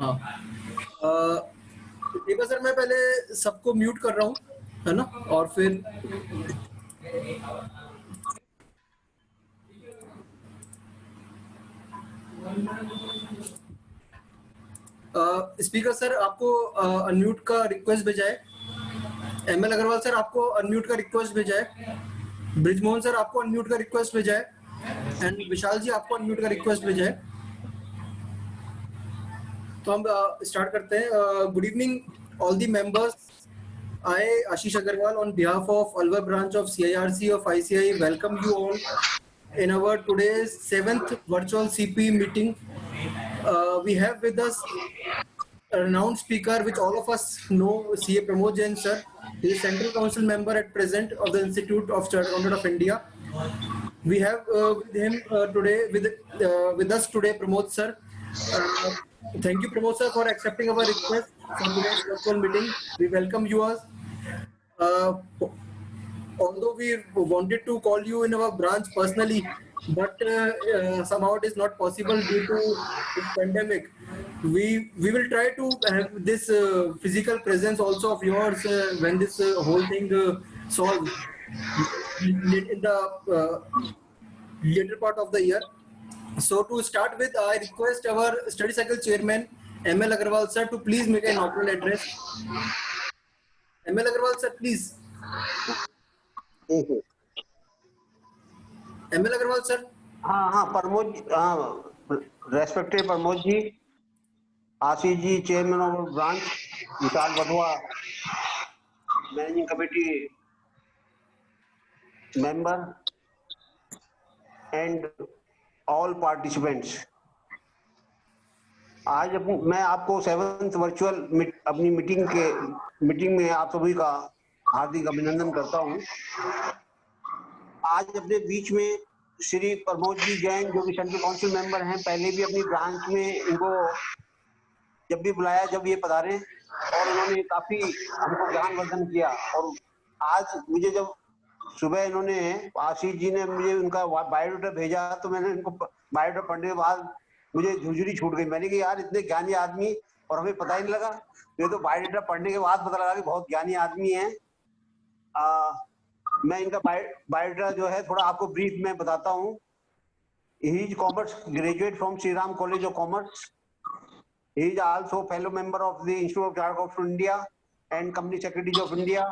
हाँ। ठीक है सर, मैं पहले सबको म्यूट कर रहा हूँ, है ना, और फिर स्पीकर सर आपको अनम्यूट का रिक्वेस्ट भेजा है। एमएल अग्रवाल सर आपको अनम्यूट का रिक्वेस्ट भेजा है। ब्रिजमोहन सर आपको अनम्यूट का रिक्वेस्ट भेजा है। एंड विशाल जी आपको अनम्यूट का रिक्वेस्ट भेजा है। तो हम स्टार्ट करते हैं। Good evening all the members. I, Ashish Agarwal, on behalf of Alwar branch of CIRC of ICI, welcome you all in our today's 7th virtual CP meeting. We have with us a renowned speaker, which all of us know, CA Pramod Jain sir. He is Central Council member at present of the Institute of Chartered Accountant of India. We have with him today, with us today, Pramod sir. Thank you, Pramod sir, for accepting our request for today's virtual meeting. We welcome you all. Uh, Although we wanted to call you in our branch personally, but somehow it is not possible due to this pandemic. We will try to have this physical presence also of yours when this whole thing solves in the later part of the year. So to start with, I request our study cycle chairman ML Agarwal sir to please make an inaugural address. ML Agarwal sir, please. ML Agarwal sir. हाँ हाँ प्रमोद, हाँ respected Pramod ji, Ashish ji chairman of branch, Vishal Badhua managing committee member and all participants. आज मैं आपको 7th virtual अपनी meeting में आप सभी का हार्दिक अभिनंदन करता हूं। आज अपने बीच में श्री प्रमोद जी जैन, जो कि सेंट्रल काउंसिल मेंबर हैं, पहले भी अपनी ब्रांच में इनको जब भी बुलाया जब ये पधारे और उन्होंने काफी हमको ज्ञानवर्धन किया। और आज मुझे जब सुबह इन्होंने, आशीष जी ने मुझे उनका बायोडाटा भेजा तो मैंने इनको बायोडाटा पढ़ने के बाद मुझे झुरझुरी छूट गई। मैंने कहा यार इतने ज्ञानी आदमी और हमें पता ही नहीं लगा। ये तो बायोडाटा पढ़ने के बाद पता लगा कि बहुत ज्ञानी आदमी है। मैं इनका बायोडाटा जो है थोड़ा आपको ब्रीफ में बताता हूँ। He is commerce graduate from Shri Ram college of commerce. He is also fellow member of the Institute of Chartered Accountants of India and Company Secretaries of India.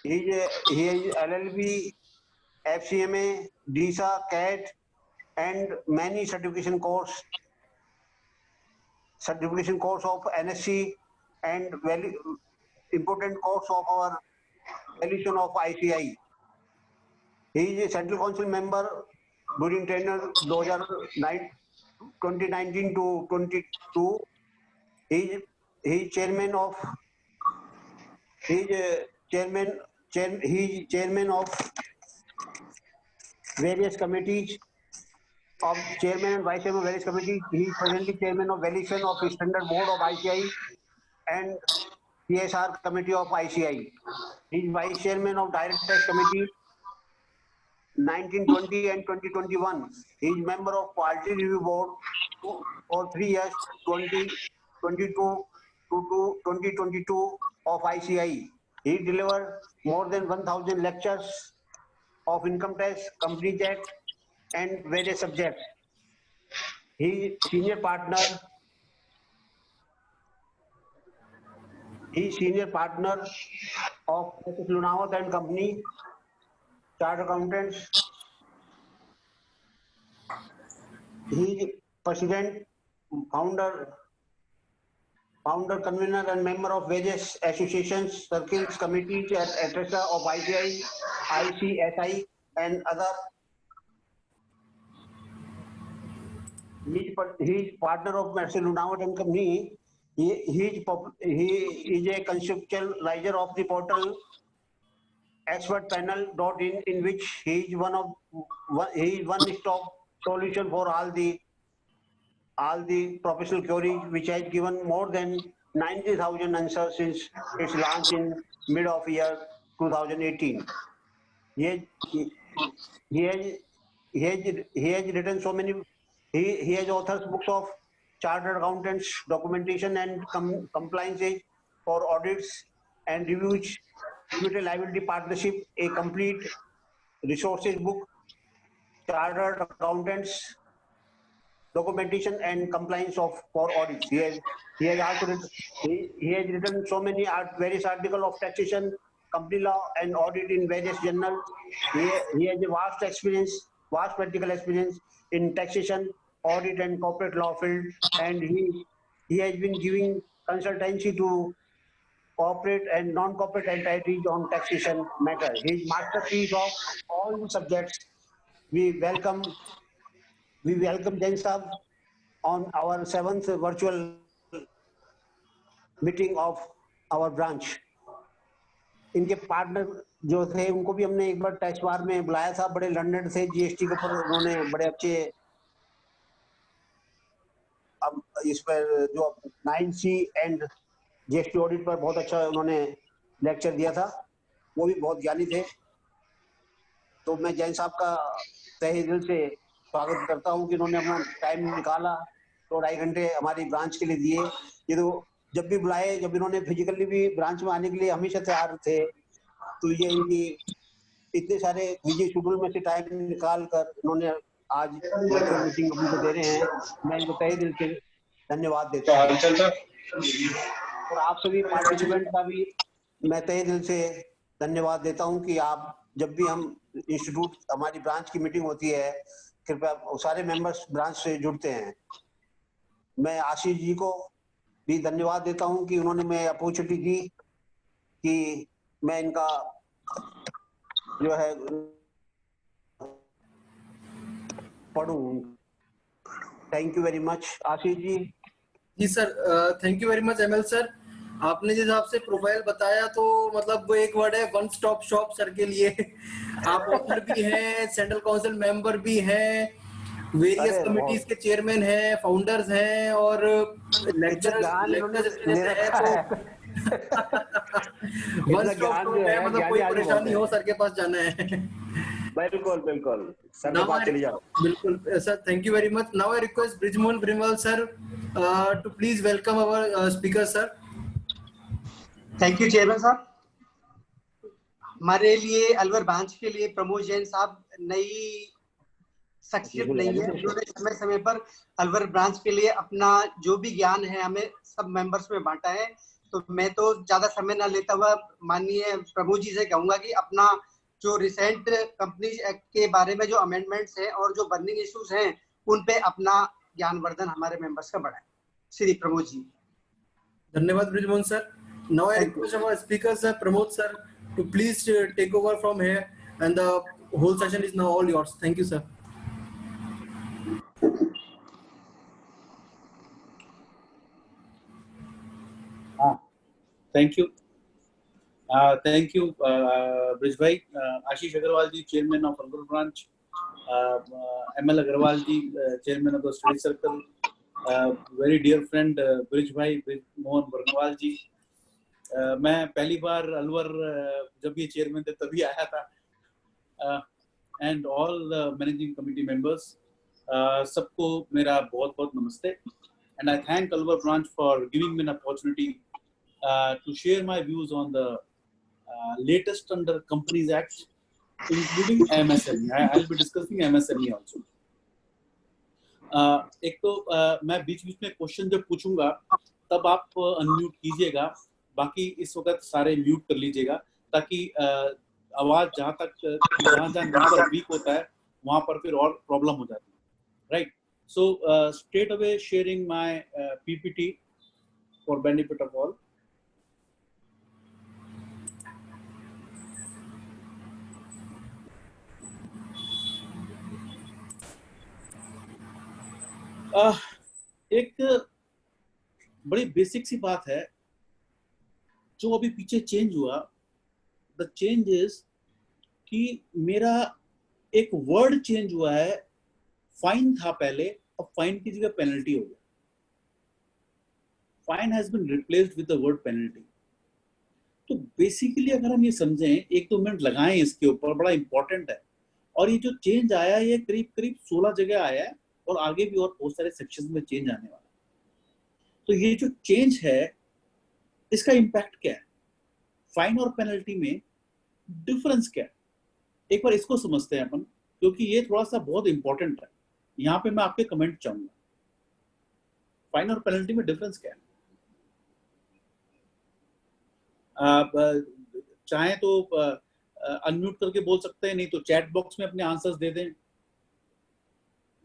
He is LLB, FCMA, DISA, CAT, and many certification course of NSC and very important course of our valuation of ICI. He is a Central Council member during tenure 2019 to 22. He is chairman of various committees of chairman and vice chairman of various committees. He is presently chairman of valuation of standard board of ICI and CSR committee of ICI. He is vice chairman of direct tax committee 1920 and 2021. He is member of quality review board for 3 years 2022 to 2022 of ICI. He delivered more than 1,000 lectures of income tax, company tax, and various subjects. He is senior partner of Lunawat and Company, Chartered Accountants. He is president, founder, convener, and member of various associations, circles, committees, etc. of ICI, ICSI, and other. He is partner of Mercer Lunawat and Company. He is a conceptualizer of the portal expertpanel.in, in which he is one-stop solution for all the professional queries, which has given more than 90,000 answers since its launch in mid of year 2018. He has written so many. He has authors books of chartered accountants, documentation and compliances for audits and reviews, limited liability partnership, a complete resources book, chartered accountants, documentation and compliance of for audits. He has also written, he has written so many various articles of taxation, company law and audit in various journals. He has a vast experience, vast practical experience in taxation, audit and corporate law field, and he has been giving consultancy to corporate and non-corporate entities on taxation matter. His masterpiece of all the subjects. We welcome Jain Saab on our 7th virtual meeting of our branch. इनके partner जो थे उनको भी हमने एक बार tax bar में बुलाया था, बड़े लंदन से जीएसटी के ऊपर उन्होंने बड़े अच्छे अब इस पर जो 9C एंड जीएसटी ऑडिट पर बहुत अच्छा उन्होंने लेक्चर दिया था, वो भी बहुत ज्ञानी थे। तो मैं जैन साहब का तहे दिल से स्वागत करता हूं कि उन्होंने अपना टाइम निकाला, 2-2.5 घंटे हमारी ब्रांच के लिए दिए। ये तो जब भी बुलाए, जब इन्होंने फिजिकली भी ब्रांच में आने के लिए हमेशा तैयार थे, तो ये इनकी इतने सारे बिजी शेड्यूल में से टाइम निकाल कर इन्होंने आज वर्चुअल मीटिंग अपनी को दे रहे हैं। मैं इनको तहे दिल से धन्यवाद देता हूँ और आप सभी पार्टिसिपेंट का भी मैं तहे दिल से धन्यवाद देता हूं कि आप जब भी हम इंस्टीट्यूट हमारी ब्रांच की मीटिंग होती है, कृपया सारे मेंबर्स ब्रांच से जुड़ते हैं। मैं आशीष जी को भी धन्यवाद देता हूं कि उन्होंने मैं अपॉर्चुनिटी दी कि मैं इनका जो है पढ़ूं। Thank you very much Ashish ji. जी sir, thank you very much ML sir. आपने जिस हिसाब से प्रोफाइल बताया तो मतलब वो एक वर्ड है वन स्टॉप शॉप सर के लिए। आप ऑथर भी हैं, सेंट्रल काउंसिल मेंबर भी हैं, वेरियस कमिटीज के चेयरमैन हैं, फाउंडर्स हैं और लेक्चरर्स देते हैं। तो वन स्टॉप शॉप है, मतलब कोई परेशानी हो सर के पास जाना है। बिल्कुल बिल्कुल सर के पास चली जाओ। बिल्कुल sir, thank you very much. Now I request Brijmohan Bhrimal sir to please welcome our speaker sir. Thank you chairman साहब। हमारे लिए अलवर ब्रांच के लिए प्रमोद जैन साहब नई शख्सियत नहीं है, उन्होंने समय समय पर अलवर ब्रांच के लिए अपना जो भी ज्ञान है हमें सब मेंबर्स में बांटा है। तो मैं तो ज्यादा समय ना लेता हुआ माननीय प्रमोद जी से कहूंगा कि अपना जो रिसेंट कंपनीज एक्ट के बारे में जो अमेंडमेंट्स हैं और जो बर्निंग इश्यूज हैं उन पे अपना ज्ञानवर्धन हमारे मेंबर्स का बढ़ाएं। श्री प्रमोद जी। धन्यवाद Brijmohan sir. Now I request our speaker sir Pramod sir to please take over from here and the whole session is now all yours. Thank you sir. Thank you. Thank you Brij bhai, Ashish Agarwal ji, chairman of Alwar branch, ML Agarwal ji, chairman of the study circle, very dear friend Brij bhai, Mohan Barnwal ji। मैं पहली बार अलवर जब ये chairman थे तभी आया था। And all managing committee members, सबको मेरा बहुत बहुत नमस्ते। And I thank Alwar branch for giving me an opportunity to share my views on the latest under Companies Act, including MSME. I'll be discussing MSME also. एक तो मैं बीच बीच में question जब पूछूंगा तब आप अनम्यूट कीजिएगा, बाकी इस वक्त सारे म्यूट कर लीजिएगा ताकि आवाज जहाँ वीक होता है वहां पर फिर और प्रॉब्लम हो जाती है, right. So straight away sharing my PPT for benefit of all. एक बड़ी बेसिक सी बात है जो अभी पीछे चेंज हुआ। द चेंज इज कि मेरा एक वर्ड चेंज हुआ है। फाइन था पहले, अब फाइन की जगह पेनल्टी हो गया। Fine has been replaced with the word penalty. तो बेसिकली अगर हम ये समझें, 1-2 मिनट लगाएं इसके ऊपर, बड़ा इंपॉर्टेंट है। और ये जो चेंज आया है ये करीब करीब 16 जगह आया है और आगे भी और बहुत सारे सेक्शन में चेंज आने वाला है। तो ये जो चेंज है इसका इम्पैक्ट क्या है, फाइन और पेनल्टी में डिफरेंस क्या है, एक बार इसको समझते हैं अपन, क्योंकि ये थोड़ा सा बहुत इंपॉर्टेंट है। यहाँ पे मैं आपके कमेंट चाहूंगा, फाइन और पेनल्टी में डिफरेंस क्या है। आप चाहें तो अनम्यूट करके बोल सकते हैं, नहीं तो चैट बॉक्स में अपने आंसर्स दे दें।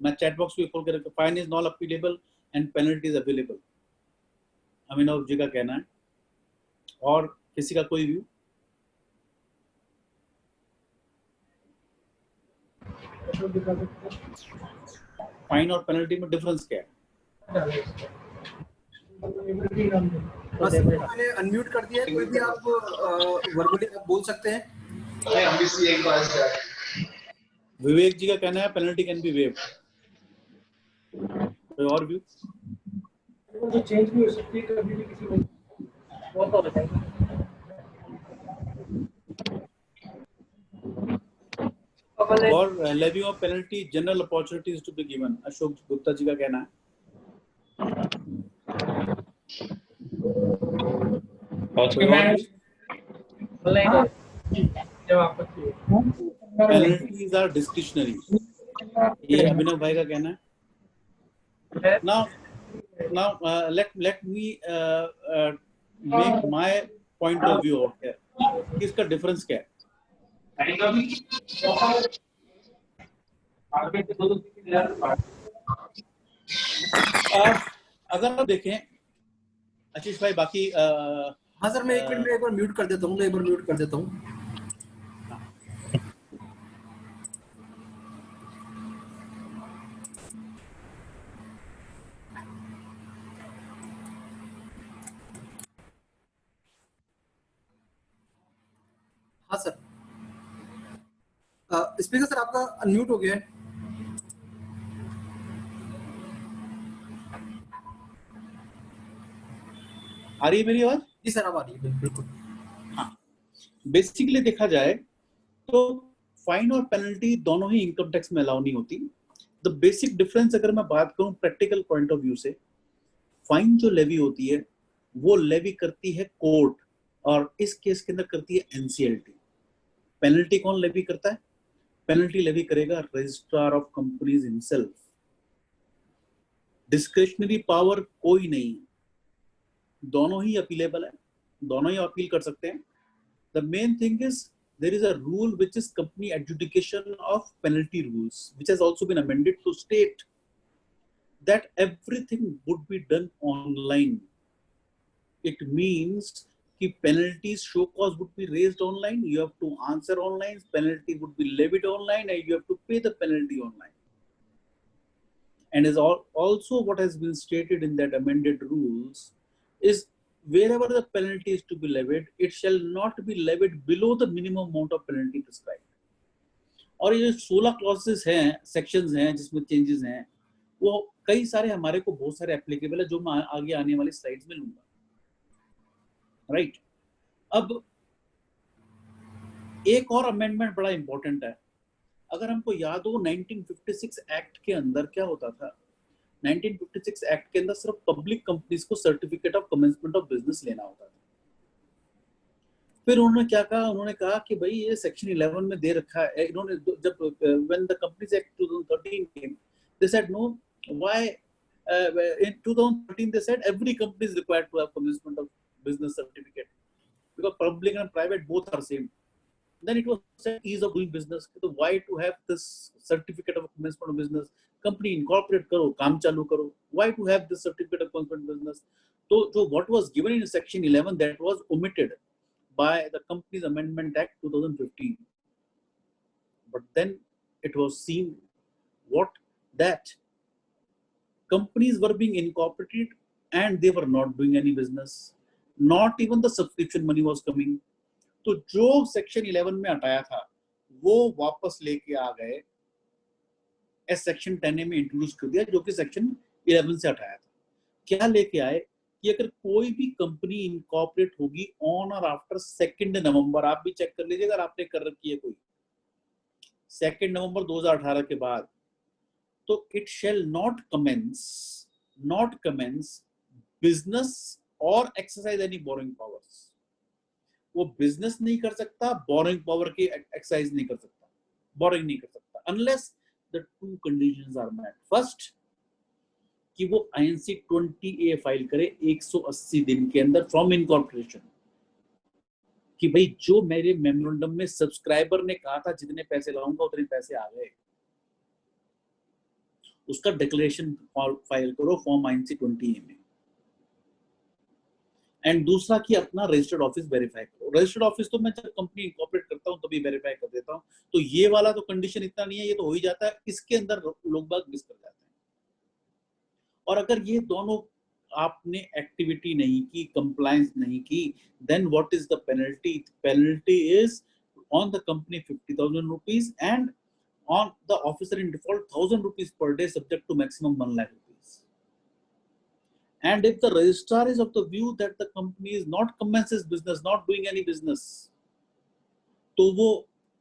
मैं चैट बॉक्स भी खोल के रखता हूं। Fine is not appealable and penalty is available, Abhinav ji का कहना है। और किसी का कोई व्यू? फाइन और पेनल्टी में डिफरेंस क्या है? बस मैंने अनम्यूट कर दिया है, कोई भी आप वर्बली आप बोल सकते हैं। विवेक जी का कहना है पेनल्टी कैन बी वेव्ड। कोई और व्यू? जो चेंज भी हो सकती है कभी भी किसी को, वो तो बताएंगे। और levy of penalty general opportunities to be given, Ashok Gupta ji का कहना है। पेनल्टीज आर डिस्क्रिशनरी, ये अभिनव भाई का कहना है। Now let me make my point of view out here. इसका डिफरेंस क्या है? अगर आप देखें आशीष भाई, बाकी हाँ सर, मैं एक मिनट में एक बार म्यूट कर देता हूँ, मैं एक बार म्यूट कर देता हूँ। हाँ सर, स्पीकर सर आपका अनम्यूट हो गया है। आ रही है मेरी आवाज? जी सर, अब आ रही है बिल्कुल। हाँ, बेसिकली देखा जाए तो फाइन और पेनल्टी दोनों ही इनकम टैक्स में अलाउ नहीं होती। द बेसिक डिफरेंस अगर मैं बात करूं प्रैक्टिकल पॉइंट ऑफ व्यू से, फाइन जो लेवी होती है वो लेवी करती है कोर्ट, और इस केस के अंदर करती है एनसीएलटी। पेनल्टी कौन लेवी करता है? पेनल्टी लेवी करेगा registrar of companies himself. Discretionary power कोई नहीं, दोनों ही अपीलेबल है, दोनों ही अपील कर सकते हैं। The main thing is there is a rule which is company adjudication of penalty rules, which has also been amended to state that everything would be done online. It means कि penalties show cause would be raised online, you have to answer online, penalty would be levied online, and you have to pay the penalty online. And is also what has been stated in that amended rules is wherever the penalty is to be levied, it shall not be levied below the minimum amount of penalty prescribed. और ये 16 clauses हैं, sections हैं जिसमें changes हैं, वो कई सारे हमारे को बहुत सारे एप्लीकेबल है, जो मैं आगे आने वाली स्लाइड्स में लूंगा। राइट, अब एक और अमेंडमेंट बड़ा इंपॉर्टेंट है। अगर हमको याद हो 1956 एक्ट के अंदर क्या होता था, 1956 एक्ट के अंदर सिर्फ पब्लिक कंपनीज को certificate of commencement of business लेना होता था। फिर उन्होंने क्या कहा, उन्होंने कहा कि भाई ये सेक्शन 11 में दे रखा है। इन्होंने जब when the companies act 2013 came, they said no, why in 2013 they said every company is required to have commencement of business certificate because public and private both are same. Then it was said ease of doing business, so why to have this certificate of commencement of business? Company incorporate करो, काम चालू करो, why to have this certificate of commencement of business? So what was given in section 11 that was omitted by the Companies Amendment Act 2015. But then it was seen that companies were being incorporated and they were not doing any business, not even the subscription money was coming. तो जो section 11 में हटाया था वो वापस लेके आ गए, S section 10A में इंट्रोड्यूस कर दिया, जो कि सेक्शन 11 से हटाया था। क्या लेके आए कि अगर कोई भी कंपनी इनकॉर्पोरेट होगी ऑन और आफ्टर 2 नवंबर, आप भी चेक कर लीजिए अगर आपने कर रखी है कोई, 2 नवंबर 2018 के बाद, तो it shall not commence business or exercise any borrowing powers. वो बिजनेस नहीं कर सकता, बोरिंग पावर की एक्सरसाइज नहीं कर सकता, बोरिंग नहीं कर सकता, unless the two conditions are met. First, कि वो INC 20A फाइल करे 180 दिन के अंदर फ्रॉम इनकॉर्पोरेशन, कि भाई जो मेरे मेमोरेंडम में सब्सक्राइबर ने कहा था जितने पैसे लाऊंगा उतने पैसे आ गए, उसका डिक्लेरेशन फाइल करो फॉर्म INC 20A में. एंड दूसरा कि अपना रजिस्टर्ड ऑफिस वेरीफाई करो. रजिस्टर्ड ऑफिस तो मैं जब कंपनी इनकॉर्पोरेट करता हूं तभी वेरीफाई कर देता हूं, तो ये वाला तो कंडीशन इतना नहीं है, ये तो हो ही जाता है. इसके अंदर लोग बाग मिस कर जाते हैं. और अगर ये दोनों आपने एक्टिविटी नहीं की, कंप्लायंस नहीं की, then what is the penalty? Penalty is on the company 50,000 rupees and on the officer in default 1,000 rupees per day, subject to maximum 1 lakh rupees. And if the registrar is of the view that the company is not commences business, not doing any business, तो वो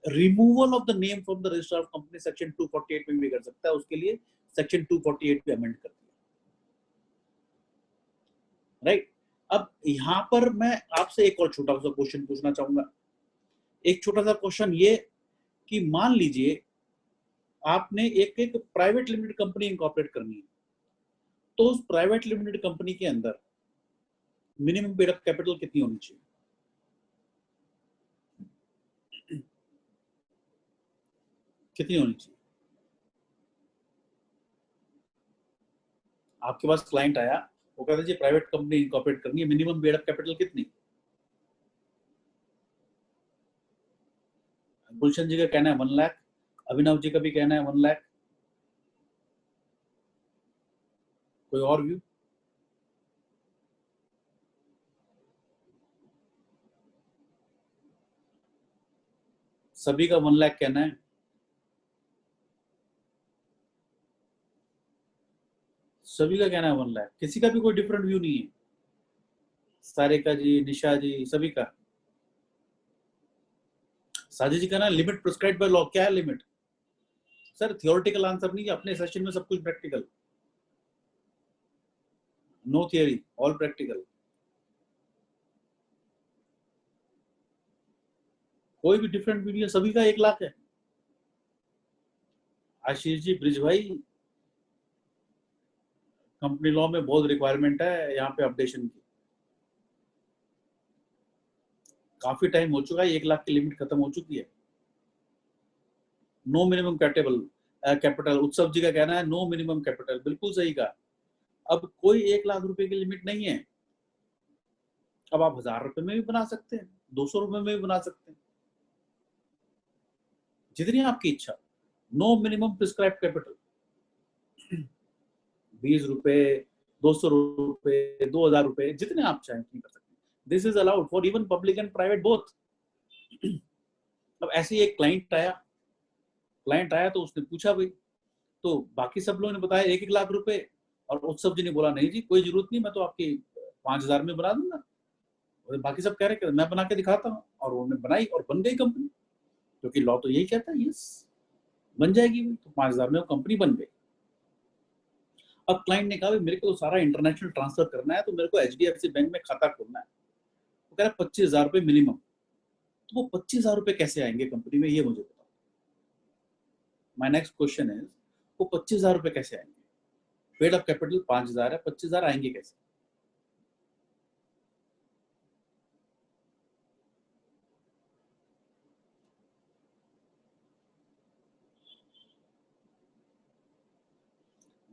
removal of the name from the registrar of company section 248 में भी कर सकता है. उसके लिए section 248 पे amend कर दिया. राइट. अब यहाँ पर मैं आपसे एक और छोटा सा क्वेश्चन पूछना चाहूंगा. एक छोटा सा क्वेश्चन ये कि मान लीजिए आपने एक प्राइवेट लिमिटेड कंपनी इनकॉर्पोरेट करनी है, तो उस प्राइवेट लिमिटेड कंपनी के अंदर मिनिमम पेड अप कैपिटल कितनी होनी चाहिए? कितनी होनी चाहिए? आपके पास क्लाइंट आया, वो कहता है जी प्राइवेट कंपनी इनकॉर्पोरेट करनी है, मिनिमम पेड अप कैपिटल कितनी? गुलशन जी का कहना है 1 लाख, अभिनव जी का भी कहना है 1 लाख. कोई और व्यू? सभी का 1 लाख कहना है. सभी का कहना है 1 लाख. किसी का भी कोई डिफरेंट व्यू नहीं है? सारिका जी, निशा जी, सभी का. साजिद जी कहना लिमिट प्रिस्क्राइब्ड बाय लॉ. क्या है लिमिट? सर थियोरेटिकल आंसर नहीं है, अपने सेशन में सब कुछ practical. No theory, all practical. कोई भी डिफरेंट वीडियो, सभी का 1 लाख है. आशीष जी, ब्रिज भाई, कंपनी लॉ में बहुत रिक्वायरमेंट है यहाँ पे अपडेशन की. काफी टाइम हो चुका है, 1 लाख की लिमिट खत्म हो चुकी है. No minimum capital. Utsav ji का कहना है नो मिनिमम कैपिटल. बिल्कुल सही कहा. अब कोई 1 लाख रुपए की लिमिट नहीं है. अब आप 1000 रुपए में भी बना सकते हैं, 200 रुपए में भी बना सकते हैं, जितनी आपकी इच्छा. No minimum prescribe capital. 20 रुपए, 200 रुपए, 2000 रुपए, जितने आप चाहें कर सकते हैं. This is allowed for even public and private both. अब ऐसे ही एक क्लाइंट आया तो उसने पूछा भाई, तो बाकी सब लोगों ने बताया 1-1 लाख रुपए, और उत्सव जी ने बोला नहीं जी कोई जरूरत नहीं, मैं तो आपकी 5000 में बना दूंगा. और बाकी सब कह रहे मैं बना के दिखाता हूँ, और उन्होंने बनाई और बन गई कंपनी, क्योंकि लॉ तो यही कहता है यस बन जाएगी. तो 5000 में वो कंपनी बन गई. अब क्लाइंट ने कहा मेरे को तो सारा इंटरनेशनल ट्रांसफर करना है, तो मेरे को HDFC बैंक में खाता खोलना है. वो कह रहा 25,000 रुपए मिनिमम. तो वो 25,000 रुपए कैसे आएंगे कंपनी में, ये मुझे बताओ. माय नेक्स्ट क्वेश्चन इज, वो 25,000 रुपए कैसे आएंगे? पेड अप कैपिटल 5,000 है, 25,000 आएंगे कैसे?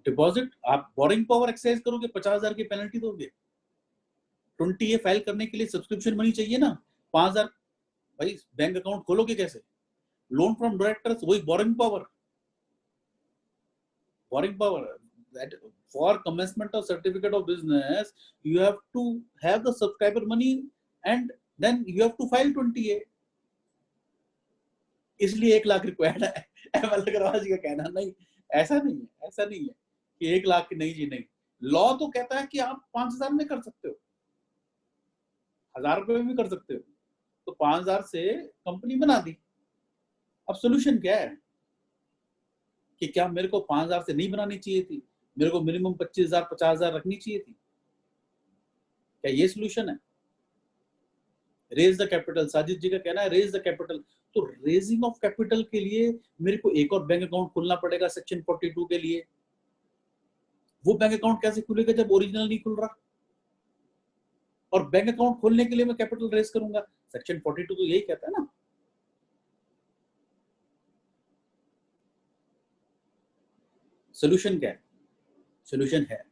डिपॉजिट आप बोरिंग पावर एक्सरसाइज करोगे, 50,000 की पेनल्टी दोगे. 20A फाइल करने के लिए सब्सक्रिप्शन मनी चाहिए ना. 5,000 भाई बैंक अकाउंट खोलोगे कैसे? लोन फ्रॉम डायरेक्टर्स, वही boring power. Boring power. For commencement of certificate of business, you have to have the subscriber money and then you have to file 20A. इसलिए 1 lakh required है. ML Agarwal ji का कहना नहीं, ऐसा नहीं है कि 1 लाख की नहीं जी नहीं. लॉ तो कहता है कि आप 5,000 में कर सकते हो, 1000 रुपए में भी कर सकते हो. तो 5,000 से कंपनी बना दी. अब सोल्यूशन क्या है कि क्या मेरे को 5,000 से नहीं बनानी चाहिए थी, मेरे को मिनिमम 25,000 50,000 रखनी चाहिए थी? क्या ये सोल्यूशन है? रेज द कैपिटल, साजिद जी का कहना है रेज द कैपिटल। तो रेजिंग ऑफ कैपिटल के लिए मेरे को एक और बैंक अकाउंट खोलना पड़ेगा सेक्शन 42 के लिए। वो बैंक अकाउंट कैसे खुलेगा जब ओरिजिनल नहीं खुल रहा? और बैंक अकाउंट खोलने के लिए मैं कैपिटल रेज करूंगा, सेक्शन 42 तो यही कहता है ना। सोल्यूशन क्या है? सोल्यूशन है,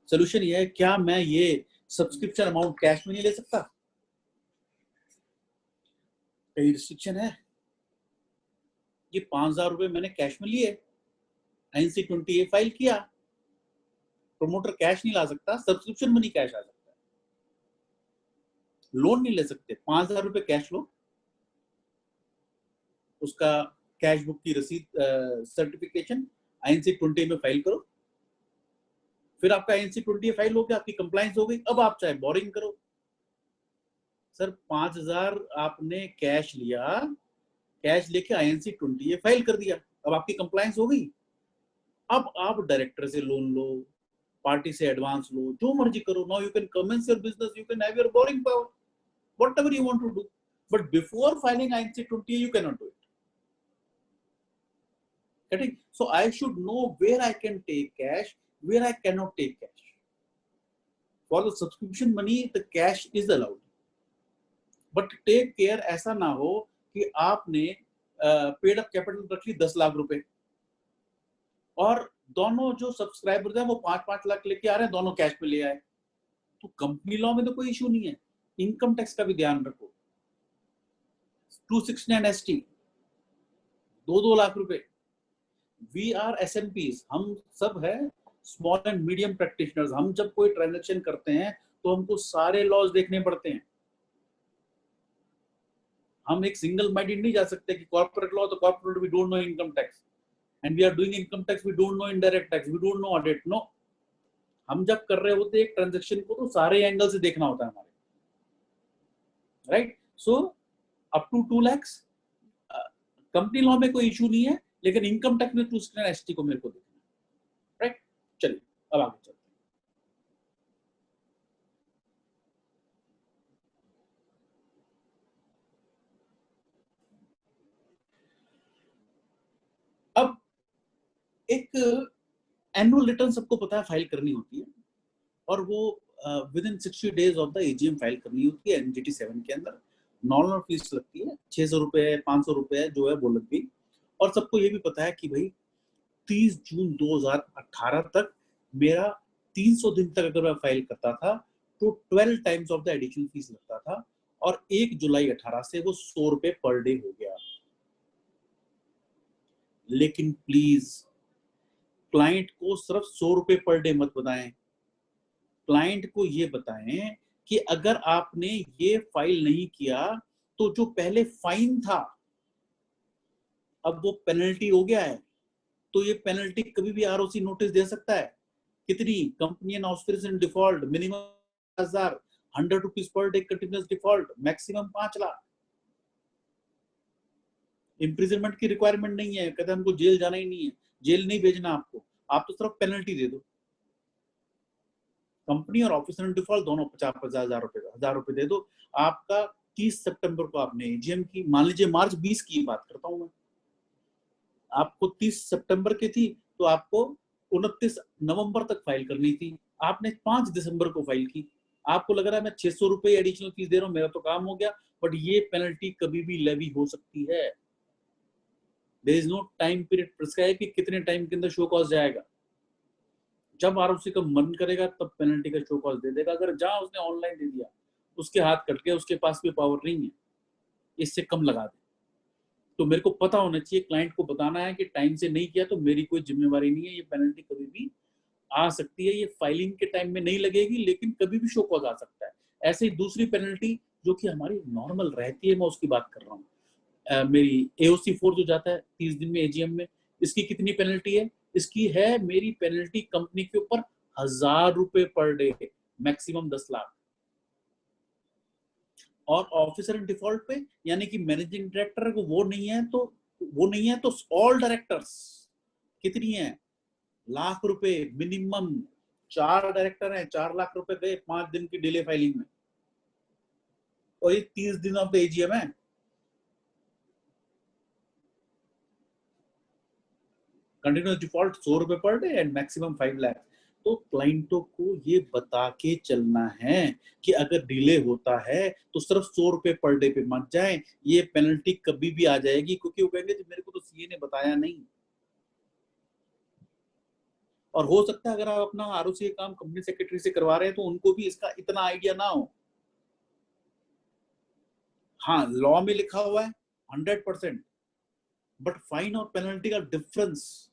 सोल्यूशन ये है, क्या मैं ये सब्सक्रिप्शन अमाउंट कैश में नहीं ले सकता? कई रिस्ट्रिक्शन है। ये 5,000 रुपए मैंने कैश में लिए, INC20A फाइल किया, प्रमोटर कैश नहीं ला सकता, सब्सक्रिप्शन मनी कैश आ सकता है, लोन नहीं ले सकते। 5,000 रुपए कैश लो, उसका कैश बुक की रसीद सर्टिफिकेशन INC20A में फाइल करो, फिर आपका INC20A फाइल हो गया, आपकी कंप्लायंस हो गई। अब आप चाहे बोरिंग करो। सर 5,000 आपने कैश लिया, कैश लेके INC20A फाइल कर दिया, अब आपकी कंप्लायंस हो गई। अब आप डायरेक्टर से लोन लो, पार्टी से एडवांस लो, जो मर्जी करो। Now you can commence your business, you can have your borrowing power, whatever you want to do, but before filing INC20A you cannot do it. Getting? So I should know where I can take cash, where I cannot take cash. For the subscription money the cash is allowed, but take care ऐसा ना हो कि आपने paid up capital रख ली 10 लाख रुपए और दोनों जो सब्सक्राइबर्स हैं वो 5-5 लाख लेके आ रहे हैं, दोनों कैश में ले आए। तो कंपनी लॉ में तो कोई इशू नहीं है। इनकम टैक्स का भी ध्यान रखो। 269 ST 2-2 लाख रुपए। वी आर SMPs, हम सब है स्मॉल एंड मीडियम प्रैक्टिशनर्स। हम जब कोई ट्रांजैक्शन करते हैं तो हमको सारे लॉज देखने पड़ते हैं। हम एक सिंगल माइंडेड नहीं जा सकते कि कॉर्पोरेट लॉ तो corporate, we don't know income tax, and we are doing income tax, we don't know indirect tax, we don't know audit. No, हम जब कर रहे होते हैं एक ट्रांजैक्शन को तो सारे एंगल से देखना होता है हमारे, right. So up to 2 lakh company law में कोई इशू नहीं है, लेकिन इनकम टैक्स में 269 ST को मेरे को देखना है, राइट। चलिए अब आगे चलते हैं। अब एक एनुअल रिटर्न सबको पता है फाइल करनी होती है, और वो with in 60 days of the AGM file करनी होती है। NGT 7 के अंदर नॉर्मल फीस लगती है 600 रुपए, 500 रुपए जो है वो लग गई। और सबको ये भी पता है कि भाई 30 जून 2018 तक मेरा 300 दिन तक अगर मैं फाइल करता था तो 12 times of the additional fees लगता था, और 1 जुलाई 18 से वो 100 रुपए पर डे हो गया। लेकिन प्लीज क्लाइंट को सिर्फ 100 रुपए पर डे मत बताएं। क्लाइंट को ये बताएं कि अगर आपने ये फाइल नहीं किया तो जो पहले फाइन था अब वो पेनल्टी हो गया है। तो ये पेनल्टी कभी भी ROC नोटिस दे सकता है। कितनी? Company and office in default minimum 1000, 100 rupees per day continuous default, maximum 5 lakh. Imprisonment की रिक्वायरमेंट नहीं है, कहते हैं हमको जेल जाना ही नहीं है, जेल नहीं भेजना आपको, आप तो सिर्फ पेनल्टी दे दो। कंपनी और ऑफिसर इन डिफॉल्ट दोनों 50-50 1000 रुपए दे दो। आपका 30 सितंबर को आपने AGM की, मान लीजिए मार्च 20 की बात करता हूं मैं, आपको 30 सितंबर की थी तो आपको 29 नवंबर तक फाइल करनी थी, आपने 5 दिसंबर को फाइल की। आपको लग रहा है मैं 600 रुपए एडिशनल फीस दे रहा हूं, मेरा तो काम हो गया, बट ये पेनल्टी कभी भी लेवी हो सकती है। There is no time period prescribe कि कितने टाइम के अंदर शो कॉज जाएगा। जब ROC का मन करेगा तब पेनल्टी का शो कॉज दे देगा। अगर जहां उसने ऑनलाइन दे दिया उसके हाथ कट गया, उसके पास भी पावर नहीं है, इससे कम लगा दे। तो मेरे को पता होना चाहिए, क्लाइंट को बताना है कि टाइम से नहीं किया तो मेरी कोई जिम्मेवारी नहीं है, ये पेनल्टी कभी भी आ सकती है। ये फाइलिंग के टाइम में नहीं लगेगी, लेकिन कभी भी शो कॉज आ सकता है। ऐसे ही दूसरी पेनल्टी जो कि हमारी नॉर्मल रहती है, मैं उसकी बात कर रहा हूँ। मेरी AOC 4 जो जाता है 30 दिन में AGM में, इसकी कितनी पेनल्टी है? इसकी है मेरी पेनल्टी कंपनी के ऊपर 1000 रुपए पर डे, मैक्सिमम 10 लाख। और ऑफिसर इन डिफॉल्ट पे, यानी कि मैनेजिंग डायरेक्टर को वो नहीं है तो ऑल डायरेक्टर्स कितनी है? लाख रुपए मिनिमम 4 डायरेक्टर हैं, 4 लाख रुपए गए 5 दिन की डिले फाइलिंग में, और ये 30 दिन ऑफ द एजीएम है। कंटिन्यूअस डिफॉल्ट 100 रुपए per day and maximum 5 lakh. तो क्लाइंटों को ये बता के चलना है कि अगर डिले होता है तो सिर्फ 100 रुपए पर डे पे मत जाएं, ये पेनल्टी कभी भी आ जाएगी, क्योंकि वो कहेंगे मेरे को तो सीए ने बताया नहीं। और हो सकता है अगर आप अपना आरओसी काम कंपनी सेक्रेटरी से करवा रहे हैं तो उनको भी इसका इतना आइडिया ना हो। हाँ, लॉ में लिखा हुआ है 100%, बट फाइन और पेनल्टी का difference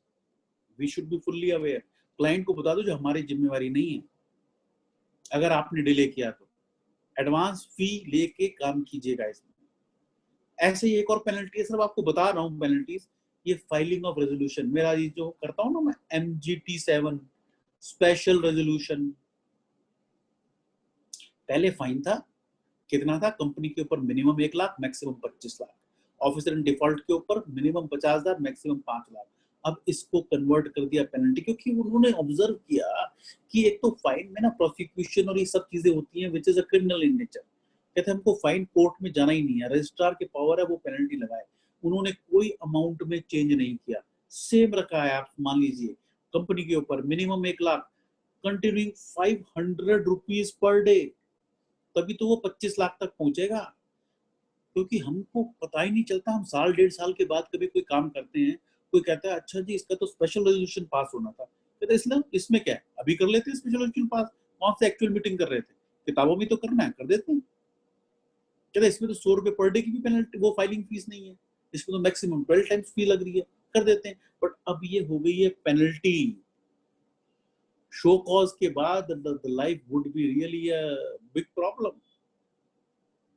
we should be fully aware. Client को बता दो जो हमारी जिम्मेवारी नहीं है। अगर आपने डिले किया तो एडवांस फी लेके काम कीजिएगा इसमें। ऐसे ही एक और पेनल्टी है, सिर्फ आपको बता रहा हूँ पेनल्टीज, ये फाइलिंग ऑफ रेजोल्यूशन। मेरा ये जो करता हूँ ना मैं MGT7 स्पेशल रेजोल्यूशन, पहले फाइन था, कितना था, कंपनी के ऊपर minimum 1 lakh maximum 25 lakh, officer in default के ऊपर मिनिमम 50,000 मैक्सिमम 5 लाख। अब इसको कन्वर्ट कर दिया पेनल्टी, क्योंकि उन्होंने ऑब्जर्व किया कि एक तो फाइन में ना प्रोसिक्यूशन और ये सब चीजें होती हैं which is a criminal in nature. कहते हैं हमको फाइन कोर्ट में जाना ही नहीं है, रजिस्ट्रार के पावर है वो पेनल्टी लगाए। उन्होंने कोई अमाउंट में चेंज नहीं किया, सेम रखा है। आप मान लीजिए कंपनी के ऊपर minimum 1 lakh, continuing 500 rupees per day, तभी तो वो 25 लाख तक पहुंचेगा। क्योंकि हमको पता ही नहीं चलता, हम साल 1.5 साल के बाद कभी कोई काम करते हैं, कोई कहता है अच्छा जी इसका तो स्पेशल रेजोल्यूशन पास होना था, कहते हैं इसमें क्या है, अभी कर लेते हैं स्पेशल रेजोल्यूशन पास, कौन से एक्चुअल मीटिंग कर रहे थे, किताबों में तो करना है, कर देते हैं। कहते इसमें तो 100 रुपए पर डे की भी पेनल्टी, वो फाइलिंग फीस नहीं है, इसमें तो मैक्सिमम 12 टाइम्स फी लग रही है, कर देते हैं। बट अब ये हो गई है पेनल्टी। शो कॉज के बाद the life would be really a big problem.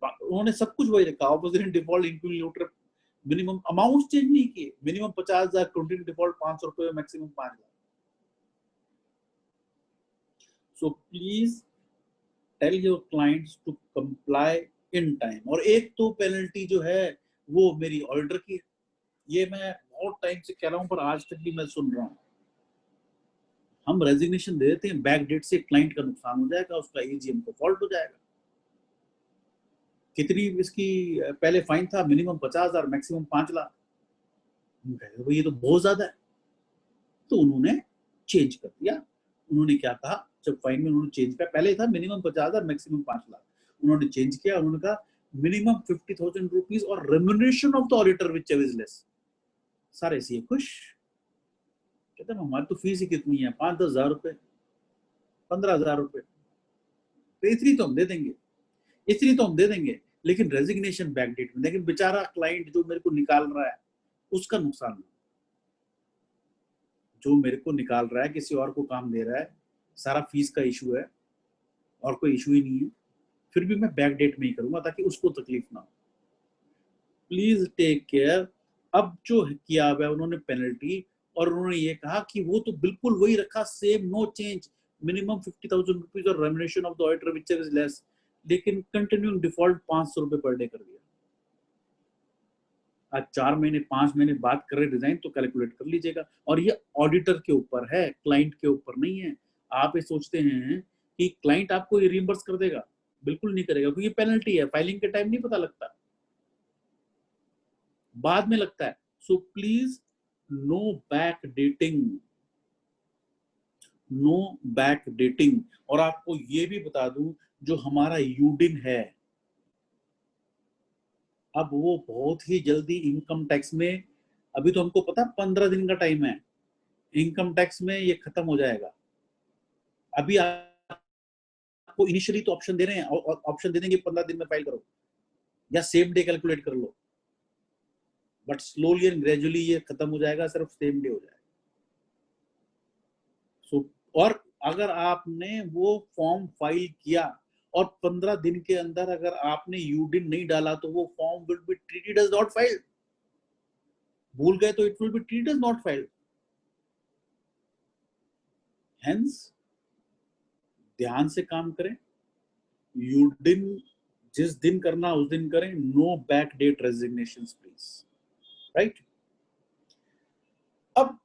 उन्होंने सब कुछ वही रखा, opposite default include minimum amount change नहीं किए, मिनिमम 50,000, कंटिन्यू डिफॉल्ट 500 रुपए, maximum 5 lakh. So please tell your clients to comply in time. और एक तो पेनल्टी जो है वो मेरी ऑर्डर की, ये मैं बहुत टाइम से कह रहा हूं पर आज तक भी मैं सुन रहा हूं। हम रेजिग्नेशन दे देते हैं, बैक डेट से क्लाइंट का नुकसान हो जाएगा, उसका एजीएम को फॉल्ट हो जाएगा। कितनी इसकी पहले फाइन था, मिनिमम 50,000 मैक्सिमम 5 लाख। भाई ये तो बहुत ज्यादा है। तो उन्होंने चेंज कर दिया। उन्होंने क्या कहा, जब फाइन में उन्होंने चेंज किया, पहले था मिनिमम 50,000 मैक्सिमम 5 लाख, उन्होंने चेंज किया, उन्होंने कहा मिनिमम 50,000 रुपीज और remuneration of the auditor which is less. सारे सीए खुश, कहते हैं हमारी तो फीस ही कितनी है, 5-10 हजार रुपए, 15,000 रुपए, तो इतनी तो हम दे देंगे, इतनी तो हम दे देंगे। लेकिन रेजिग्नेशन बैकडेट में, लेकिन बेचारा क्लाइंट जो मेरे को निकाल रहा है उसका नुकसान नहीं, जो मेरे को निकाल रहा है किसी और को काम दे रहा है, सारा फीस का इशू है और कोई इशू ही नहीं है, फिर भी मैं बैक डेट में ही करूंगा ताकि उसको तकलीफ ना हो। Please take care. अब जो किया हुआ है उन्होंने पेनल्टी, और उन्होंने ये कहा कि वो तो बिल्कुल वही रखा, same, no change, minimum 50,000 rupees और remuneration of the auditor which is less, लेकिन कंटिन्यूइंग डिफॉल्ट 500 रुपए पर डे कर दिया। आज 4 महीने 5 महीने बात कर रहे डिजाइन, तो कैलकुलेट कर लीजिएगा। और ये ऑडिटर के ऊपर है, क्लाइंट के ऊपर नहीं है। आप ये सोचते हैं कि क्लाइंट आपको ये रिइंबर्स कर देगा, बिल्कुल नहीं करेगा, क्योंकि ये पेनल्टी है, फाइलिंग के टाइम नहीं पता लगता, बाद में लगता है। So please no back dating, no back dating. और आपको ये भी बता दूं, जो हमारा यूडिन है, अब वो बहुत ही जल्दी इनकम टैक्स में, अभी तो हमको पता 15 दिन का टाइम है, इनकम टैक्स में ये खत्म हो जाएगा। अभी आपको इनिशियली तो ऑप्शन दे रहे हैं, ऑप्शन दे देंगे 15 दिन में फाइल करो या सेम डे कैलकुलेट कर लो, बट स्लोली एंड ग्रेजुअली ये खत्म हो जाएगा, सिर्फ सेम डे हो जाएगा। सो और अगर आपने वो फॉर्म फाइल किया और 15 दिन के अंदर अगर आपने यूडिन नहीं डाला, तो वो form will be treated as not filed. भूल गए तो it will be treated as not filed. Hence ध्यान से काम करें, यूडिन जिस दिन करना उस दिन करें, no back date resignations please, right. अब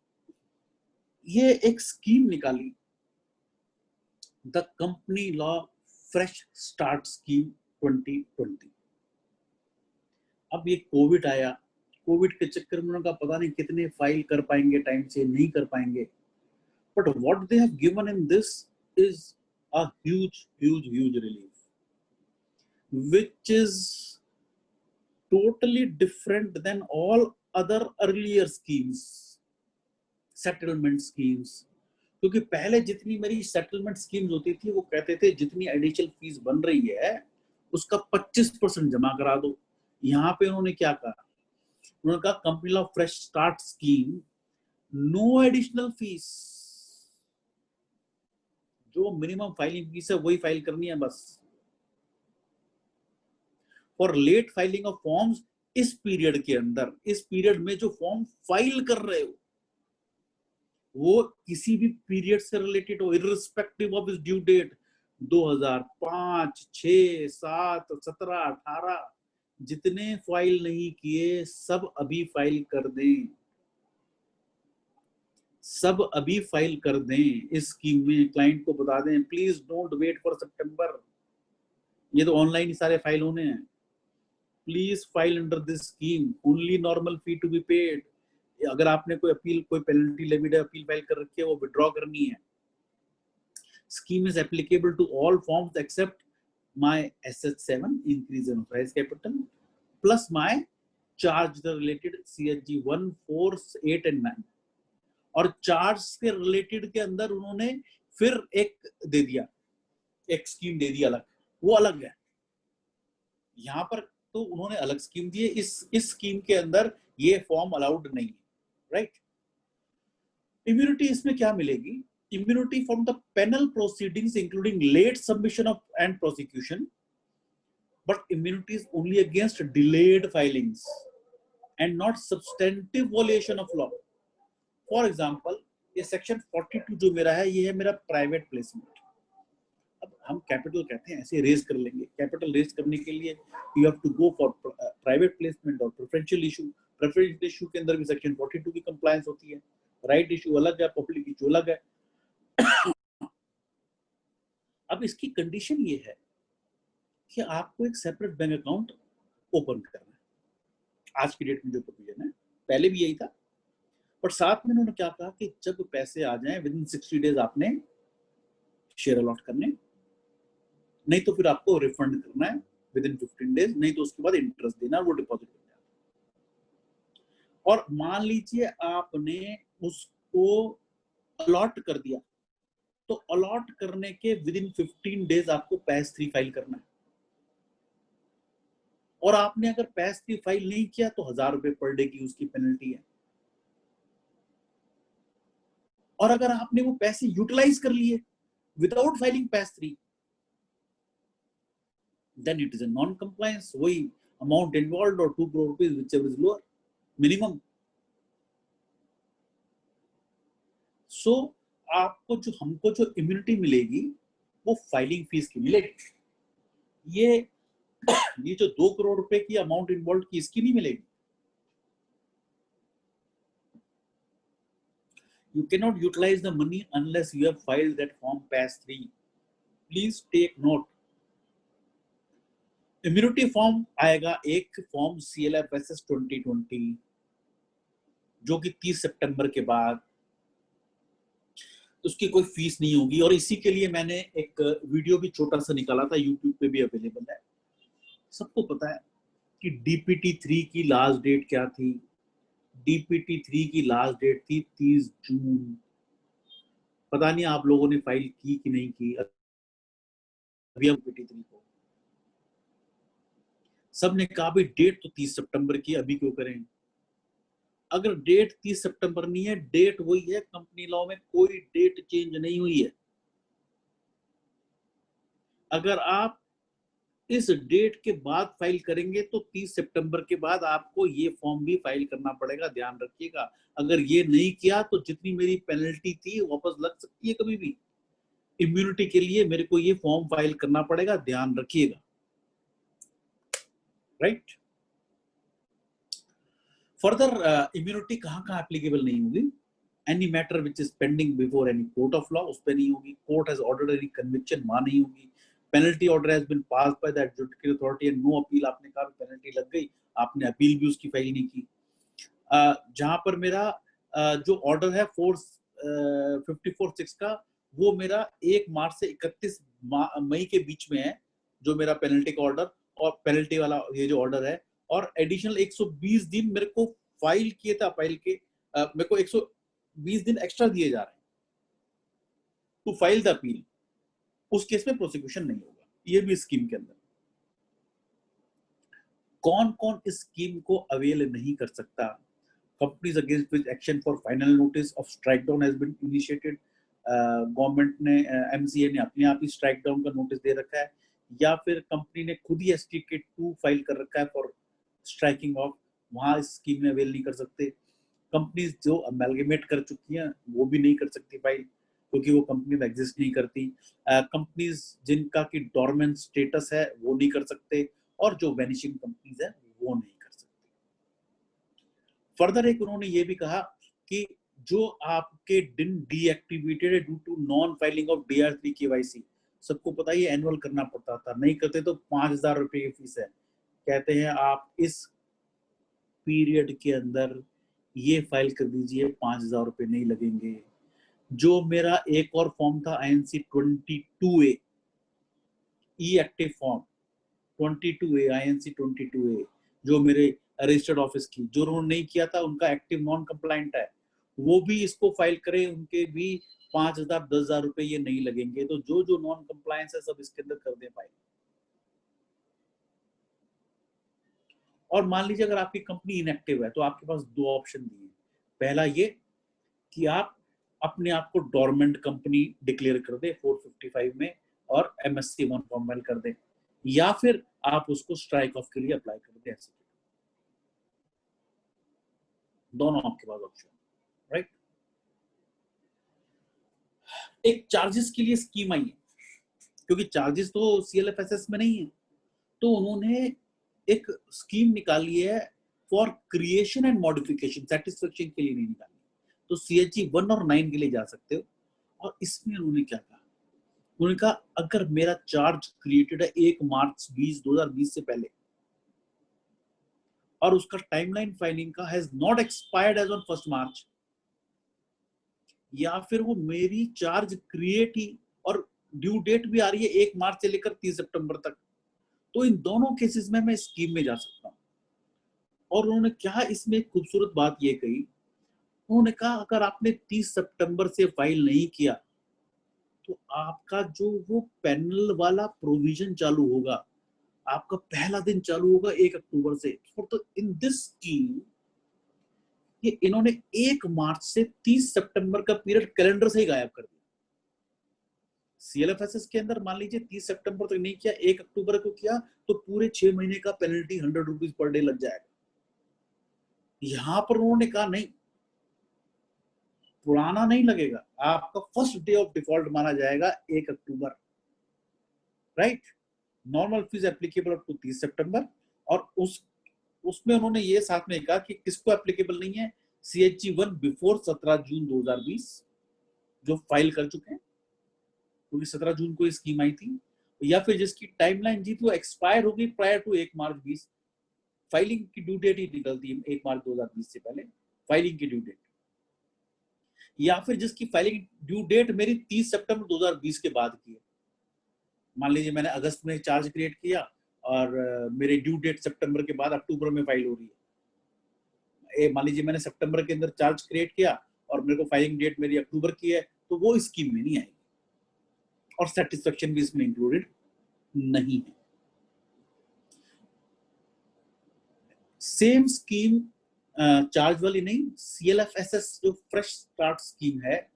ये एक स्कीम निकाली the company law fresh start scheme 2020। अब ये कोविड आया, कोविड के चक्कर में उनका पता नहीं कितने फाइल कर पाएंगे, टाइम से नहीं कर पाएंगे, but what they have given in this is a huge relief, which is totally different than all other earlier schemes, settlement schemes। क्योंकि पहले जितनी मेरी सेटलमेंट स्कीम्स होती थी वो कहते थे जितनी एडिशनल फीस बन रही है उसका 25% जमा करा दो। यहाँ पे उन्होंने क्या कहा, उन्होंने कहा company law fresh start scheme, no additional fees, जो मिनिमम फाइलिंग फीस है वही फाइल करनी है बस। For late filing of forms, इस पीरियड के अंदर, इस पीरियड में जो फॉर्म फाइल कर रहे हो वो किसी भी पीरियड से रिलेटेड हो, इररिस्पेक्टिव ऑफ इस ड्यू डेट, 2005, 6, 7, 17, 18, जितने फाइल नहीं किए सब अभी फाइल कर दें, सब अभी फाइल कर दें। इस स्कीम में क्लाइंट को बता दें please don't wait for September, ये तो ऑनलाइन ही सारे फाइल होने हैं, please file under this scheme, only normal fee to be paid. अगर आपने कोई अपील, कोई पेनल्टी लेविड अपील फाइल कर रखी है वो विड्रॉ करनी है। Scheme is applicable to all forms except my SH7 increase in authorise capital plus my charge the related CSG 1, 4, 8 and 9। और चार्ज के रिलेटेड के अंदर उन्होंने फिर एक दे दिया, एक स्कीम दे दी अलग, वो अलग है। यहाँ पर तो उन्होंने अलग स्कीम दी है, इस स्कीम के अंदर ये फॉर्म अलाउड नहीं है, राइट। इम्यूनिटी इसमें क्या मिलेगी, immunity from the penal proceedings including late submission of and prosecution, but immunity is only against delayed filings and not substantive violation of law. For example ये section 42 जो मेरा है, ये है मेरा प्राइवेट प्लेसमेंट। अब हम कैपिटल कहते हैं ऐसे रेज कर लेंगे, कैपिटल रेज करने के लिए you have to go for private placement और प्रेफरेंशियल इशू। प्रेफरेंशियल इशू के अंदर भी सेक्शन 42 की कंप्लायंस होती है, राइट इशू अलग है, पब्लिक इशू अलग है। अब इसकी कंडीशन ये है कि आपको एक सेपरेट बैंक अकाउंट ओपन करना है। आज की डेट में जो प्रोविजन है, पहले भी यही था, पर साथ में उन्होंने क्या कहा कि जब पैसे आ जाएं विद इन 60 डेज आपने शेयर अलॉट करने, नहीं तो फिर आपको रिफंड करना है विद इन 15 डेज, नहीं तो उसके बाद इंटरेस्ट देना, वो डिपॉजिट करना है। और मान लीजिए आपने उसको अलॉट कर दिया, तो अलॉट करने के विद इन 15 डेज आपको PAS 3 फाइल करना है। और आपने अगर PAS 3 फाइल नहीं किया तो 1000 रुपए पर डे की उसकी पेनल्टी है। और अगर आपने वो पैसे यूटिलाइज कर लिए without filing PAS 3, then it is a non-compliance, वही amount involved or 2 crore rupees whichever is lower minimum। So आपको जो, हमको जो इम्यूनिटी मिलेगी वो फाइलिंग फीस की मिलेगी। ये जो 2 करोड़ रुपए की अमाउंट इन्वॉल्व की, इसकी नहीं मिलेगी। You cannot utilize the money unless you have filed that form PAS 3। Please take note। Immunity form आएगा एक फॉर्म CLFSS 2020 जो कि 30 सितंबर के बाद, उसकी कोई फीस नहीं होगी। और इसी के लिए मैंने एक वीडियो भी छोटा सा निकाला था, यूट्यूब पे भी अवेलेबल है। सबको पता है कि DPT 3 की लास्ट डेट क्या थी। DPT 3 की लास्ट डेट थी 30 जून। पता नहीं आप लोगों ने फाइल की कि नहीं की। अभी हम DPT 3 को सबने कहा भी डेट तो 30 सितंबर की, अभी क्यों करें। अगर डेट 30 सितंबर नहीं है, डेट वही है, कंपनी लॉ में कोई डेट चेंज नहीं हुई है। अगर आप इस डेट के बाद फाइल करेंगे तो 30 सितंबर के बाद आपको ये फॉर्म भी फाइल करना पड़ेगा, ध्यान रखिएगा। अगर ये नहीं किया तो जितनी मेरी पेनल्टी थी वापस लग सकती है कभी भी। इम्यूनिटी के लिए मेरे को ये फॉर्म फाइल करना पड़ेगा, ध्यान रखिएगा, राइट। फर्दर इम्यूनिटी कहाँ एप्लीकेबल नहीं होगी, any matter which is pending before any court of law, उस पर नहीं होगी. Court has ordered any conviction, वहां नहीं होगी. Penalty order has been passed by the adjudicating authority and no appeal, आपने कहा पेनल्टी लग गई, आपने अपील भी उसकी फाइल नहीं की. जहां पर मेरा जो ऑर्डर है 454(6) का, वो मेरा 1 मार्च से 31 मई के बीच में है, जो मेरा पेनल्टी का ऑर्डर और पेनल्टी वाला ये जो ऑर्डर है. और एडिशनल 120 दिन मेरे को फाइल किए थे अपील के, मेरे को 120 दिन एक्स्ट्रा दिए जा रहे हैं टू फाइल द अपील. उस केस में प्रोसिक्यूशन नहीं होगा. ये भी स्कीम के अंदर. कौन कौन इस स्कीम को अवेल नहीं कर सकता? Companies against which action for final notice of strike down has been initiated. Government ने एमसीए ने अपने आप ही स्ट्राइक डाउन का नोटिस दे रखा है, या फिर कंपनी ने खुद ही STK 2 फाइल कर रखा है फॉर स्ट्राइकिंग ऑफ, वहां इस स्कीम में अवेल नहीं कर सकते. कंपनीज जो अमेलगेमेट कर चुकी हैं वो भी नहीं कर सकती फाइल, क्योंकि वो कंपनी में एग्जिस्ट नहीं करती. कंपनीज जिनका की डोरमेंट स्टेटस है वो नहीं कर सकते, और जो वैनिशिंग कंपनीज है वो नहीं कर सकते. फर्दर एक उन्होंने ये भी कहा कि जो आपके DIN deactivated due to non filing of DR3 KYC, सबको पता है ये एनुअल करना पड़ता था, नहीं करते तो 5,000 रुपए की फीस है. कहते हैं आप इस पीरियड के अंदर ये फाइल कर दीजिए, 5,000 रुपए नहीं लगेंगे. जो मेरा एक और फॉर्म था INC 22A, e active form 22A, INC 22A, जो मेरे रजिस्टर्ड ऑफिस की, जो उन्होंने नहीं किया था, उनका एक्टिव नॉन कंप्लायंट है, वो भी इसको फाइल करें, उनके भी 5,000 10,000 रुपए ये नहीं लगेंगे. तो जो जो नॉन कंप्लायंस है सब इसके अंदर कर दें फाइल. और मान लीजिए अगर आपकी कंपनी इनएक्टिव है तो आपके पास 2 ऑप्शन दिए. पहला ये कि आप अपने आप को डोरमेंट कंपनी डिक्लेयर कर दे 455 में और MSC 1 फॉर्म फाइल कर दे, या फिर आप उसको स्ट्राइक ऑफ के लिए अप्लाई कर दे. दोनों आपके पास ऑप्शन, राइट. एक चार्जेस के लिए स्कीम आई है, क्योंकि चार्जेस तो CLFSS में नहीं है, तो उन्होंने एक स्कीम निकाली है for creation and modification. Satisfaction के लिए नहीं निकाली, तो CHG 1 और 9 के लिए जा सकते हो. और इसमें उन्होंने क्या कहा? उन्होंने कहा अगर मेरा चार्ज क्रिएटेड है 1 मार्च 2020 से पहले, और उसका टाइमलाइन फाइलिंग का has not expired as on 1 March, या फिर वो मेरी चार्ज क्रिएट ही और ड्यू डेट भी आ रही है 1 मार्च से लेकर 30 सितंबर तक, तो इन दोनों केसेस में मैं स्कीम में जा सकता हूं. और उन्होंने क्या इसमें खूबसूरत बात ये कही, उन्होंने कहा अगर आपने 30 सितंबर से फाइल नहीं किया तो आपका जो वो पैनल वाला प्रोविजन चालू होगा, आपका पहला दिन चालू होगा 1 अक्टूबर से. तो इन दिस स्कीम ये इन्होंने 1 मार्च से 30 सितंबर का पीरियड कैलेंडर से ही गायब कर दिया. CLFSS के अंदर मान लीजिए 30 सितंबर तक नहीं किया, 1 अक्टूबर को किया, तो पूरे 6 महीने का पेनल्टी 100 रुपीज पर डे लग जाएगा. यहां पर उन्होंने कहा नहीं, पुराना नहीं लगेगा, आपका फर्स्ट डे ऑफ डिफॉल्ट माना जाएगा 1 October, right. Normal fees applicable up to 30 सितंबर. और उसमें उन्होंने ये साथ में कहा कि किसको एप्लीकेबल नहीं है? CHG 1 बिफोर 17 जून 2020 जो फाइल कर चुके हैं, क्योंकि 17 जून को ये स्कीम आई थी, या फिर जिसकी टाइमलाइन जी थी वो एक्सपायर होगी प्रायर टू 1 मार्च 20. फाइलिंग की ड्यू डेट ही निकलती है 1 मार्च 2020 से पहले, फाइलिंग की ड्यू डेट. या फिर जिसकी फाइलिंग ड्यू डेट मेरी 30 सितंबर 2020 के बाद की है. मान लीजिए मैंने अगस्त में चार्ज क्रिएट किया और मेरे ड्यू डेट सितंबर के बाद अक्टूबर में फाइल हो रही है. मान लीजिए मैंने सितंबर के अंदर चार्ज क्रिएट किया और मेरे को फाइलिंग डेट मेरी अक्टूबर की है, तो वो स्कीम में नहीं आएगी, और सेटिस्फेक्शन भी इसमें इंक्लूडेड नहीं है. सेम स्कीम चार्ज वाली नहीं, CLFSS जो फ्रेश स्टार्ट स्कीम है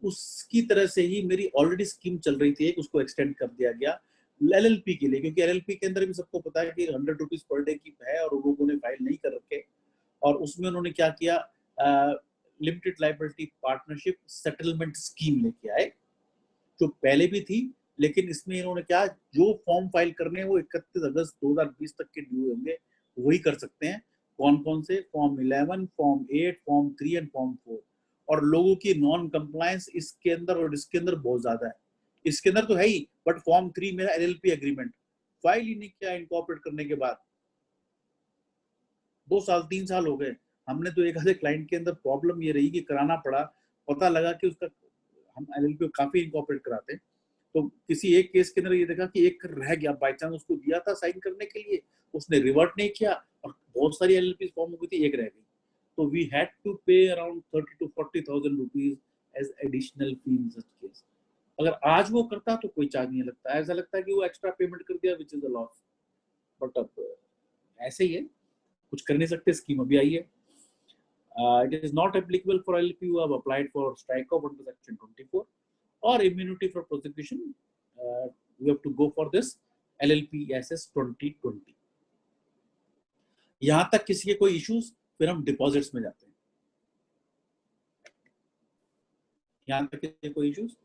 उसकी तरह से ही मेरी ऑलरेडी स्कीम चल रही थी, उसको एक्सटेंड कर दिया गया LLP के लिए, क्योंकि LLP के अंदर भी सबको पता है कि 100 रुपीज पर डे की है और लोगों ने फाइल नहीं कर रखे. और उसमें उन्होंने क्या किया, limited liability partnership settlement scheme लेके आए, जो पहले भी थी, लेकिन इसमें इन्होंने क्या, जो फॉर्म फाइल करने हैं वो 31 अगस्त 2020 तक के ड्यू होंगे, वही कर सकते हैं. कौन कौन से? Form 11, form 8, form 3 and form 4. और लोगों की नॉन कंप्लायंस इसके अंदर और इसके अंदर बहुत ज्यादा है। इसके अंदर तो है ही, बट फॉर्म 3 मेरा LLP एग्रीमेंट फाइल ही नहीं किया इनकॉर्पोरेट करने के बाद 2 साल 3 साल हो गए। हमने तो एक आधे क्लाइंट के अंदर प्रॉब्लम ये रही कि कराना पड़ा, पता लगा कि उसका हम LLP काफी इनकॉर्पोरेट कराते हैं, तो किसी एक केस के अंदर ये देखा कि एक रह गया, बाई चांस उसको दिया था साइन करने के लिए, उसने रिवर्ट नहीं किया और बहुत सारी LLP फॉर्म हो गई थी, एक रह गई, तो we had to pay around 30 to 40,000 rupees as additional fee in such case. अगर आज वो करता तो कोई चार्ज नहीं लगता, ऐसा लगता है कि वो एक्स्ट्रा पेमेंट कर दिया which is a loss, but अब ऐसे ही है, कुछ कर नहीं सकते, स्कीम अभी आई है। It is not applicable for LLP who have applied for strike off under section 24 or immunity for prosecution. We have to go for this LLP SS 2020. यहां तक किसी के कोई इश्यूज, फिर हम डिपॉजिट्स में जाते हैं। यहां तक किसी के कोई issues?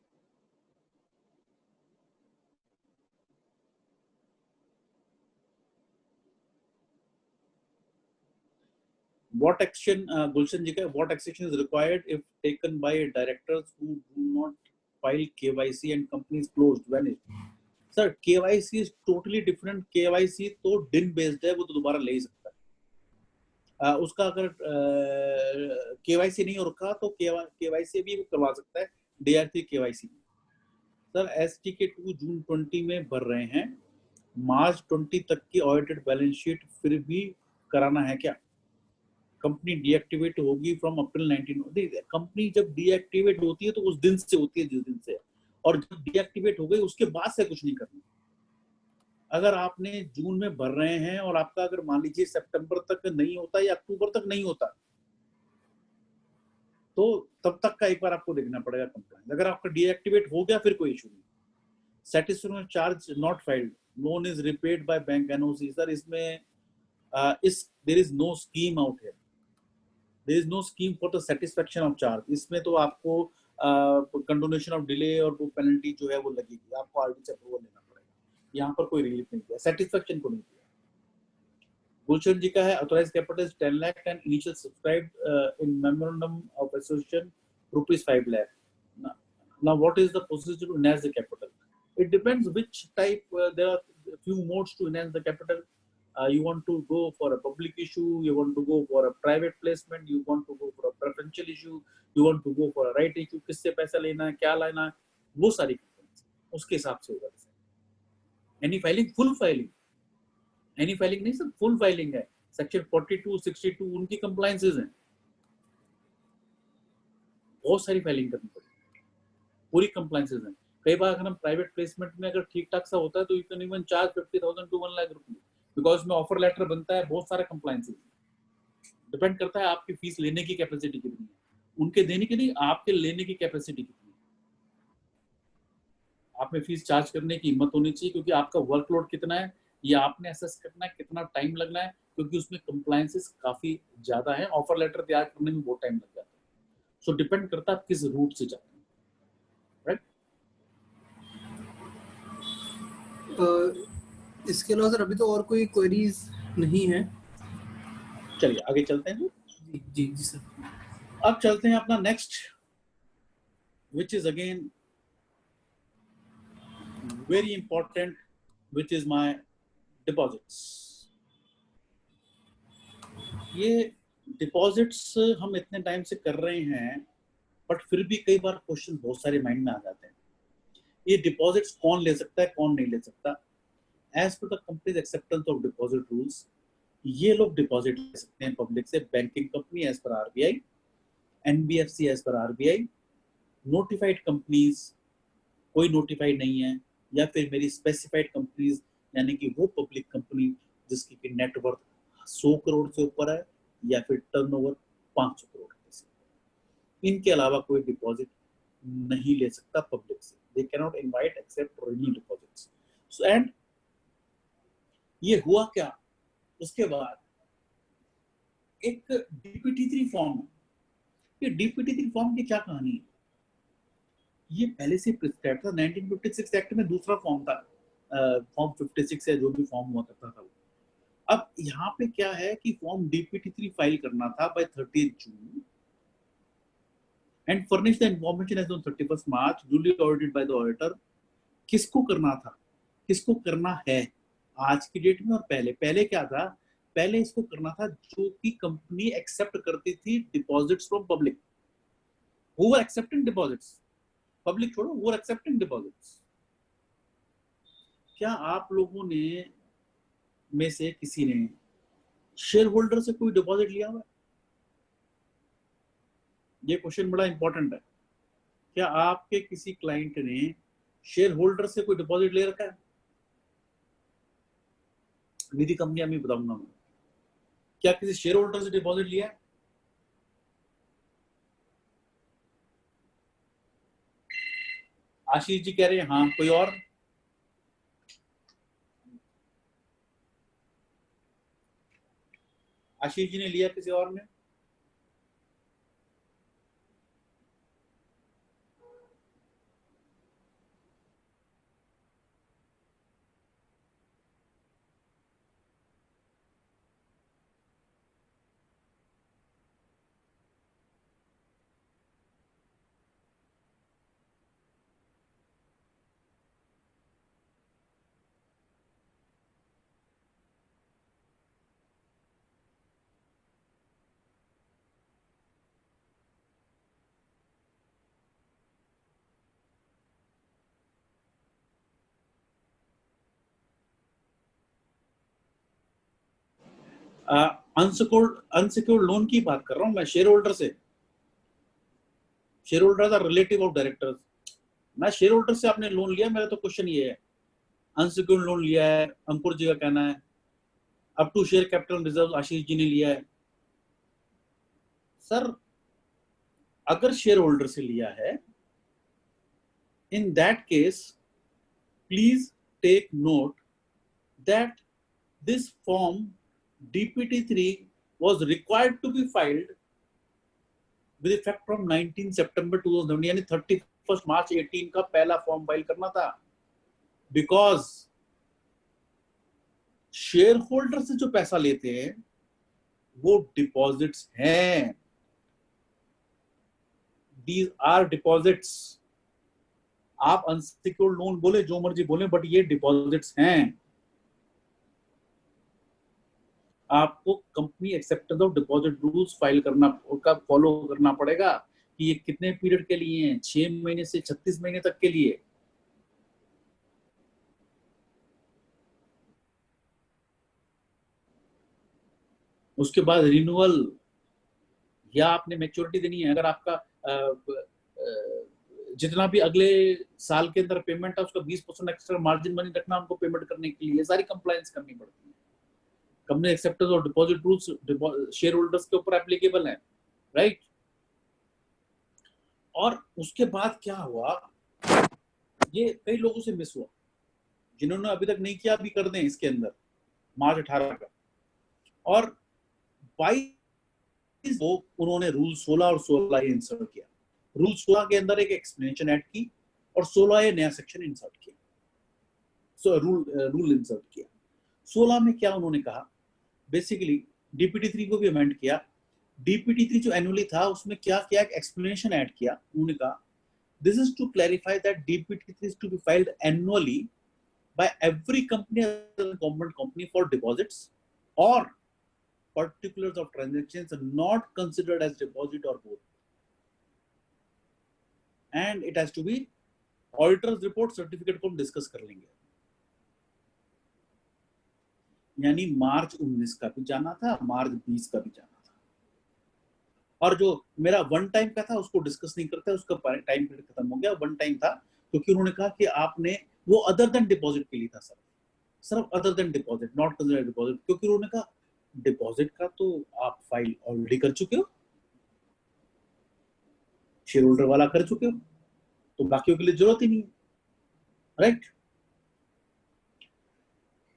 What action, Gulshan ji ka, what action is required if taken by directors who do not file KYC and companies closed, vanished? Sir, KYC is totally different. KYC तो दिन बेस्ड है, वो तो दोबारा ले ही सकता है। उसका अगर KYC नहीं हो रखा तो KYC भी वो करवा सकता है DRC KYC। सर STK 2 जून 20 में भर रहे हैं, मार्च 20 तक की ऑडिटेड बैलेंस शीट फिर भी कराना है क्या? कंपनी डीएक्टिवेट होगी फ्रॉम अप्रैल 19। कंपनी जब डीएक्टिवेट होती है तो उस दिन से होती है जिस दिन से, और जब डीएक्टिवेट हो गई उसके बाद से कुछ नहीं करना। अगर आपने जून में भर रहे हैं और आपका अगर मान लीजिए सितंबर तक नहीं होता या अक्टूबर तक नहीं होता, तो तब तक का एक बार आपको देखना पड़ेगा कंप्लायंस। अगर आपका डीएक्टिवेट हो गया फिर कोई इशू नहीं। Satisfaction charge not filed, loan is repaid by bank NOC. Sir इसमें there is no scheme out here, there is no scheme for the satisfaction of charge. इसमें तो आपको कंडोनेशन ऑफ डिले और वो पेनल्टी जो है वो लगेगी, आपको आरडी से अप्रूवल लेना पड़ेगा। यहाँ पर कोई रिलीफ नहीं दिया, सेटिस्फैक्शन को नहीं दिया। गुलशन जी का है authorise capital 10 lakh and initial subscribed in memorandum of association ₹5 lakh. Now what is the procedure to enhance the capital? It depends which type. There are a few modes to enhance the capital. You want to go for a public issue, you want to go for a private placement, you want to go for a preferential issue, you want to go for a right issue. किससे पैसा लेना है, क्या लेना है, वो सारी उसके हिसाब से होगा। Any filing, full filing, any filing नहीं सर, फुल फाइलिंग है। सेक्शन 42, 62 उनकी कंप्लायंसेस हैं, बहुत सारी फाइलिंग करनी पड़ेगी, पूरी कंप्लायंसेस हैं। कई बार अगर हम प्राइवेट प्लेसमेंट में अगर ठीक ठाक सा होता है तो you can even charge 50,000 to 1 lakh rupees, because में ऑफर लेटर बनता है, बहुत सारे कंप्लायंसेस। डिपेंड करता है आपकी फीस लेने की कैपेसिटी कितनी है, उनके देने की नहीं, आपके लेने की कैपेसिटी कितनी है। आप में फीस चार्ज करने की हिम्मत होनी चाहिए, क्योंकि आपका वर्कलोड कितना है ये आपने असेस करना है, कितना टाइम लगना है, क्योंकि उसमें कंप्लायंसेस काफी ज्यादा है, ऑफर लेटर तैयार करने में बहुत टाइम लग जाता है। सो डिपेंड करता है आप किस रूट से जाते हैं, राइट? इसके अलावा सर अभी तो और कोई क्वेरीज नहीं है। चलिए आगे चलते हैं जी जी जी सर। अब चलते हैं अपना next, which is again very important, which is my deposits. ये डिपॉजिट्स हम इतने टाइम से कर रहे हैं, बट फिर भी कई बार क्वेश्चन बहुत सारे माइंड में आ जाते हैं। ये डिपॉजिट्स कौन ले सकता है, कौन नहीं ले सकता? As per the companies acceptance of deposit rules, ये लोग डिपॉजिट ले सकते हैं पब्लिक से। Banking company as per RBI, NBFC as per RBI, notified companies कोई नोटिफाइड नहीं है, या फिर मेरी स्पेसिफाइड कंपनीज यानी कि वो पब्लिक कंपनी जिसकी नेटवर्थ 100 करोड़ से ऊपर है या फिर टर्नओवर 500 करोड़ से, इनके अलावा कोई डिपॉजिट नहीं ले सकता पब्लिक से। They can not invite accept renew deposits. So and ये हुआ क्या, उसके बाद एक DPT3 फॉर्म है। ये DPT3 फॉर्म की क्या कहानी है? ये पहले से प्रिस्क्राइब था 1956 एक्ट में, दूसरा फॉर्म था, फॉर्म 56 है जो भी फॉर्म हुआ करता था। अब यहाँ पे क्या है कि फॉर्म DPT3 फाइल करना था by 30 June, and furnish the information as on 31st March duly audited by the auditor। किसको करना था, किसको करना है आज की डेट में, और पहले क्या था, पहले इसको करना था जो कि कंपनी एक्सेप्ट करती थी deposits from public, who were accepting deposits, public छोड़ो, who were accepting deposits। क्या आप लोगों ने में से किसी ने शेयर होल्डर से कोई डिपॉजिट लिया हुआ है? ये क्वेश्चन बड़ा इंपॉर्टेंट है। क्या आपके किसी क्लाइंट ने शेयर होल्डर से कोई डिपॉजिट ले रखा है? निधि कंपनियां मैं बताऊंगा मैं, क्या किसी शेयर होल्डर से डिपॉजिट लिया है? आशीष जी कह रहे हैं हाँ। कोई और? आशीष जी ने लिया, किसी और ने? अनसिक्योर्ड लोन की बात कर रहा हूं मैं, शेयर होल्डर से। Shareholder are relative of directors. मैं शेयर होल्डर से आपने लोन लिया, मेरा तो क्वेश्चन ये है, अनसिक्योर्ड लोन लिया है, अंकुर जी का कहना है, up to share capital reserve Ashish ji ने लिया है। सर अगर शेयर होल्डर से लिया है, in that case please take note that this form DPT3 was required to be filed with effect from 19 September 2017, यानी 31st March 18 का पहला फॉर्म फाइल करना था, बिकॉज शेयर होल्डर से जो पैसा लेते हैं वो डिपॉजिट्स हैं। These are deposits। आप अनसिक्योर्ड लोन बोले, जो मर्जी बोले, बट ये डिपॉजिट्स हैं। आपको company acceptance of deposit rules file करना का फॉलो करना पड़ेगा कि ये कितने पीरियड के लिए हैं, 6 महीने से 36 महीने तक के लिए। उसके बाद रिन्यूअल या आपने मैच्योरिटी देनी है। अगर आपका जितना भी अगले साल के अंदर पेमेंट है उसका 20% एक्स्ट्रा मार्जिन मनी रखना उनको पेमेंट करने के लिए, सारी कंप्लायंस करनी पड़ती है। कंपनी एक्सेप्टेंस और डिपॉजिट रूल्स शेयर होल्डर्स के ऊपर एप्लीकेबल है, राइट। और उसके बाद क्या हुआ, ये कई लोगों से मिस हुआ, जिन्होंने अभी तक नहीं किया अभी कर दें इसके अंदर, मार्च 18 का। और 22 को उन्होंने रूल 16 और 16 ये इंसर्ट किया। रूल 16 के अंदर एक एक्सप्लेनेशन ऐड की और 16 ये नया सेक्शन इंसर्ट किया, रूल इंसर्ट किया। 16 में क्या उन्होंने कहा, बेसिकली DPT3 को भी अमेंड किया। DPT3 जो एनुअली था उसमें क्या किया, एक एक्सप्लेनेशन ऐड किया। उन्होंने कहा this is to clarify that DPT3 is to be filed annually by every company government company for deposits और particulars of transactions are not considered as deposit or both, and it has to be auditor's report certificate को हम discuss कर लेंगे। यानी मार्च 19 का भी जाना था, मार्च 20 का भी जाना था, और जो मेरा वन टाइम का था उसको डिस्कस नहीं करते, उसका टाइम पीरियड खत्म हो गया। वन टाइम था क्योंकि उन्होंने कहा कि आपने वो अदर देन डिपॉजिट के लिए था, सिर्फ other than deposit, not considered deposit, क्योंकि उन्होंने कहा डिपॉजिट का तो आप फाइल ऑलरेडी कर चुके हो, शेयर होल्डर वाला कर चुके हो, तो बाकियों के लिए जरूरत ही नहीं, राइट।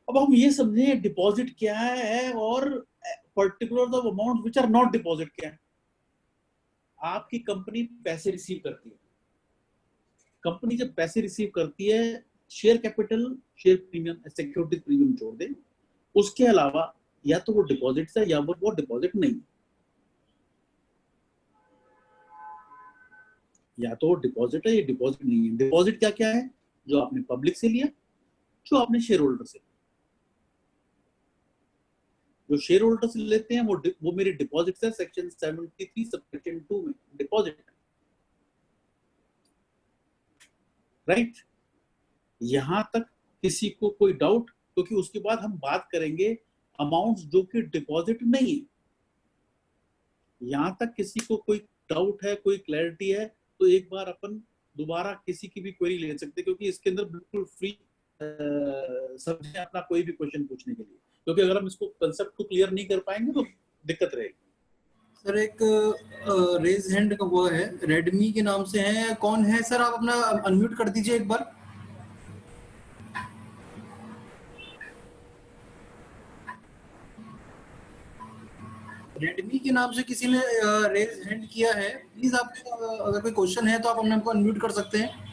अब हम ये समझे डिपॉजिट क्या है और particular of amount which are not deposit क्या है। आपकी कंपनी पैसे रिसीव करती है, कंपनी जब पैसे रिसीव करती है, share capital, share premium, security premium जोड़ दे, उसके अलावा या तो वो डिपॉजिट है या वो डिपॉजिट नहीं। या तो डिपॉजिट है या डिपॉजिट नहीं है। डिपॉजिट क्या क्या है? जो आपने पब्लिक से लिया, जो आपने शेयर होल्डर से, जो शेयर होल्डर से लेते हैं वो मेरे डिपॉजिट है। सेक्शन 73 सबसेक्शन 2 में डिपॉजिट है, राइट। यहां तक किसी को कोई डाउट? क्योंकि उसके बाद हम बात करेंगे अमाउंट्स जो कि डिपॉजिट नहीं है। यहां तक किसी को कोई डाउट है, कोई क्लैरिटी है, तो एक बार अपन दोबारा किसी की भी क्वेरी ले सकते हैं, क्योंकि इसके अंदर बिल्कुल फ्री समझे अपना कोई भी क्वेश्चन पूछने के लिए। क्योंकि अगर हम इसको कंसेप्ट को क्लियर नहीं कर पाएंगे तो दिक्कत रहेगी। सर एक रेज हैंड का वो है, रेडमी के नाम से है, कौन है सर? आप अपना अनम्यूट कर दीजिए एक बार। रेडमी के नाम से किसी ने रेज हैंड किया है। प्लीज आप अगर कोई क्वेश्चन है तो आप अपने आपको अनम्यूट कर सकते हैं।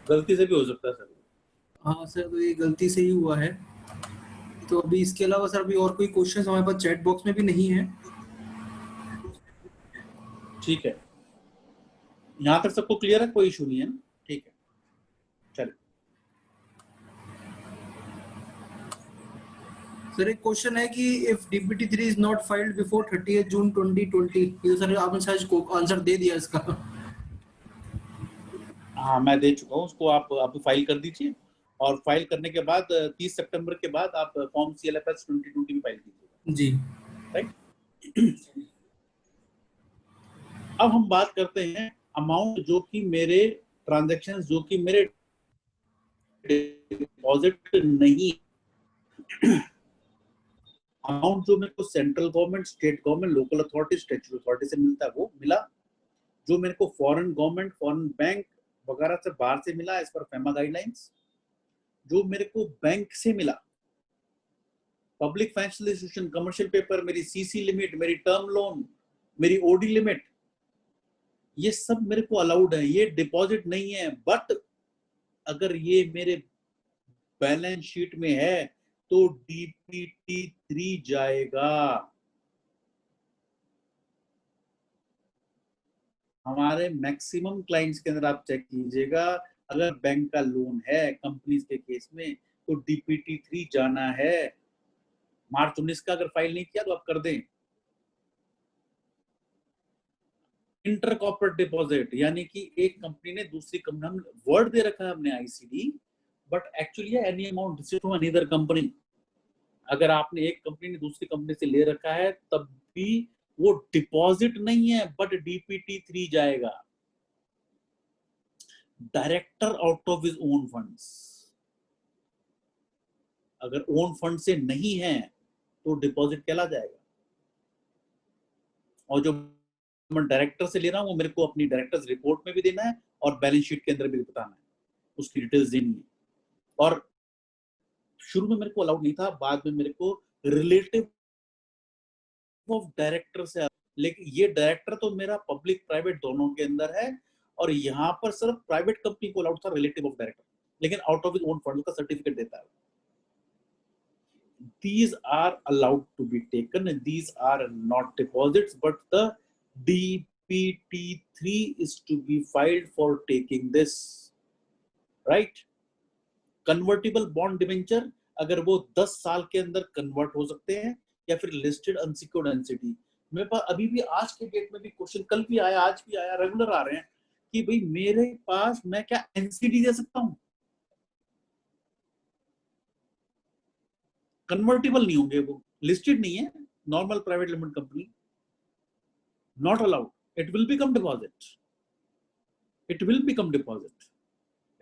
गलती से भी हो सकता है सर। हाँ सर, तो ये गलती से ही हुआ है। तो अभी इसके अलावा सर अभी और कोई क्वेश्चन हमारे पास चैट बॉक्स में भी नहीं है। ठीक है, यहाँ तक सबको क्लियर है, कोई इशू नहीं है ना? ठीक है, चलिए। सर एक क्वेश्चन है कि if DPT 3 is not filed before 30 जून 2020, ये सर आपने शायद आंसर दे दिया इसका। हाँ, मैं दे चुका हूँ उसको। आप फाइल कर दीजिए, और फाइल करने के बाद 30 सितंबर के बाद आप फॉर्म CLFS 2020 में फाइल कीजिएगा, जी। राइट। अब हम बात करते हैं अमाउंट जो कि मेरे ट्रांजैक्शन, जो कि मेरे डिपॉजिट नहीं, अमाउंट जो मेरे को central government, state government, local authority, statutory authority से मिलता है वो मिला। जो मेरे को फॉरेन गवर्नमेंट, फॉरेन बैंक वगैरह से बाहर से मिला एज पर फेमा गाइडलाइंस, जो मेरे को बैंक से मिला, public financial institution, commercial paper, मेरी CC लिमिट, मेरी टर्म लोन, मेरी OD लिमिट, ये सब मेरे को अलाउड है, ये डिपॉजिट नहीं है। बट अगर ये मेरे बैलेंस शीट में है तो DPT 3 जाएगा। हमारे मैक्सिमम क्लाइंट्स के अंदर आप चेक कीजिएगा, अगर बैंक का लोन है कंपनीज के केस में तो DPT 3 जाना है। मार्च 19 का अगर फाइल नहीं किया तो आप कर दें। इंटर कॉर्पोरेट डिपॉजिट, यानी कि एक कंपनी ने दूसरी कंपनी, हम वर्ड दे रखा है हमने ICD, but actually any amount received from another company. अगर आपने एक कंपनी ने दूसरी कंपनी से ले रखा है तब भी वो डिपॉजिट नहीं है, बट DPT 3 जाएगा। Director out of his own funds, अगर ओन फंड से नहीं है तो डिपॉजिट कहला जाएगा। और जो मैं डायरेक्टर से ले रहा हूं वो मेरे को अपनी डायरेक्टर्स रिपोर्ट में भी देना है और बैलेंस शीट के अंदर भी बताना है, उसकी डिटेल्स देनी है। और शुरू में मेरे को अलाउड नहीं था, बाद में मेरे को रिलेटिव ऑफ डायरेक्टर से, लेकिन ये डायरेक्टर तो मेरा पब्लिक प्राइवेट दोनों के अंदर है, और यहाँ पर सिर्फ प्राइवेट कंपनी को अलाउड था रिलेटिव ऑफ डायरेक्टर, लेकिन out of his own fund का सर्टिफिकेट देता है। These are allowed to be taken, and these are not deposits, but the DPT 3 is to be filed for taking this, right? Convertible bond debenture, अगर वो 10 साल के अंदर convert हो सकते हैं, या फिर लिस्टेड अनसिक्योर्ड एनसीटी। मेरे पास अभी भी आज के डेट में भी क्वेश्चन, कल भी आया, आज भी आया, रेगुलर आ रहे हैं कि भाई मेरे पास, मैं क्या NCD दे सकता हूं? कन्वर्टेबल नहीं होंगे, वो लिस्टेड नहीं है, normal private limited company, not allowed. It will become deposit, it will become deposit,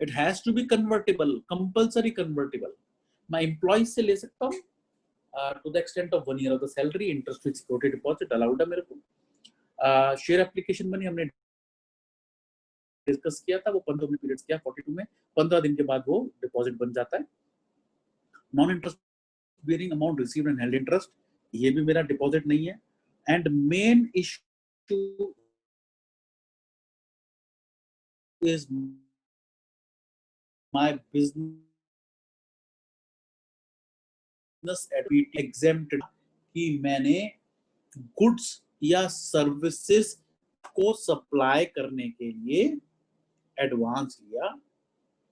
it has to be convertible, compulsory convertible. मैं एम्प्लॉय से ले सकता हूँ to the extent of 1 year of the salary, interest with security deposit allowed है मेरे को। Share application money हमने discuss किया था, वो 15 दिन पीरियड्स किया, 42 में 15 दिन के बाद वो डिपॉजिट बन जाता है। Non interest bearing amount received and held interest, ये भी मेरा डिपॉजिट नहीं है। And main issue is my business admit exempted, कि मैंने गुड्स या सर्विसेज को सप्लाई करने के लिए एडवांस लिया,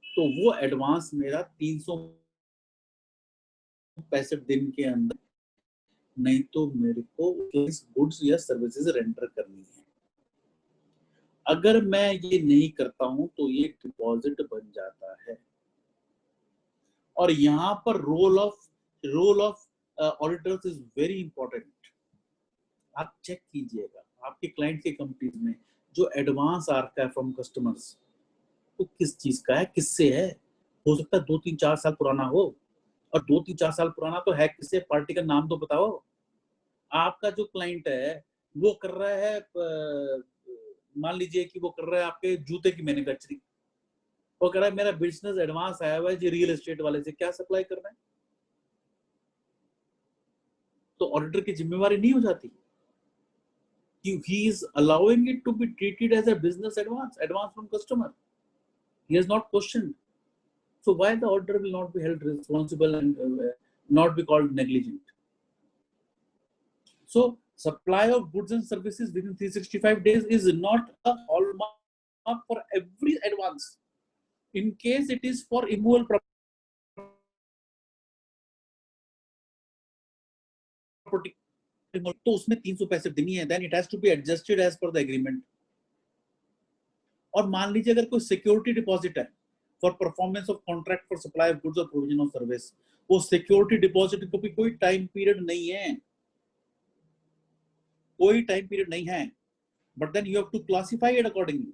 तो वो एडवांस मेरा 365 दिन के अंदर, नहीं तो मेरे को गुड्स या सर्विसेज रेंडर करनी है। अगर मैं ये नहीं करता हूं तो ये डिपॉजिट बन जाता है। और यहाँ पर role of auditors is very important. आप चेक कीजिएगा आपके क्लाइंट की कंपनीज में जो एडवांस आ रखा है फ्रॉम कस्टमर्स, तो किस चीज का है, किससे है। हो सकता है 2-3-4 साल पुराना हो, और 2-3-4 साल पुराना तो है किससे, पार्टी का नाम तो बताओ। आपका जो क्लाइंट है वो कर रहा है, मान लीजिए कि वो कर रहा है आपके जूते की मैन्युफैक्चरिंग, वो कह रहा है मेरा बिजनेस एडवांस आया हुआ है जी रियल एस्टेट वाले से, क्या सप्लाई करना है, तो ऑडिटर की जिम्मेवारी नहीं हो जाती कि he is allowing it to be treated as a business advance from customer. He has not questioned. So why the auditor will not be held responsible and not be called negligent? So supply of goods and services within 365 days is not a hallmark for every advance. In case it is for immovable property, तो उसमें 365 दिन ही है, then it has to be adjusted as per the agreement. और मान लीजिए अगर कोई security deposit है for performance of contract for supply of goods और प्रोविजन ऑफ सर्विस, वो सिक्योरिटी डिपॉजिट को भी कोई टाइम पीरियड नहीं है, कोई टाइम पीरियड नहीं है, but then you have to classify it accordingly,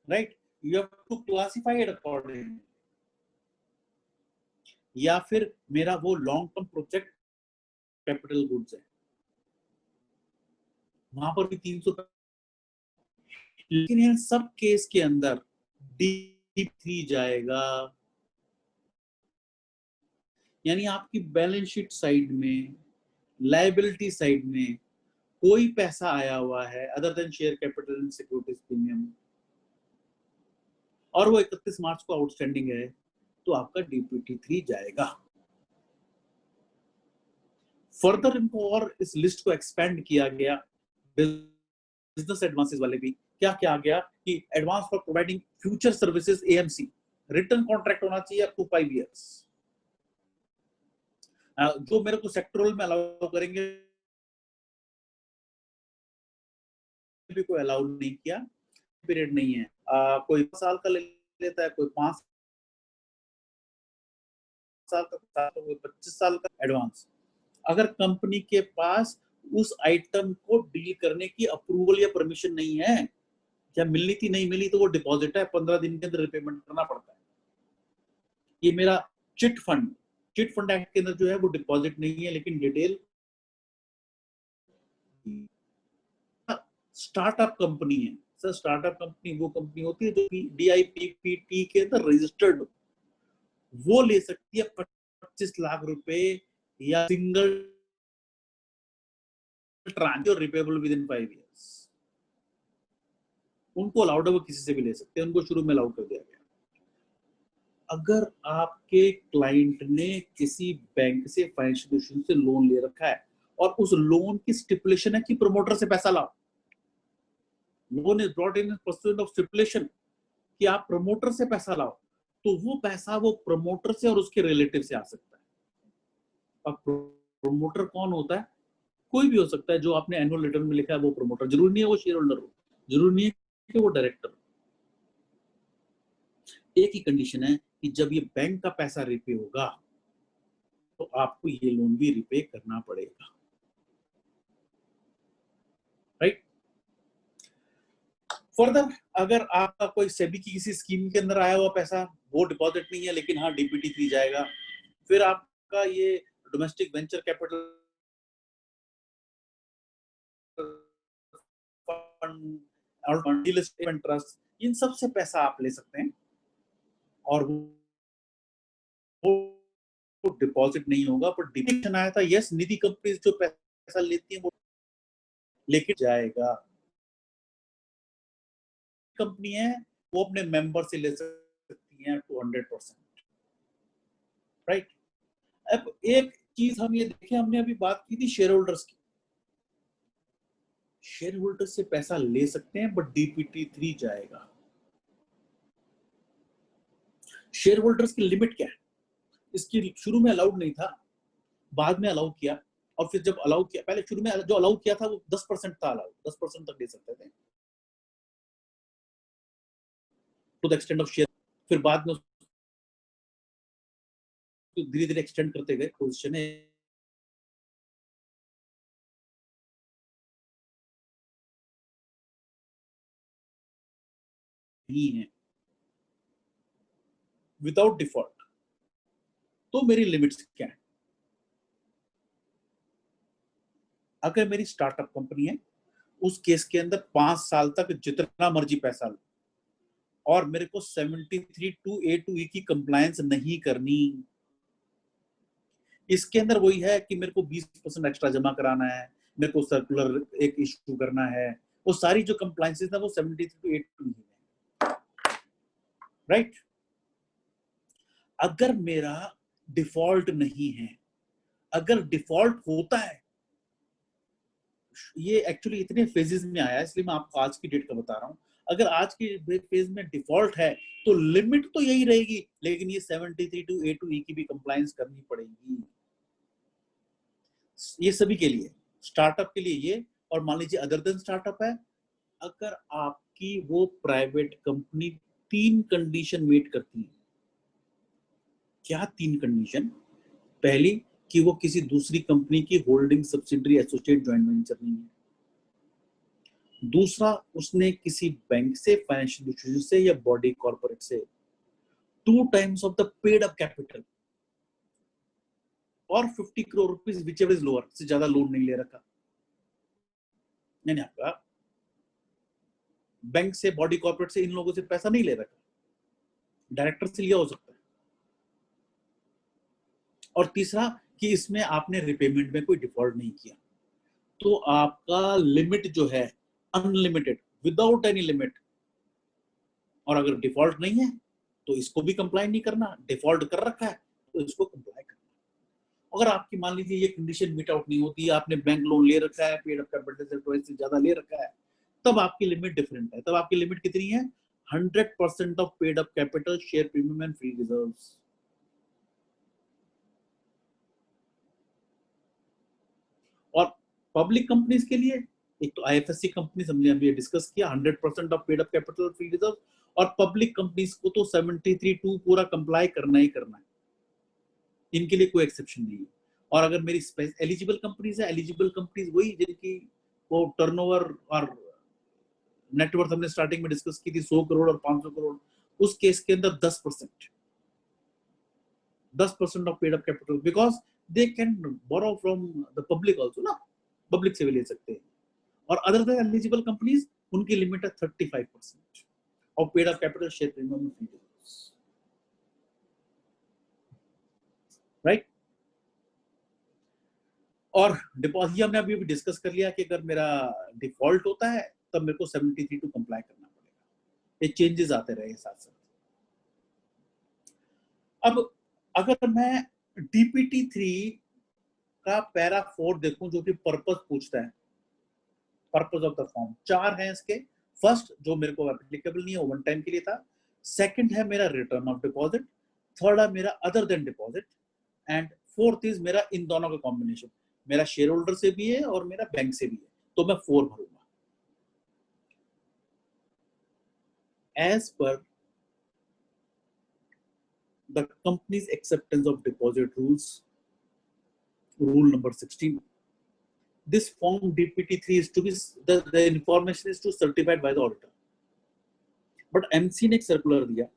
right, you have to classify it accordingly. या फिर मेरा वो long term project capital goods है, वहां पर भी 300, लेकिन इन सब केस के अंदर D3 जाएगा, यानी आपकी बैलेंस शीट साइड में, लायबिलिटी साइड में कोई पैसा आया हुआ है other than share capital and securities premium, और वो 31 मार्च को आउटस्टैंडिंग है, तो आपका DPT3 जाएगा। फर्दर इनको और इस लिस्ट को एक्सपेंड किया गया बिजनेस एडवांसेस वाले भी। क्या क्या आ गया कि advance for providing future services AMC, return contract होना चाहिए अप टू 5 years, जो मेरे को सेक्टरल में अलाउ करेंगे, भी कोई अलाउ नहीं किया, पीरियड नहीं है, कोई 5 साल का ले लेता है, कोई 5 साल का, कोई 25 साल का एडवांस। अगर कंपनी के पास उस आइटम को डील करने की अप्रूवल या परमिशन नहीं है, या मिलनी थी नहीं मिली, तो वो डिपॉजिट है, 15 दिन के अंदर रिपेमेंट करना पड़ता है। ये मेरा चिट फंड एक्ट के अंदर जो है वो डिपॉजिट नहीं है, लेकिन डिटेल स्टार्टअप कंपनी है सर। स्टार्टअप कंपनी वो कंपनी होती है जो DIPPT के अंदर रजिस्टर्ड, वो ले सकती है 25 लाख रुपए या सिंगल ट्रांच और रिपेबल विद इन 5 years। उनको अलाउड है, वो किसी से भी ले सकते हैं, उनको शुरू में अलाउड कर दिया गया। अगर आपके क्लाइंट ने किसी बैंक से, फाइनेंशियल इंस्टीट्यूशन से लोन ले रखा है और उस लोन की स्टिपुलेशन है कि प्रमोटर से पैसा लाओ, loan is brought in pursuant of stipulation कि आप प्रमोटर से पैसा लाओ, तो वो पैसा वो प्रमोटर से और उसके रिलेटिव से आ सकता है। अब प्रमोटर कौन होता है? कोई भी हो सकता है, जो आपने एनुअल रिटर्न में लिखा है वो प्रमोटर, जरूरी नहीं है वो शेयर होल्डर हो, जरूरी नहीं है कि वो डायरेक्टर। एक ही कंडीशन है कि जब ये बैंक का पैसा रिपे होगा तो आपको ये लोन भी रिपे करना पड़ेगा, राइट। फर्दर अगर आपका कोई सेबी की किसी स्कीम के अंदर आया हुआ पैसा, वो डिपॉजिट नहीं है, लेकिन हाँ DPT3 जाएगा। फिर आपका ये डोमेस्टिक वेंचर कैपिटल फंड और रियल एस्टेट ट्रस्ट, इन सब से पैसा आप ले सकते हैं, और वो डिपॉजिट नहीं होगा। पर डिपिक्शन आया था, यस, निधि कंपनी जो पैसा लेती है वो लेके जाएगा। कंपनी है वो अपने मेंबर से ले सकती है 200%, राइट। अब एक चीज हम ये देखें, हमने अभी बात की थी शेयर होल्डर्स की। शेयर होल्डर से पैसा ले सकते हैं बट DPT3 जाएगा। शेयर होल्डर्स की लिमिट क्या है? इसकी शुरू में अलाउड नहीं था, बाद में अलाउ किया, और फिर जब अलाउ किया, पहले शुरू में जो अलाउ किया था वो 10% था अलाउ, 10% तक दे सकते थे to the extend of share. फिर बाद में धीरे धीरे एक्सटेंड करते गए पोजीशन नहीं है विदाउट डिफॉल्ट। तो मेरी लिमिट्स क्या है? अगर मेरी स्टार्टअप कंपनी है, उस केस के अंदर 5 साल तक जितना मर्जी पैसा लो, और मेरे को 73(2)(a)(2)(e) की कंप्लायंस नहीं करनी। इसके अंदर वही है कि मेरे को 20% एक्स्ट्रा जमा कराना है, मेरे को सर्कुलर एक इशू करना है, वो सारी जो कंप्लायंसेस है वो 73(2)(a)(2) है, राइट। अगर मेरा डिफॉल्ट नहीं है, अगर डिफॉल्ट होता है, ये एक्चुअली इतने फेजेस में आया है इसलिए मैं आपको आज की डेट का बता रहा हूं। अगर आज के फेज में डिफॉल्ट है तो लिमिट तो यही रहेगी, लेकिन ये 73(2)(a)(2)(e) की भी कंप्लायंस करनी पड़ेगी। ये सभी के लिए, स्टार्टअप के लिए ये, और मान लीजिए अदर देन स्टार्टअप है, अगर आपकी वो प्राइवेट कंपनी 3 कंडीशन मीट करती है। क्या 3 कंडीशन? पहली कि वो किसी दूसरी कंपनी की holding subsidiary associate joint venture नहीं है। दूसरा, उसने किसी बैंक से, फाइनेंशियल इंस्टीट्यूशन से या बॉडी कॉर्पोरेट से 2 times of the paid up capital और 50 crore rupees which ever is lower से ज्यादा लोन नहीं ले रखा। यानी आपका बैंक से, बॉडी कॉर्पोरेट से, इन लोगों से पैसा नहीं ले रखा, डायरेक्टर से लिया हो सकता है। और तीसरा कि इसमें आपने रिपेमेंट में कोई डिफॉल्ट नहीं किया। तो आपका लिमिट जो है अनलिमिटेड, विदाउट एनी लिमिट। और अगर डिफॉल्ट नहीं है तो इसको भी कंप्लाई नहीं करना, डिफॉल्ट कर रखा है तो इसको कंप्लाई करना। अगर आपकी मान लीजिए ये कंडीशन मीट आउट नहीं होती, आपने बैंक लोन ले रखा है, पेड अप कैपिटल से ट्वाइस से ज्यादा ले रखा है, तब आपकी लिमिट डिफरेंट है। तब आपकी लिमिट कितनी है? 100% of paid up capital, share premium and free reserves. और पब्लिक कंपनीज के लिए, एक तो IFSC कंपनी हमने अभी डिस्कस किया, 100% of paid up capital, free reserve, और पब्लिक कंपनीज को तो 73(2) पूरा कंप्लाई करना ही करना है, इनके लिए कोई एक्सेप्शन नहीं है। और अगर मेरी एलिजिबल कंपनीज है, एलिजिबल कंपनीज वही जिनकी वो टर्नओवर और नेटवर्थ हमने स्टार्टिंग में डिस्कस की थी 100 करोड़ और 500 करोड़, उस केस के अंदर 10% of paid up capital, because they can borrow from the public also ना, पब्लिक से भी ले सकते हैं। और अदर देन एलिजिबल कंपनीज, उनकी लिमिट है 35% of paid up capital, share premium, right. और डिपॉजिट हमने अभी भी डिस्कस कर लिया कि अगर मेरा डिफॉल्ट होता है तब मेरे को 73(2) कंप्लाई करना पड़ेगा। ये चेंजेस आते रहे साथ साथ। अब अगर मैं DPT3 का पैरा 4 देखूं, जो कि पर्पस पूछता है, पर्पस ऑफ द फॉर्म 4 है इसके। फर्स्ट जो मेरे को एप्लीकेबल नहीं है, वन टाइम के लिए था। सेकंड है मेरा रिटर्न ऑफ डिपॉजिट। थर्ड है मेरा other than deposit, and fourth is मेरा इन दोनों का कॉम्बिनेशन, मेरा शेयर होल्डर से भी है और मेरा बैंक से भी है, तो मैं 4 भरूंगा। एज पर the company's acceptance of deposit rules, rule number 16, this form DPT3 is to be, the information is to certified by the auditor. But MC ने एक सर्कुलर दिया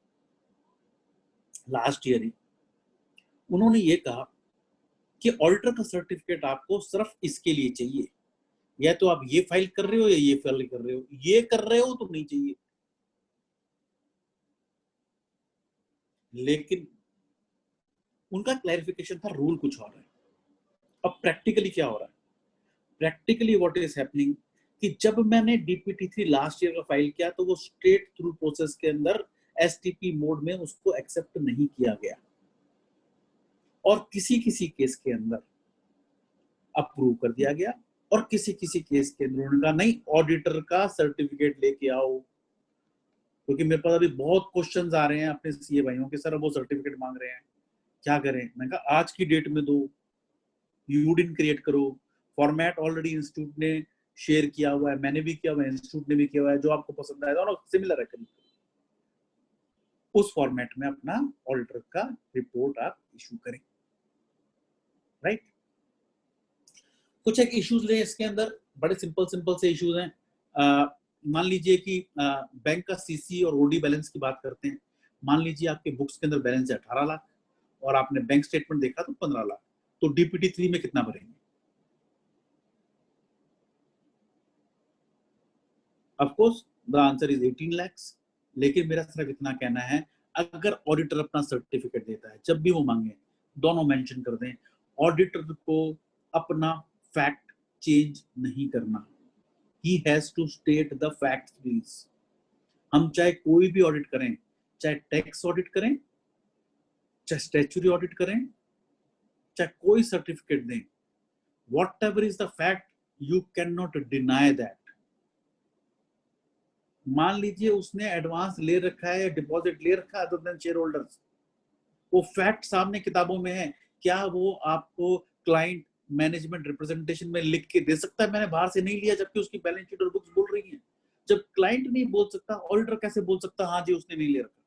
लास्ट ईयर ही, उन्होंने ये कहा कि ऑडिटर का सर्टिफिकेट आपको सिर्फ इसके लिए चाहिए, या तो आप ये फाइल कर रहे हो या ये फाइल कर रहे हो, ये कर रहे हो तो नहीं चाहिए। लेकिन उनका क्लैरिफिकेशन था, रूल कुछ और है। अब प्रैक्टिकली क्या हो रहा है? प्रैक्टिकली व्हाट इज हैपनिंग कि जब मैंने DPT3 लास्ट ईयर का फाइल किया तो वो स्ट्रेट थ्रू प्रोसेस के अंदर STP मोड में उसको एक्सेप्ट नहीं किया गया, और किसी किसी केस के अंदर अप्रूव कर दिया गया और किसी किसी केस के अंदर उन्होंने कहा नहीं ऑडिटर का सर्टिफिकेट लेके आओ, क्योंकि मेरे पास अभी बहुत क्वेश्चंस आ रहे हैं अपने सीए भाइयों के, सर वो सर्टिफिकेट मांग रहे हैं क्या करें। मैंने कहा आज की डेट में दो, यूडिन क्रिएट करो, फॉर्मेट ऑलरेडी इंस्टीट्यूट ने शेयर किया हुआ है, मैंने भी किया हुआ है, इंस्टीट्यूट ने भी किया हुआ है, जो आपको पसंद आएगा और सिमिलर है उस फॉर्मेट में अपना ऑडिटर का रिपोर्ट आप इशू करें, राइट। कुछ एक इश्यूज ले इसके अंदर, बड़े सिंपल से इश्यूज हैं। मान लीजिए कि बैंक का सीसी और ओडी बैलेंस की बात करते हैं। मान लीजिए आपके बुक्स के अंदर बैलेंस है 18 लाख और आपने बैंक स्टेटमेंट देखा तो 15 लाख, तो डीपीटी 3 में कितना भरेंगे? Of course the answer is 18 lakhs। लेकिन मेरा सिर्फ इतना कहना है, अगर ऑडिटर अपना सर्टिफिकेट देता है, जब भी वो मांगे दोनों मेंशन कर दें, ऑडिटर को अपना फैक्ट चेंज नहीं करना। He has to state the facts please। हम चाहे कोई भी ऑडिट करें, चाहे टैक्स ऑडिट करें, चाहे स्टैट्यूटरी ऑडिट करें, चाहे कोई सर्टिफिकेट दें, whatever is the fact you cannot deny that। मान लीजिए उसने एडवांस ले रखा है या डिपॉजिट ले रखा है अदर देन शेयर होल्डर्स, वो फैक्ट सामने किताबों में है, क्या वो आपको क्लाइंट मैनेजमेंट रिप्रेजेंटेशन में लिख के दे सकता है मैंने बाहर से नहीं लिया, जबकि उसकी बैलेंस शीट और बुक्स बोल रही हैं? जब क्लाइंट नहीं बोल सकता, ऑडिटर कैसे बोल सकता हाँ जी उसने नहीं ले रखा?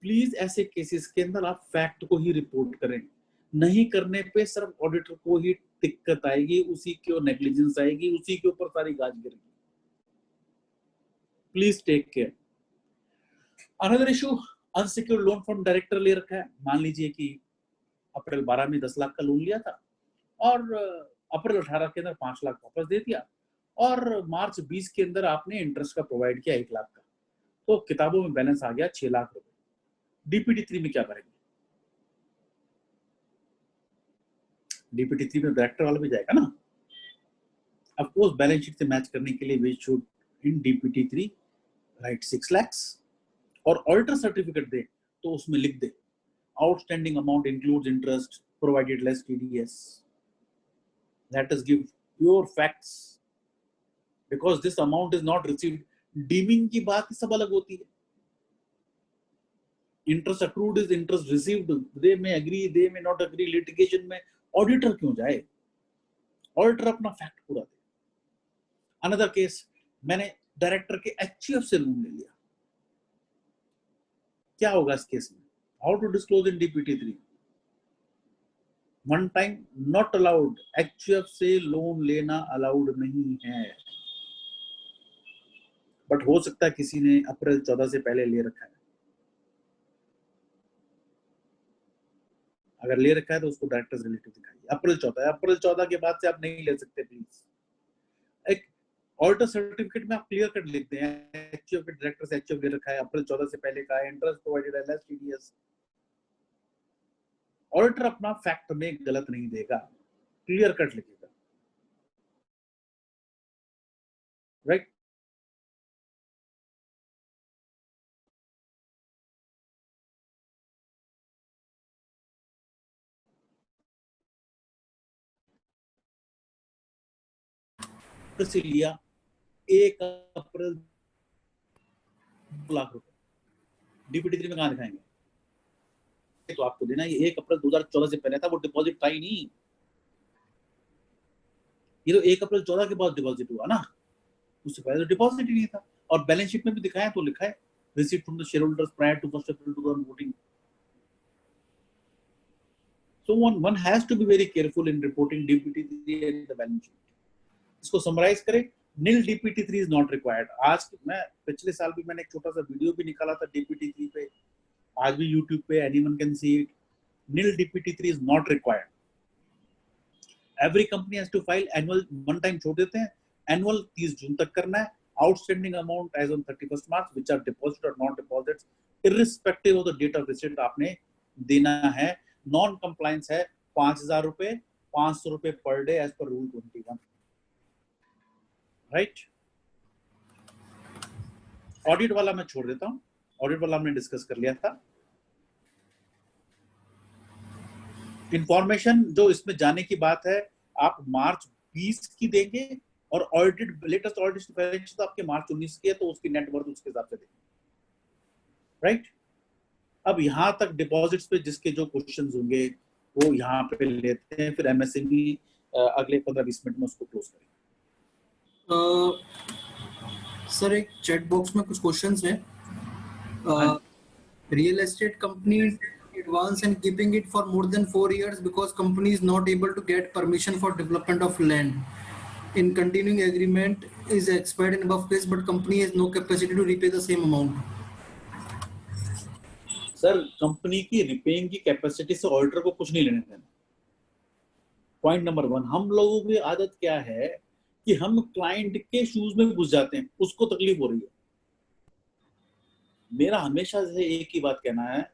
प्लीज ऐसे केसेस के अंदर आप फैक्ट को ही रिपोर्ट करें। नहीं करने पे सिर्फ ऑडिटर को ही दिक्कत आएगी, उसी की नेग्लिजेंस आएगी, उसी के ऊपर सारी गाज गिरेगी। Please take care. Another issue, unsecured loan from director ले रखा है। मान लीजिए कि अप्रैल 12 में 10 लाख का लोन लिया था और अप्रैल 18 के अंदर 5 लाख वापस दे दिया और मार्च 20 के अंदर आपने इंटरेस्ट का प्रोवाइड किया 1 लाख का, तो किताबों में बैलेंस आ गया 6 लाख रुपए। डीपीटी 3 में क्या करेंगे? डीपीटी 3 में डायरेक्टर वाला भी जाएगा ना। ऑफ कोर्स बैलेंस शीट से मैच करने के लिए we should in DPT 3 write 6 lakhs और ऑडिटर सर्टिफिकेट दे तो उसमें लिख दे outstanding amount includes interest provided less TDS। Let us give pure facts because this amount is not received। deeming की बात सब अलग होती है। interest accrued is interest received, they may agree they may not agree, litigation में auditor क्यों जाए? auditor अपना fact पूरा दे। another case, मैंने डायरेक्टर के HUF से लोन ले लिया, क्या होगा इस केस में? How to disclose in DPT 3? One time not allowed, HUF से लोन लेना अलाउड नहीं है। बट हो सकता है किसी ने अप्रैल 14 से पहले ले रखा है। अगर ले रखा है तो उसको डायरेक्टर्स रिलेटिव दिखाइए। अप्रैल 14 के बाद से आप नहीं ले सकते प्लीज। एक ऑडिटर सर्टिफिकेट में आप क्लियर कट लिखते हैं HUF के डायरेक्टर से HUF ले रखा है, अप्रैल 14 से पहले का है, इंटरेस्ट प्रोवाइडेड है लेस TDS। ऑडिटर अपना फैक्ट में गलत नहीं देगा, क्लियर कट लिखेगा, राइट। से लिया 1 अप्रैल 2 लाख रुपए, डीपीटी 3 में कहां दिखाएंगे? तो आपको देना ये 1 अप्रैल 2014 से पहले था, वो डिपॉजिट था ही नहीं। ये तो 1 अप्रैल 14 के बाद डिपॉजिट हुआ ना, उससे पहले तो डिपॉजिट ही नहीं था। और बैलेंस शीट में भी दिखाया तो लिखा है receipt from the shareholders prior to 1 April 2014। So one has to be very careful in reporting DPT 3 and the balance sheet। इसको समराइज करें, nil DPT 3 is not required। आज मैं पिछले साल भी मैंने एक छोटा सा वीडियो भी निकाला था DPT 3 पे, आज भी YouTube पे anyone can see it। nil DPT 3 is not required। Every company has to file annual, one time छोड़ देते हैं, annual 30 जून तक करना है। Outstanding amount as on 31st March which are deposit or non deposits irrespective of the date of receipt आपने देना है। Non compliance है 5,000 रुपए, 500 रुपए per day as per rule 21, right. Audit वाला मैं छोड़ देता हूं, ऑडिट वाला हमने डिस्कस कर लिया था। इंफॉर्मेशन जो इसमें जाने की बात है, आप मार्च 20 की देंगे और ऑडिट लेटेस्ट ऑडिट फाइनेंशियल तो आपके मार्च 19 की है, तो उसकी नेटवर्थ उसके हिसाब से देंगे, राइट। अब यहाँ तक डिपॉजिट्स पे जिसके जो क्वेश्चंस होंगे वो यहाँ पे लेते हैं, फिर एमएसएमई अगले 15-20 मिनट में उसको क्लोज करेंगे। सर एक चैट बॉक्स में कुछ क्वेश्चंस हैं। हाँ। Real estate company advance and keeping it for more than 4 years because company is not able to get permission for development of land. In continuing agreement is expired in above case, but company has no capacity to repay the same amount. Sir company की repaying की capacity से auditor को कुछ नहीं लेने देना। Point number 1, हम लोगों की आदत क्या है कि हम क्लाइंट के शूज में घुस जाते हैं, उसको तकलीफ हो रही है। मेरा हमेशा से एक ही बात कहना है,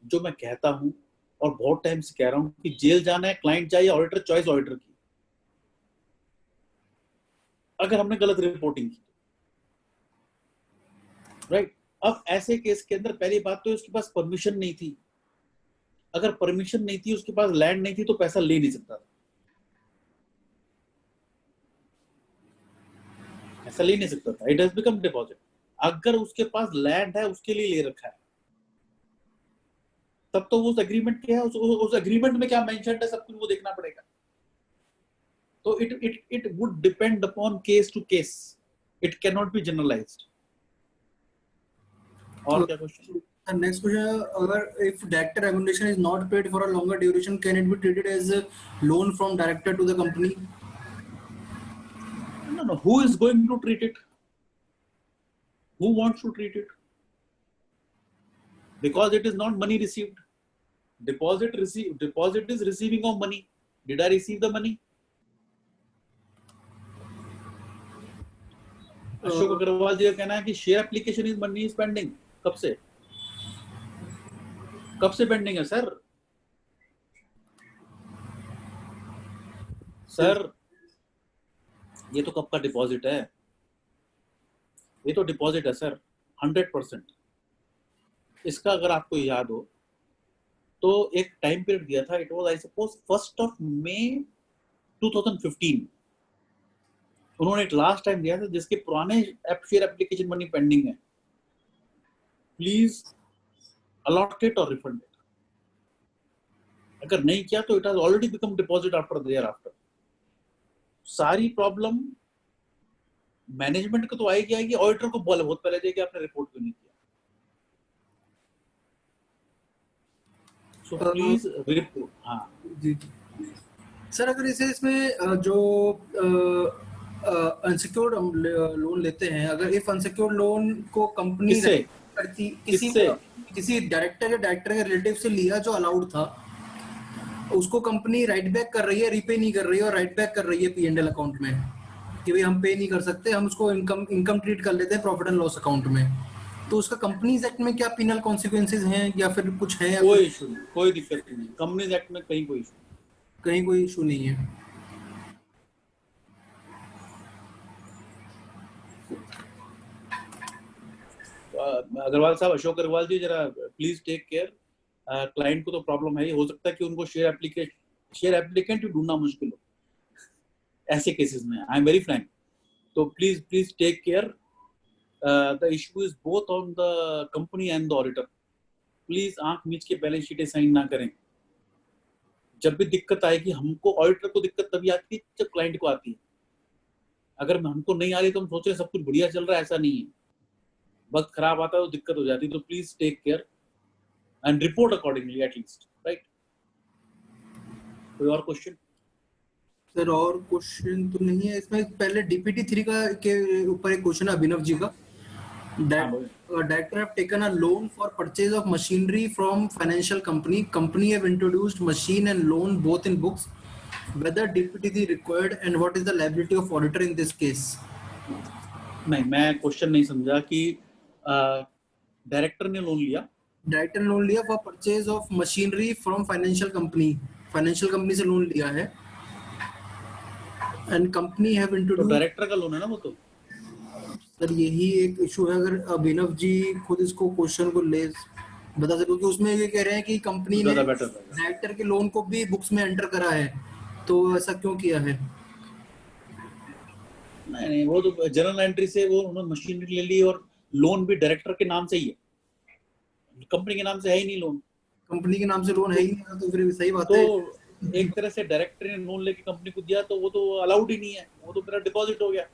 जो मैं कहता हूं और बहुत टाइम से कह रहा हूं कि जेल जाना है क्लाइंट जाए, ऑडिटर चॉइस ऑडिटर की। अगर हमने गलत रिपोर्टिंग की, राइट। अब ऐसे केस के अंदर पहली बात तो उसके पास परमिशन नहीं थी। अगर परमिशन नहीं थी, उसके पास लैंड नहीं थी, तो पैसा ले नहीं सकता था, ऐसा ले नहीं सकता था। It has become deposit. अगर उसके पास लैंड है, उसके लिए ले रखा है, तब तो उस एग्रीमेंट क्या है, उस एग्रीमेंट में क्या मेंशन्ड है, सब कुछ वो देखना पड़ेगा। तो it would depend upon case to case, it can not be generalised. और क्या क्वेश्चन? Next question, अगर if director remuneration is not paid for a longer duration, can it be treated as a loan from director to the company? No. Who is going to treat it? Who wants to treat it? Because it is not money received. Deposit is receiving of money. Did I receive the money? Ashok Agarwal ji का कहना है कि share application is money is pending. कब से pending है sir? Sir ये तो कब का डिपॉजिट है? ये तो डिपॉजिट है सर 100%। इसका अगर आपको याद हो तो एक टाइम पीरियड दिया था, इट वाज आई सपोज 1 मई 2015। उन्होंने एक लास्ट टाइम दिया था जिसके पुराने शेयर एप्लीकेशन मनी पेंडिंग है, प्लीज अलॉट इट और रिफंड इट। अगर नहीं किया तो it has already become deposit after their after. सारी प्रॉब्लम मैनेजमेंट को तो आएगी, ऑडिटर को बोले बहुत पहले जाएगी आपने रिपोर्ट क्यों नहीं किया। So please report. हाँ जी सर, अगर इसे इसमें जो अनसिक्योर्ड लोन लेते हैं, अगर इफ अनसिक्योर्ड लोन को कंपनी करती किसी डायरेक्टर या डायरेक्टर के रिलेटिव से लिया जो अलाउड था, उसको कंपनी राइट बैक कर रही है, रीपे नहीं कर रही है और राइट बैक कर रही है P&L अकाउंट में कि भाई हम पे नहीं कर सकते, हम उसको इनकम ट्रीट कर लेते हैं प्रॉफिट एंड लॉस अकाउंट में, तो उसका कंपनीज एक्ट में क्या पेनल कॉन्सिक्वेंसेज हैं या फिर कुछ है? कोई इशू नहीं, कोई दिक्कत नहीं। कंपनीज एक्ट में कहीं कोई इशू नहीं है। अग्रवाल साहब, अशोक अग्रवाल जी, जरा प्लीज टेक केयर। क्लाइंट को तो प्रॉब्लम है ही, हो सकता है कि उनको शेयर एप्लीकेंट ढूंढना मुश्किल हो ऐसे केसेस में। I am very frank. तो please take care. The issue is both on the company and the auditor. Please आंख मीच के बैलेंस शीटें साइन ना करें। जब भी दिक्कत आएगी, हमको ऑडिटर को दिक्कत तभी आती है जब क्लाइंट को आती है। अगर हमको नहीं आ रही तो हम सोच रहे सब कुछ बढ़िया चल रहा है, ऐसा नहीं है। वक्त खराब आता है तो दिक्कत हो जाती है। तो please take care and report accordingly at least, right. कोई और क्वेश्चन? सर और क्वेश्चन तो नहीं है इसमें। पहले DPT 3 के ऊपर एक क्वेश्चन है अभिनव जी का। Director have taken a loan for purchase of machinery from financial company. Company have introduced machine and loan both in books. Whether DPT is required and what is the liability of auditor in this case? नहीं, मैं question नहीं समझा कि director ने loan लिया। Director ने loan लिया for purchase of machinery from financial company से लोन लिया है एंड कंपनी हैव इंट्रोड्यूस्ड। तो डायरेक्टर का लोन है ना वो। तो सर यही एक इशू है। अगर अभिनव जी खुद इसको क्वेश्चन को ले बता सकते हो कि उसमें ये कह रहे हैं कि कंपनी ने ज्यादा बेटर रहेगा। डायरेक्टर के लोन को भी बुक्स में एंटर करा है, तो ऐसा क्यों किया है? नहीं नहीं, वो तो जनरल एंट्री से वो उन्होंने मशीनरी ले ली, और लोन भी डायरेक्टर के नाम से ही है, कंपनी के नाम से है ही नहीं लोन। कंपनी के नाम से लोन है ही नहीं, तो फिर सही बात तो है। एक तरह से डायरेक्टर ने लोन लेके कंपनी को दिया, तो वो तो अलाउड ही नहीं है, वो तो मेरा डिपॉजिट हो गया।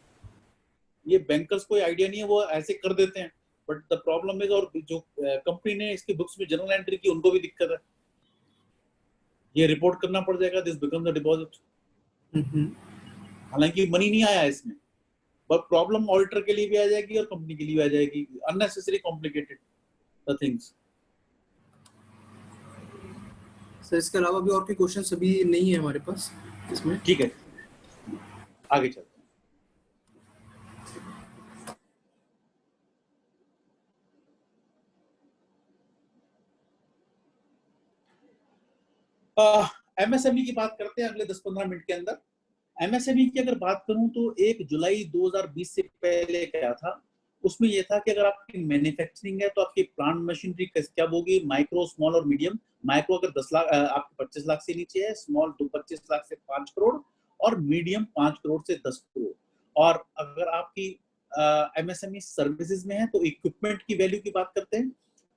ये बैंकर्स को आइडिया नहीं है, वो ऐसे कर देते हैं, बट द प्रॉब्लम इज, और जो कंपनी ने इसकी बुक्स में जनरल एंट्री की उनको भी दिक्कत है, ये रिपोर्ट करना पड़ जाएगा, दिस बिकम द डिपॉजिट। हालांकि मनी नहीं आया इसमें, बट प्रॉब्लम ऑडिटर के लिए भी आ जाएगी और कंपनी के लिए भी आ जाएगी, unnecessary complicated the things. Sir इसके अलावा भी और कोई क्वेश्चन अभी नहीं है हमारे पास इसमें। ठीक है, आगे चलते हैं। एमएसएमई की बात करते हैं अगले 10-15 मिनट के अंदर। एमएसएमई की अगर बात करूं तो 1 जुलाई 2020 से पहले क्या था, उसमें यह था कि अगर आपकी मैन्युफैक्चरिंग है तो आपकी प्लांट मशीनरी क्या होगी, माइक्रो, स्मॉल और मीडियम। माइक्रो अगर 10 लाख, आपके 25 लाख से नीचे है, स्मॉल 25 लाख से 5 करोड़, और मीडियम 5 करोड़ से 10 करोड़। और अगर आपकी एमएसएमई सर्विसेज में है तो इक्विपमेंट की वैल्यू की बात करते हैं,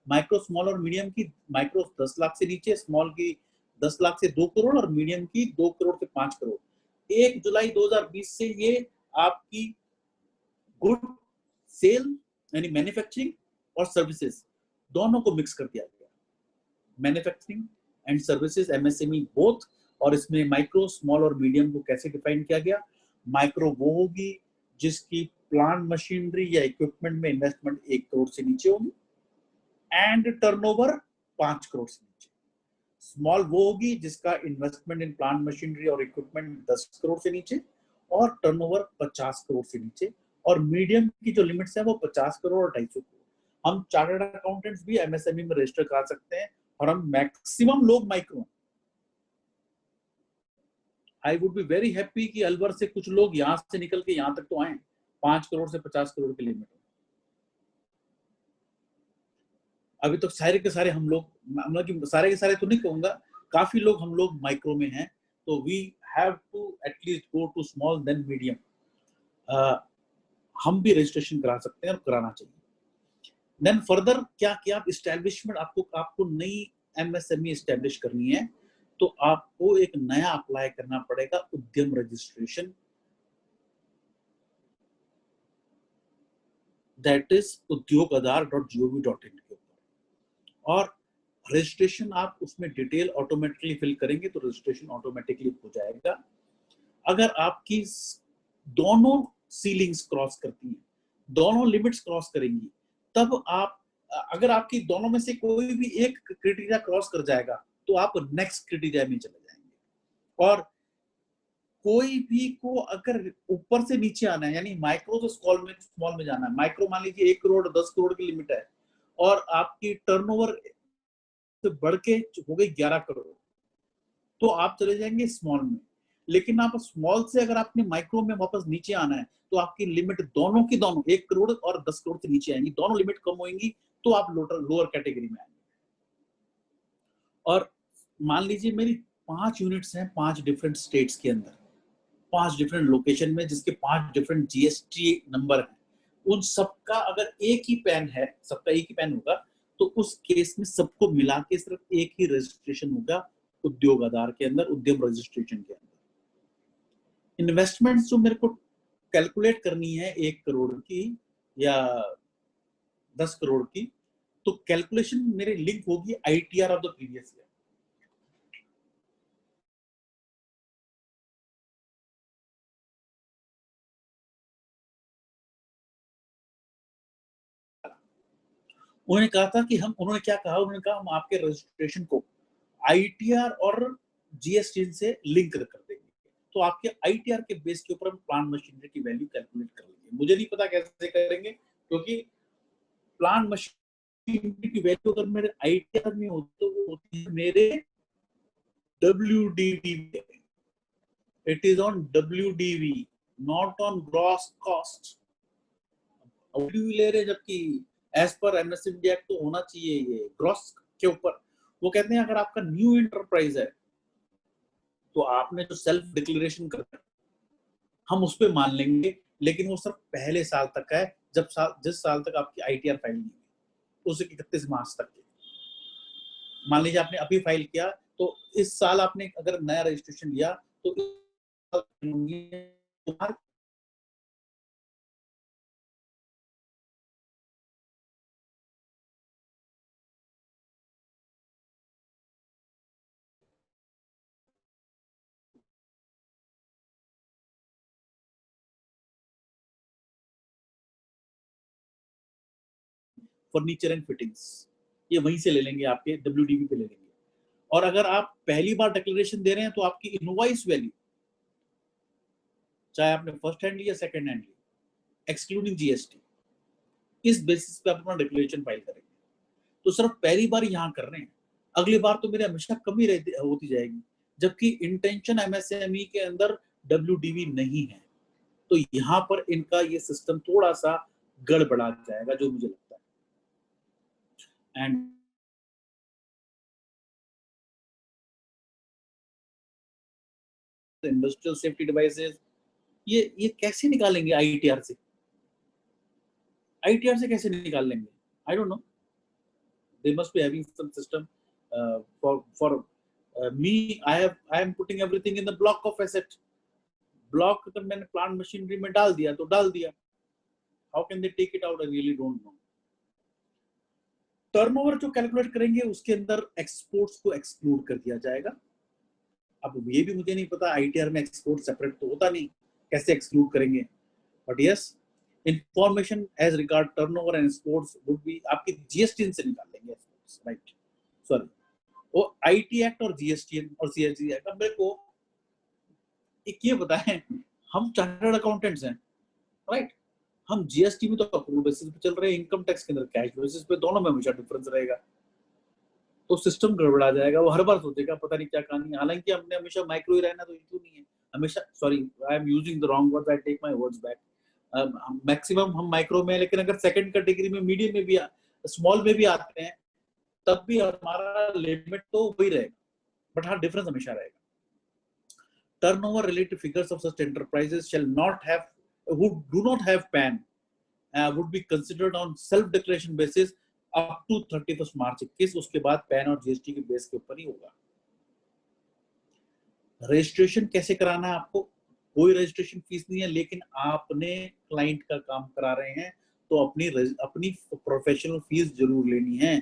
माइक्रो, स्मॉल और मीडियम की, माइक्रो 10 लाख से नीचे, स्मॉल की 10 लाख से 2 करोड़ और मीडियम की 2 करोड़ से 5 करोड़। 1 जुलाई 2020 से ये आपकी गुड सेल यानी मैन्युफैक्चरिंग और सर्विसेज दोनों को मिक्स कर दिया गया, manufacturing and services MSME both. और इसमें माइक्रो, स्मॉल और मीडियम को कैसे डिफाइन किया गया, माइक्रो वो होगी जिसकी प्लांट मशीनरी या इक्विपमेंट में इन्वेस्टमेंट 1 करोड़ से नीचे होगी एंड टर्नओवर 5 करोड़ से नीचे। स्मॉल वो होगी जिसका इन्वेस्टमेंट इन प्लांट मशीनरी और इक्विपमेंट 10 करोड़ से नीचे और टर्नओवर 50 करोड़ से नीचे। और मीडियम की जो लिमिट्स है वो 50 करोड़ और 250 करोड़। हम चार्टर्ड अकाउंटेंट्स भी एमएसएमई में रजिस्टर करा सकते हैं, और हम मैक्सिमम लोग micro. I would be very happy कि अलवर से कुछ लोग यहां से निकल के यहां तक तो आए, 5 करोड़ से 50 करोड़ की लिमिट। अभी तो सारे के सारे हम लोग, मतलब कि सारे के सारे तो नहीं कहूंगा, काफी लोग हम लोग माइक्रो में हैं, तो we have to at least go to small then medium. हम भी रजिस्ट्रेशन करा सकते हैं और कराना चाहिए। देन फर्दर क्या किया, आप इस्टेब्लिशमेंट, आपको नई एमएसएमई इस्टेब्लिश करनी है तो आपको एक नया अप्लाई करना पड़ेगा, उद्यम रजिस्ट्रेशन, दैट इज udyogAadhar.gov.in के ऊपर। और रजिस्ट्रेशन आप उसमें डिटेल ऑटोमेटिकली फिल करेंगे तो रजिस्ट्रेशन ऑटोमेटिकली हो जाएगा। अगर आपकी दोनों सीलिंग्स क्रॉस करती हैं, दोनों लिमिट्स क्रॉस करेंगी, तब आप, अगर आपकी दोनों में से कोई भी एक क्राइटेरिया क्रॉस कर जाएगा तो आप नेक्स्ट क्राइटेरिया में चले जाएंगे। और कोई भी को अगर ऊपर से नीचे आना है, यानी माइक्रो से स्मॉल में जाना है, माइक्रो मान लीजिए 1 करोड़ 10 करोड़ की लिमिट है और आपकी टर्नओवर से बढ़ के हो गई 11 करोड़, तो आप चले जाएंगे स्मॉल में। लेकिन आप स्मॉल से अगर आपने माइक्रो में वापस नीचे आना है तो आपकी लिमिट दोनों की दोनों 1 करोड़ और 10 करोड़ से नीचे आएंगी, दोनों लिमिट कम होंगी, तो आप लोअर कैटेगरी में आएंगे। और मान लीजिए मेरी 5 यूनिट्स हैं 5 डिफरेंट स्टेट्स के अंदर, 5 डिफरेंट लोकेशन में, जिसके 5 डिफरेंट जीएसटी नंबर हैं, उन सबका अगर एक ही पैन है, सबका एक ही पैन होगा, तो उस केस में सबको मिला के सिर्फ एक ही रजिस्ट्रेशन होगा उद्योग आधार के अंदर, उद्यम रजिस्ट्रेशन के अंदर। इन्वेस्टमेंट जो मेरे को कैलकुलेट करनी है 1 करोड़ की या 10 करोड़ की, तो कैलकुलेशन मेरे लिंक होगी ITR of the previous year. उन्होंने कहा था कि उन्होंने क्या कहा, उन्होंने कहा हम आपके रजिस्ट्रेशन को आईटीआर और जीएसटी से लिंक कर देंगे, तो आपके आईटीआर के बेस के ऊपर हम प्लांट मशीनरी की वैल्यू कैलकुलेट कर लेंगे। मुझे नहीं पता कैसे करेंगे, क्योंकि प्लांट मशीनरी की वैल्यू अगर मेरे आईटीआर में हो तो वो होती है मेरे WDV में। It is on WDV, not on gross cost. WDV ले रहे, जबकि as per MSME India act तो होना चाहिए ये ग्रॉस के ऊपर। वो कहते हैं अगर आपका न्यू एंटरप्राइज है तो आपने जो सेल्फ डिक्लेरेशन करना है हम उस पर मान लेंगे, लेकिन वो सिर्फ पहले साल तक का है, जिस साल तक आपकी आईटीआर फाइल नहीं हुई, उस 31 मार्च तक के। मान लीजिए आपने अभी फाइल किया तो इस साल आपने अगर नया रजिस्ट्रेशन लिया तो फर्नीचर एंड फिटिंग्स ये वहीं से ले लेंगे, आपके डब्ल्यूडीबी पे ले लेंगे। और अगर आप पहली बार डिक्लेरेशन दे रहे हैं तो आपकी इनवॉइस वैल्यू, चाहे आपने फर्स्ट हैंड लिया सेकंड हैंड लिया, एक्सक्लूडिंग जीएसटी, इस बेसिस पे आप अपना डिक्लेरेशन फाइल करेंगे। तो सिर्फ पहली बार यहाँ कर रहे हैं, अगली बार तो मेरे हमेशा कमी होती जाएगी, जबकि इंटेंशन एमएसएमई के अंदर डब्ल्यूडीबी नहीं है। तो यहाँ पर इनका ये सिस्टम थोड़ा सा गड़बड़ा जाएगा जो मुझे लगता है। एंड इंडस्ट्रियल सेफ्टी डिवाइसेस ये कैसे निकालेंगे आईटीआर से? आईटीआर से कैसे निकाल लेंगे? I don't know, they must be having some system for me. I am putting everything in the block of asset. Block तो मैंने प्लांट मशीनरी में डाल दिया तो डाल दिया, how can they take it out? I really don't know. Turnover जो calculate करेंगे उसके अंदर एक्सपोर्ट्स को एक्सक्लूड कर दिया जाएगा। अब ये भी मुझे नहीं पता, आईटीआर में एक्सपोर्ट सेपरेट तो होता नहीं, कैसे एक्सक्लूड करेंगे, but yes information as regard turnover and exports would be आपकी जीएसटी से निकाल लेंगे, राइट? सॉरी, वो आईटी एक्ट और जीएसटी और सीएसटी एक्ट। अब मेरे को एक ये बताएं, हम चार्टर्ड अकाउंटेंट्स हैं, राइट? हम जीएसटी में तो अप्रूव बेसिस पे चल रहे हैं, इनकम टैक्स के अंदर कैश बेसिस पे, दोनों में हमेशा डिफरेंस रहेगा, तो सिस्टम गड़बड़ा जाएगा। वो हर बार सोचेगा पता नहीं क्या कहानी। हालांकि हमने हमेशा माइक्रो ही रहना, तो इशू नहीं है हमेशा। Sorry, I am using the wrong words, I take my words back. Maximum हम माइक्रो में, लेकिन अगर सेकंड कैटेगरी में, मीडियम में भी, स्मॉल में भी आते हैं, तब भी हमारा लिमिट तो वही रहेगा, बट हाँ डिफरेंस हमेशा रहेगा। Turnover related figures of such enterprises shall not have, who do not have PAN, would be considered on self declaration basis up to 31st March 21। उसके बाद पैन और जीएसटी के बेस के ऊपर ही होगा। रजिस्ट्रेशन कैसे कराना है आपको? कोई रजिस्ट्रेशन फीस नहीं है, लेकिन आपने क्लाइंट का काम करा रहे हैं तो अपनी प्रोफेशनल फीस जरूर लेनी है।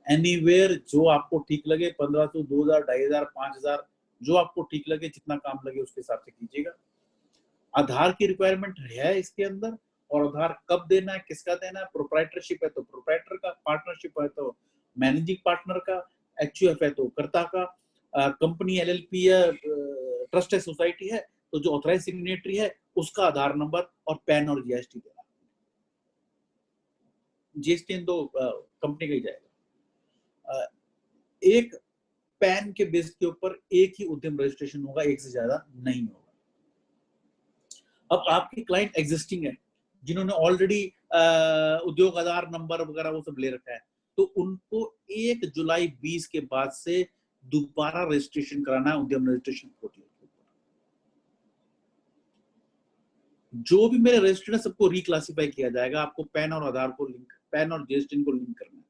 एनीवेयर जो आपको ठीक लगे, 1500, 2000, 2500, 5000, जो आपको ठीक लगे, जितना काम लगे उसके हिसाब से कीजिएगा। आधार की रिक्वायरमेंट है इसके अंदर, और आधार कब देना है, किसका देना है? प्रोप्राइटरशिप है तो प्रोप्राइटर का, पार्टनरशिप है तो मैनेजिंग पार्टनर का, एचयूएफ है तो कर्ता का, कंपनी एलएलपी है, ट्रस्ट है, सोसाइटी है, तो जो ऑथराइज सिग्नेटरी है उसका आधार नंबर और पैन और जीएसटी देना। जीएसटी इन दो कंपनी का ही जाएगा। एक पैन के बेस के ऊपर एक ही उद्यम रजिस्ट्रेशन होगा, एक से ज्यादा नहीं होगा। अब आपके क्लाइंट एग्जिस्टिंग है, जिन्होंने ऑलरेडी उद्योग आधार नंबर वगैरह वो सब ले रखा है, तो उनको 1 जुलाई 20 के बाद से दोबारा रजिस्ट्रेशन कराना है उद्यम रजिस्ट्रेशन पोर्टल के ऊपर। जो भी मेरे रजिस्टर्ड है सबको रिक्लासिफाई किया जाएगा। आपको पैन और आधार को लिंक, पैन और जीएसटी को लिंक करना है।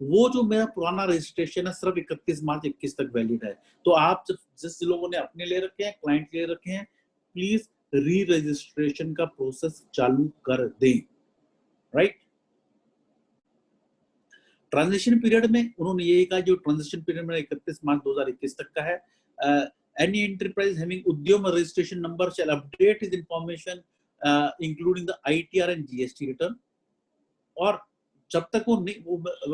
वो जो मेरा पुराना रजिस्ट्रेशन है सिर्फ 31 मार्च 21 तक वैलिड है। तो आप जिस लोगों ने अपने ले रखे हैं, क्लाइंट ले रखे हैं, प्लीज री रजिस्ट्रेशन का प्रोसेस चालू कर दें, राइट? ट्रांजिशन पीरियड में उन्होंने यही कहा, जो ट्रांजिशन पीरियड में 31 मार्च 2021 तक का है, any enterprise having Udyam registration number shall update his information including the ITR and GST return. और जब तक वो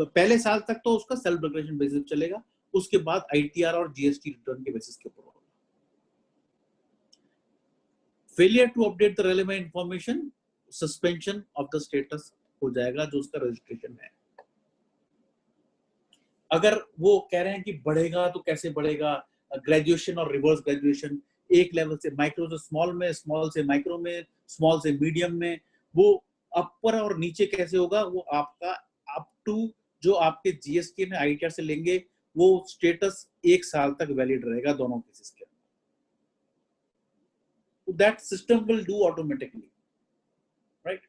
पहले साल तक तो उसका सेल्फ डिक्लेरेशन बेसिस चलेगा, उसके बाद आईटीआर और जीएसटी रिटर्न के बेसिस के ऊपर होगा। Failure to update the relevant information, suspension of the status हो जाएगा जो उसका रजिस्ट्रेशन है। अगर वो कह रहे हैं कि बढ़ेगा तो कैसे बढ़ेगा, ग्रेजुएशन और रिवर्स ग्रेजुएशन, एक लेवल से माइक्रो से स्मॉल में, स्मॉल से माइक्रो में, स्मॉल से मीडियम में, वो अपर और नीचे कैसे होगा वो आपका टू जो आपके जीएसटी में आईटीआर से लेंगे वो स्टेटस 1 साल तक वैलिड रहेगा दोनों केसेस के। That system will do automatically, right.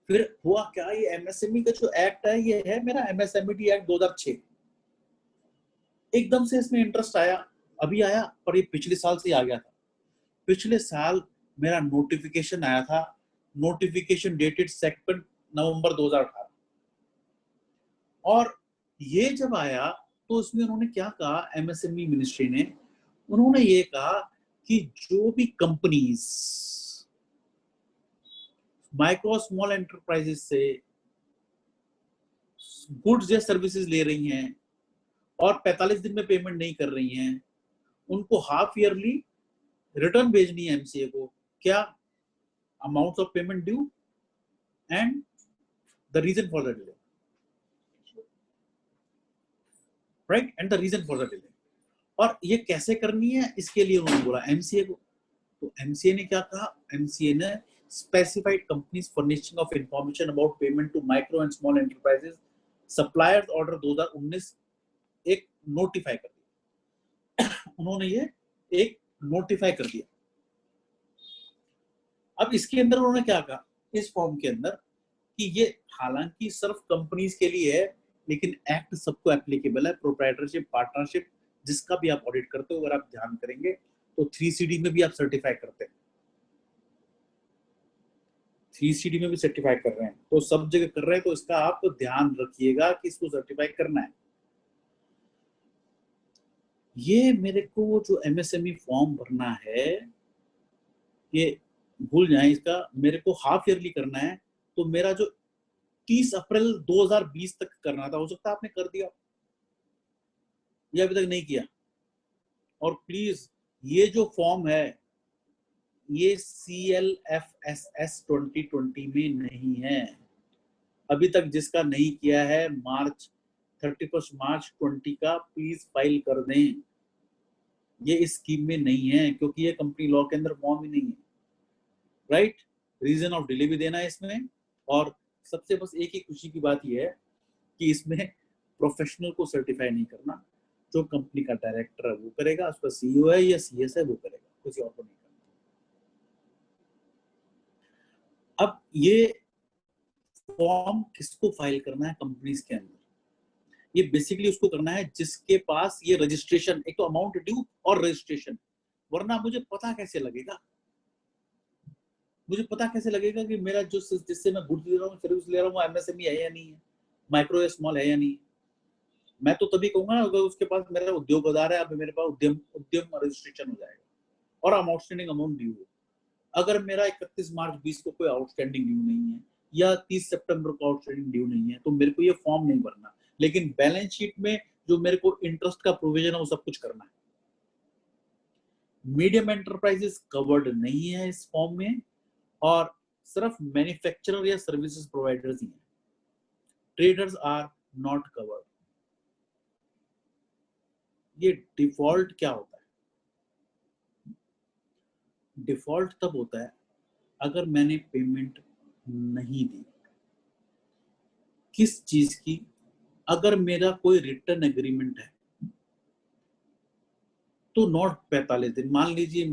फिर हुआ क्या, ये एमएसएमई का जो एक्ट है ये है मेरा एमएसएमई एक्ट 2006। एकदम से इसमें इंटरेस्ट आया, अभी आया, पर ये पिछले साल से आ गया था। पिछले साल मेरा नोटिफिकेशन आया था, नोटिफिकेशन डेटेड 2 नवंबर 2018। और ये जब आया तो उसमें उन्होंने क्या कहा, एमएसएमई मिनिस्ट्री ने, उन्होंने ये कहा कि जो भी कंपनीज माइक्रो स्मॉल एंटरप्राइजेस से गुड्स या सर्विसेज ले रही हैं और 45 दिन में पेमेंट नहीं कर रही हैं, उनको हाफ ईयरली रिटर्न भेजनी है एमसीए को। क्या, amounts of payment due and the reason for the delay, right, and the reason for the delay. और ये कैसे करनी है, इसके लिए उन्होंने बोला एमसीए को। तो एमसीए ने क्या कहा, एमसीए ने specified companies furnishing of information about payment to micro and small enterprises suppliers order 2019 एक नोटिफाई कर दिया। उन्होंने ये एक नोटिफाई कर दिया। अब इसके अंदर उन्होंने क्या कहा इस फॉर्म के अंदर कि ये हालांकि सिर्फ कंपनीज के लिए है, लेकिन एक्ट सबको एप्लीकेबल है, प्रोप्राइटरशिप, पार्टनरशिप, जिसका भी आप ऑडिट करते हो अगर आप ध्यान करेंगे तो 3CD में भी आप सर्टिफाई करते हैं, 3CD में भी सर्टिफाई कर रहे हैं, तो सब जगह कर रहे हैं, तो इसका आप ध्यान रखिएगा कि इसको सर्टिफाई करना है। ये मेरे को जो एमएसएमई फॉर्म भरना है, ये भूल जाएं, इसका मेरे को हाफ ईयरली करना है। तो मेरा जो 30 अप्रैल 2020 तक करना था, हो सकता है आपने कर दिया या अभी तक नहीं किया। और प्लीज ये जो फॉर्म है ये CLFSS 2020 में नहीं है। अभी तक जिसका नहीं किया है 31 मार्च 20 का प्लीज फाइल कर दें। ये इस स्कीम में नहीं है क्योंकि ये कंपनी लॉ के अंदर फॉर्म ही नहीं है, राइट। रीजन ऑफ डिले भी देना है इसमें। और सबसे बस एक ही खुशी की बात यह है कि इसमें प्रोफेशनल को सर्टिफाई नहीं करना, जो कंपनी का डायरेक्टर है वो करेगा, उसका CEO है या CS है वो करेगा, किसी और को नहीं करना। अब ये फॉर्म किसको फाइल करना है कंपनीज के अंदर, ये बेसिकली उसको करना है जिसके पास ये रजिस्ट्रेशन, एक तो अमाउंट ड्यू और रजिस्ट्रेशन, वरना मुझे पता कैसे लगेगा, मुझे पता कैसे लगेगा कि मेरा जो जिससे मैं गुड्स ले रहा हूँ, सर्विस ले रहा हूँ, एमएसएमई है या नहीं है, माइक्रो या स्मॉल है या नहीं। मैं तो तभी कहूंगा अगर उसके पास मेरा उद्योग आधार है, अब मेरे पास उद्यम रजिस्ट्रेशन हो जाएगा और आउटस्टैंडिंग अमाउंट ड्यू हो। अगर मेरा 31 मार्च 20 को कोई आउटस्टैंडिंग ड्यू नहीं है या 30 सितंबर को आउटस्टैंडिंग ड्यू नहीं है, तो मेरे को ये फॉर्म नहीं भरना। लेकिन बैलेंस शीट में जो मेरे को इंटरेस्ट का प्रोविजन है वो सब कुछ करना है। मीडियम एंटरप्राइजेस कवर्ड नहीं है इस फॉर्म में, और सिर्फ मैन्युफैक्चरर या सर्विसेज प्रोवाइडर्स ही हैं। Traders are not covered. ये डिफॉल्ट क्या होता है, डिफॉल्ट तब होता है अगर मैंने पेमेंट नहीं दी। किस चीज की, अगर मेरा कोई रिटर्न एग्रीमेंट है तो नॉट 45 दिन, मान लीजिए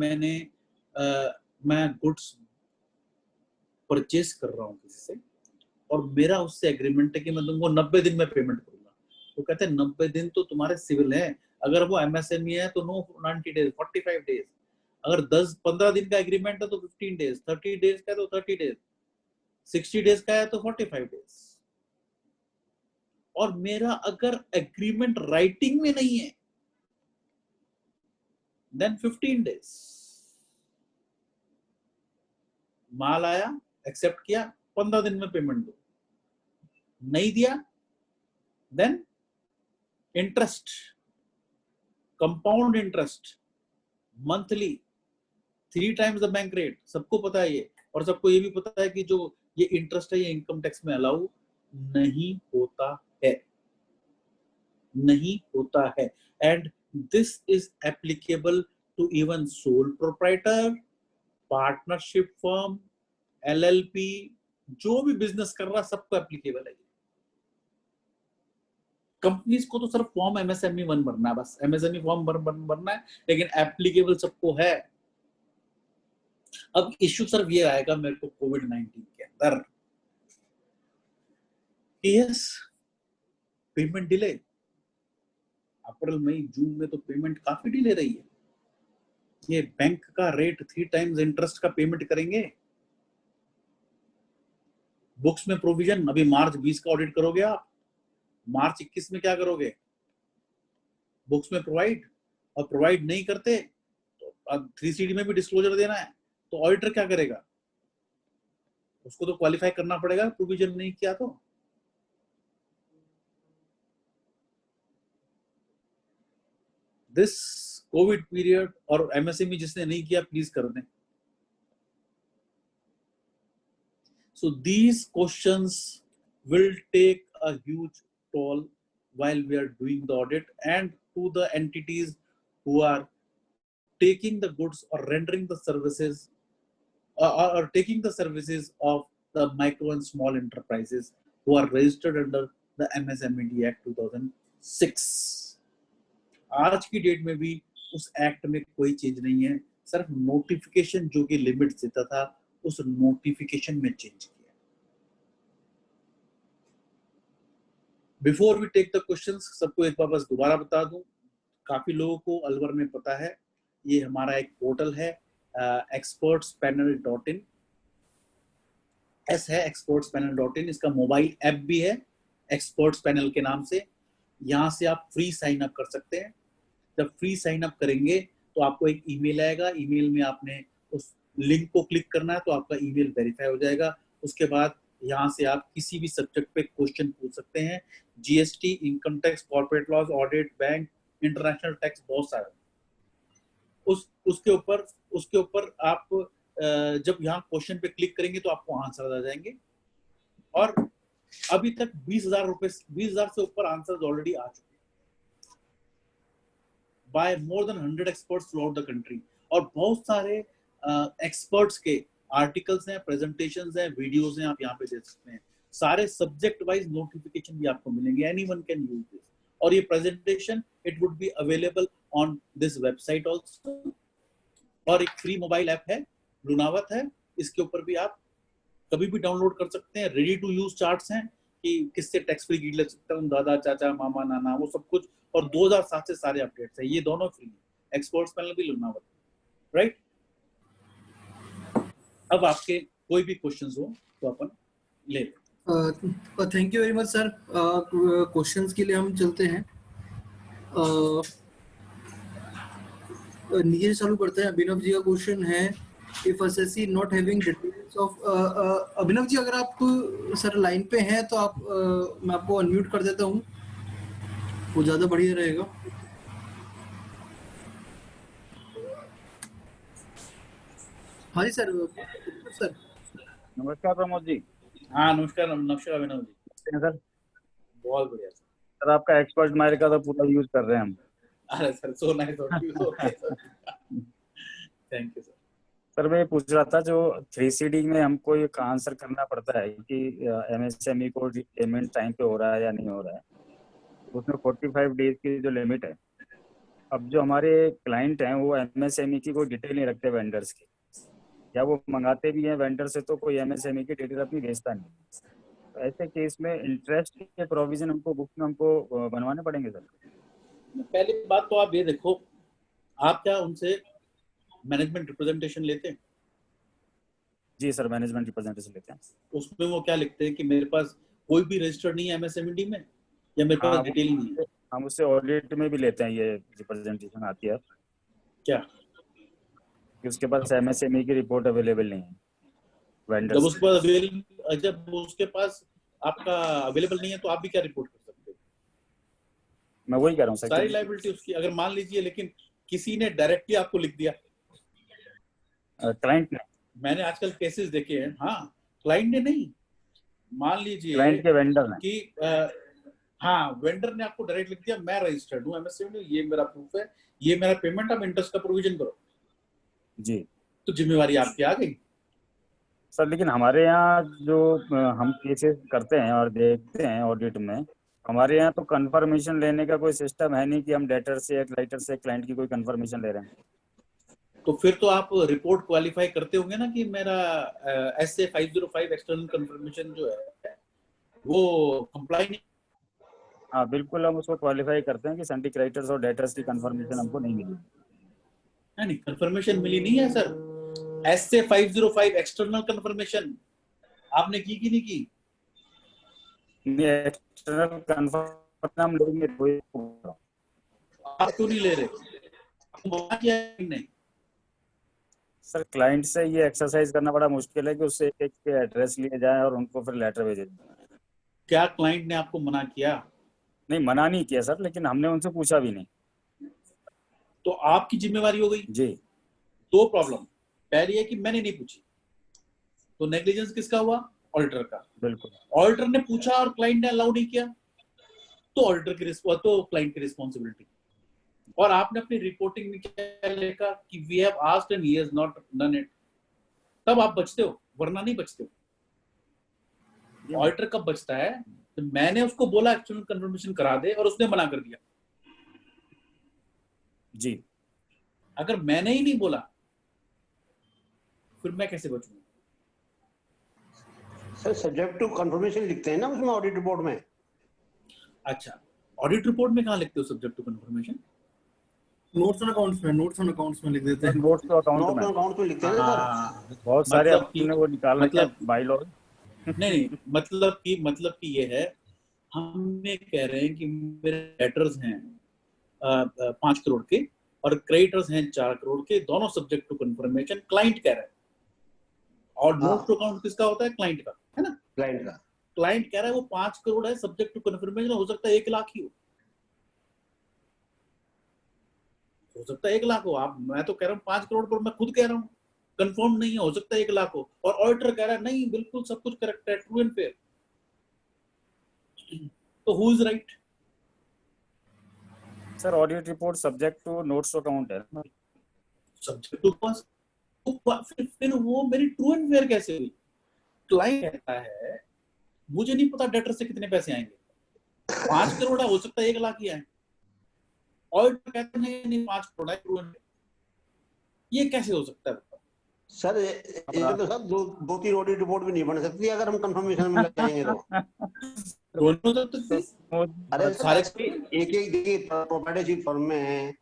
मैं गुड्स परचेस कर रहा हूं किसी से और मेरा उससे एग्रीमेंट है कि मैं तुमको 90 दिन में पेमेंट करूंगा, तो कहते हैं 90 दिन तो तुम्हारे सिविल है। अगर वो एमएसएमई है तो नो 90 डेज, 45 डेज। अगर 10-15 दिन का एग्रीमेंट है तो 15 डेज, 30 डेज का है तो 30 डेज, 60 डेज का है तो 45 डेज। और मेरा अगर एग्रीमेंट राइटिंग में नहीं है देन 15 डेज। माल आया, एक्सेप्ट किया, 15 दिन में पेमेंट दो, नहीं दिया then interest, compound interest monthly 3 times the bank rate. सबको पता है ये, और सबको ये भी पता है कि जो ये इंटरेस्ट है ये इनकम टैक्स में अलाउ नहीं होता है, नहीं होता है। And this is applicable to even sole proprietor, partnership firm, LLP, जो भी बिजनेस कर रहा सबको एप्लीकेबल है। कंपनीज को तो सिर्फ फॉर्म एमएसएमई 1 भरना है, बस एमएसएमई फॉर्म भरना है, लेकिन एप्लीकेबल सबको है। अब इश्यू सिर्फ ये आएगा मेरे को कोविड-19 के अंदर, यस पेमेंट डिले, अप्रैल मई जून में तो पेमेंट काफी डिले रही है। ये बैंक का रेट 3 टाइम्स इंटरेस्ट का पेमेंट करेंगे। बुक्स में प्रोविजन, अभी मार्च 20 का ऑडिट करोगे आप, मार्च 21 में क्या करोगे? बुक्स में प्रोवाइड, और प्रोवाइड नहीं करते तो अब 3CD में भी डिस्क्लोजर देना है, तो ऑडिटर क्या करेगा? उसको तो क्वालिफाई करना पड़ेगा, प्रोविजन नहीं किया तो। दिस कोविड पीरियड, और एमएसएमई जिसने नहीं किया प्लीज कर दें। So these questions will take a huge toll while we are doing the audit, and to the entities who are taking the goods or rendering the services or taking the services of the micro and small enterprises who are registered under the MSMED Act 2006. आज की date में भी उस act में कोई change नहीं है, सिर्फ नोटिफिकेशन जो कि लिमिट देता था उस नोटिफिकेशन में चेंज किया। Before we take the questions, सबको एक बार बस दोबारा बता दूं, काफी लोगों को अलवर में पता है, ये हमारा एक पोर्टल है expertspanel.in, एस है expertspanel.in, इसका मोबाइल ऐप भी है एक्सपर्ट्स पैनल के नाम से। यहाँ से आप फ्री साइन अप कर सकते हैं। जब फ्री साइन अप करेंगे तो आपको एक ईमेल आएगा, ईमेल में आपने उस लिंक को क्लिक करना है तो आपका ईमेल वेरीफाई हो जाएगा। उसके बाद यहाँ से आप किसी भी सब्जेक्ट पे क्वेश्चन पूछ सकते हैं, GST, income tax, corporate laws, audit, bank, international tax, बहुत सारे। उसके ऊपर आप जब यहाँ क्वेश्चन पे क्लिक करेंगे तो आपको आंसर आ जाएंगे, और अभी तक 20,000 से ऊपर आंसर्स ऑलरेडी आ चुके हैं by more than 100 experts throughout the country. और बहुत सारे एक्सपर्ट्स के आर्टिकल्स हैं, प्रेजेंटेशंस हैं, वीडियोस हैं, आप यहाँ पे देख सकते हैं। सारे सब्जेक्ट वाइज नोटिफिकेशन भी आपको मिलेंगे, एनीवन कैन यूज दिस। और ये presentation it would be available on this website also. और एक फ्री मोबाइल ऐप है, लुनावत है, इसके ऊपर भी आप कभी भी डाउनलोड कर सकते हैं। रेडी टू यूज चार्ट्स हैं कि किससे टैक्स फ्री कीट ले सकता हूँ, दादा, चाचा, मामा, नाना, वो सब कुछ, और 2007 से सारे अपडेट्स हैं। ये दोनों फ्री है, एक्सपर्ट्स पैनल भी, लुनावत, राइट। अब आपके कोई भी क्वेश्चंस हो तो अपन ले लें। Thank you very much sir. Questions के लिए हम चलते हैं, नीचे चालू करते हैं। अभिनव जी का क्वेश्चन है, if assessee not having details of, Abhinav ji अगर आप सर लाइन पे हैं तो आप मैं आपको अनम्यूट कर देता हूँ, वो ज्यादा बढ़िया रहेगा। हाँ जी सर। सर नमस्कार प्रमोद जी। हाँ नमस्कार अभिनव जी। सर बहुत बढ़िया सर, आपका एक्सपर्ट मायर का तो पूरा यूज कर रहे हैं हम। अरे sir, so nice of you, thank you sir. Sir मैं पूछ रहा था, जो 3CD में हमको ये आंसर करना पड़ता है कि एमएसएमई को पेमेंट टाइम पे हो रहा है या नहीं हो रहा है, उसमें 45 डेज की जो लिमिट है। अब जो हमारे क्लाइंट हैं वो एमएसएमई की कोई डिटेल नहीं रखते वेंडर्स की, या वो मंगाते भी हैं वेंडर से तो कोई एमएसएमई की डिटेल अपनी भेजता नहीं। तो ऐसे केस में इंटरेस्ट के प्रोविजन हमको बुक में हमको बनवाने पड़ेंगे सर? पहली बात तो आप ये देखो, आप क्या उनसे मैनेजमेंट रिप्रेजेंटेशन लेते हैं? जी सर, मैनेजमेंट रिप्रेजेंटेशन लेते हैं। उसमें वो क्या लिखते हैं कि मेरे पास कोई भी रजिस्टर्ड नहीं है एमएसएमई में, या मेरे पास डिटेल ही नहीं है? हम उससे ऑडिट में भी लेते हैं, ये रिप्रेजेंटेशन आती है क्या कि उसके पास एमएसएमई की रिपोर्ट अवेलेबल नहीं है वेंडर। जब उसके पास आपका अवेलेबल नहीं है तो आप भी क्या रिपोर्ट कर सकते हो? मैं वही कह रहा हूँ सर, सारी लायबिलिटी उसकी। अगर मान लीजिए लेकिन किसी ने डायरेक्टली आपको लिख दिया, क्लाइंट ने, मैंने आजकल केसेस देखे हैं, हाँ क्लाइंट ने नहीं, मान लीजिए क्लाइंट के वेंडर ने कि हाँ वेंडर ने आपको डायरेक्ट लिख दिया, मैं रजिस्टर्ड हूँ एमएसएमई, ये मेरा प्रूफ है, ये मेरा पेमेंट, आप इंटरेस्ट का प्रोविजन करो जी, तो जिम्मेवारी आपकी आ गई। सर लेकिन हमारे यहाँ जो हम केसेस करते हैं और देखते हैं ऑडिट में, हमारे यहाँ तो कंफर्मेशन लेने का कोई सिस्टम है नहीं कि हम डेटर से या राइटर से क्लाइंट की कोई कंफर्मेशन ले रहे हैं। तो फिर तो आप रिपोर्ट क्वालिफाई करते होंगे ना कि मेरा SA 505 एक्सटर्नल कंफर्मेशन जो है वो कंप्लाई नहीं। हाँ बिल्कुल, हम उसको क्वालिफाई करते हैं कि सिंडिक राइटर्स और डेटर्स की कंफर्मेशन हमको नहीं मिली। नहीं, कंफर्मेशन मिली नहीं है सर। SA 505 एक्सटर्नल कंफर्मेशन आपने की कि नहीं की? एक्सटर्नल कंफर्मेशन हम लेंगे तो आप क्यों नहीं ले रहे? आपको किया नहीं? सर क्लाइंट से ये एक्सरसाइज करना बड़ा मुश्किल है कि उससे एक एक के एड्रेस लिए जाए और उनको फिर लेटर भेजे। क्या क्लाइंट ने आपको मना किया? नहीं, मना नहीं किया सर, लेकिन हमने उनसे पूछा भी नहीं। तो आपकी जिम्मेवारी हो गई जी। दो प्रॉब्लम। पहली है कि मैंने नहीं पूछी, तो नेग्लिजेंस किसका हुआ? ऑडिटर का। बिल्कुल। ऑडिटर ने पूछा और क्लाइंट ने अलाउ नहीं किया, तो ऑडिटर की तो क्लाइंट की रिस्पॉन्सिबिलिटी। और आपने अपनी रिपोर्टिंग में क्या लिखा कि we have asked and he has not done it, तब आप बचते हो, वरना नहीं बचते हो। ऑडिटर कब बचता है? तो मैंने उसको बोला एक्सटर्नल कंफर्मेशन करा दे और उसने मना कर दिया। जी। अगर मैंने ही नहीं बोला फिर मैं कैसे बचूंगा? सर सब्जेक्ट टू कंफर्मेशन लिखते हैं ना उसमें ऑडिट रिपोर्ट में। अच्छा, ऑडिट रिपोर्ट में कहाँ लिखते हो subject to confirmation? Notes on accounts में लिख देते हैं। नोट्स तो अकाउंट नोट में ऑन अकाउंट में लिखते हैं ना सर। बहुत सारे मतलब हमने वो निकाल रखे मतलब हैं बाईलॉ। नहीं, मतलब कि ये है, हम ये कह रहे हैं कि मेरे डेटर्स हैं 5 करोड़ के और क्रेडिटर्स हैं 4 करोड़ के, दोनों सब्जेक्ट टू कंफर्मेशन क्लाइंट कह रहा है। और नोट टू अकाउंट किसका होता है? क्लाइंट का, है ना? क्लाइंट का। क्लाइंट कह रहा है वो 5 करोड़ है, सब्जेक्ट टू कंफर्मेशन हो सकता है 1 लाख ही हो सकता है 1 लाख हो। आप, मैं तो कह रहा हूँ 5 करोड़ पर, मैं खुद कह रहा हूँ कंफर्म नहीं है, हो सकता है 1 लाख हो। और ऑडिटर कह रहा है नहीं, बिल्कुल सब कुछ करेक्ट है, ट्रू एंड फेयर। तो who is right? Sir audit report subject to notes account है। सब्जेक्ट टू पास, फिर वो मेरी ट्रू एंड फेयर कैसे हुई? क्लाइंट कहता है मुझे नहीं पता डेटर से कितने पैसे आएंगे, 5 करोड़ है, हो सकता है 1 लाख ही आए। ऑडिटर कहता है नहीं 5 करोड़ है, ट्रू एंड फेयर। ये कैसे हो सकता है? सर ये तो सब दो तीन ऑडिट रिपोर्ट भी नहीं बन सकती अगर हम कंफर्मेशन में लग जाएंगे तो। दोनों जब तक अरे सारे एक देखिए प्रोप्राइटरशिप फर्म में है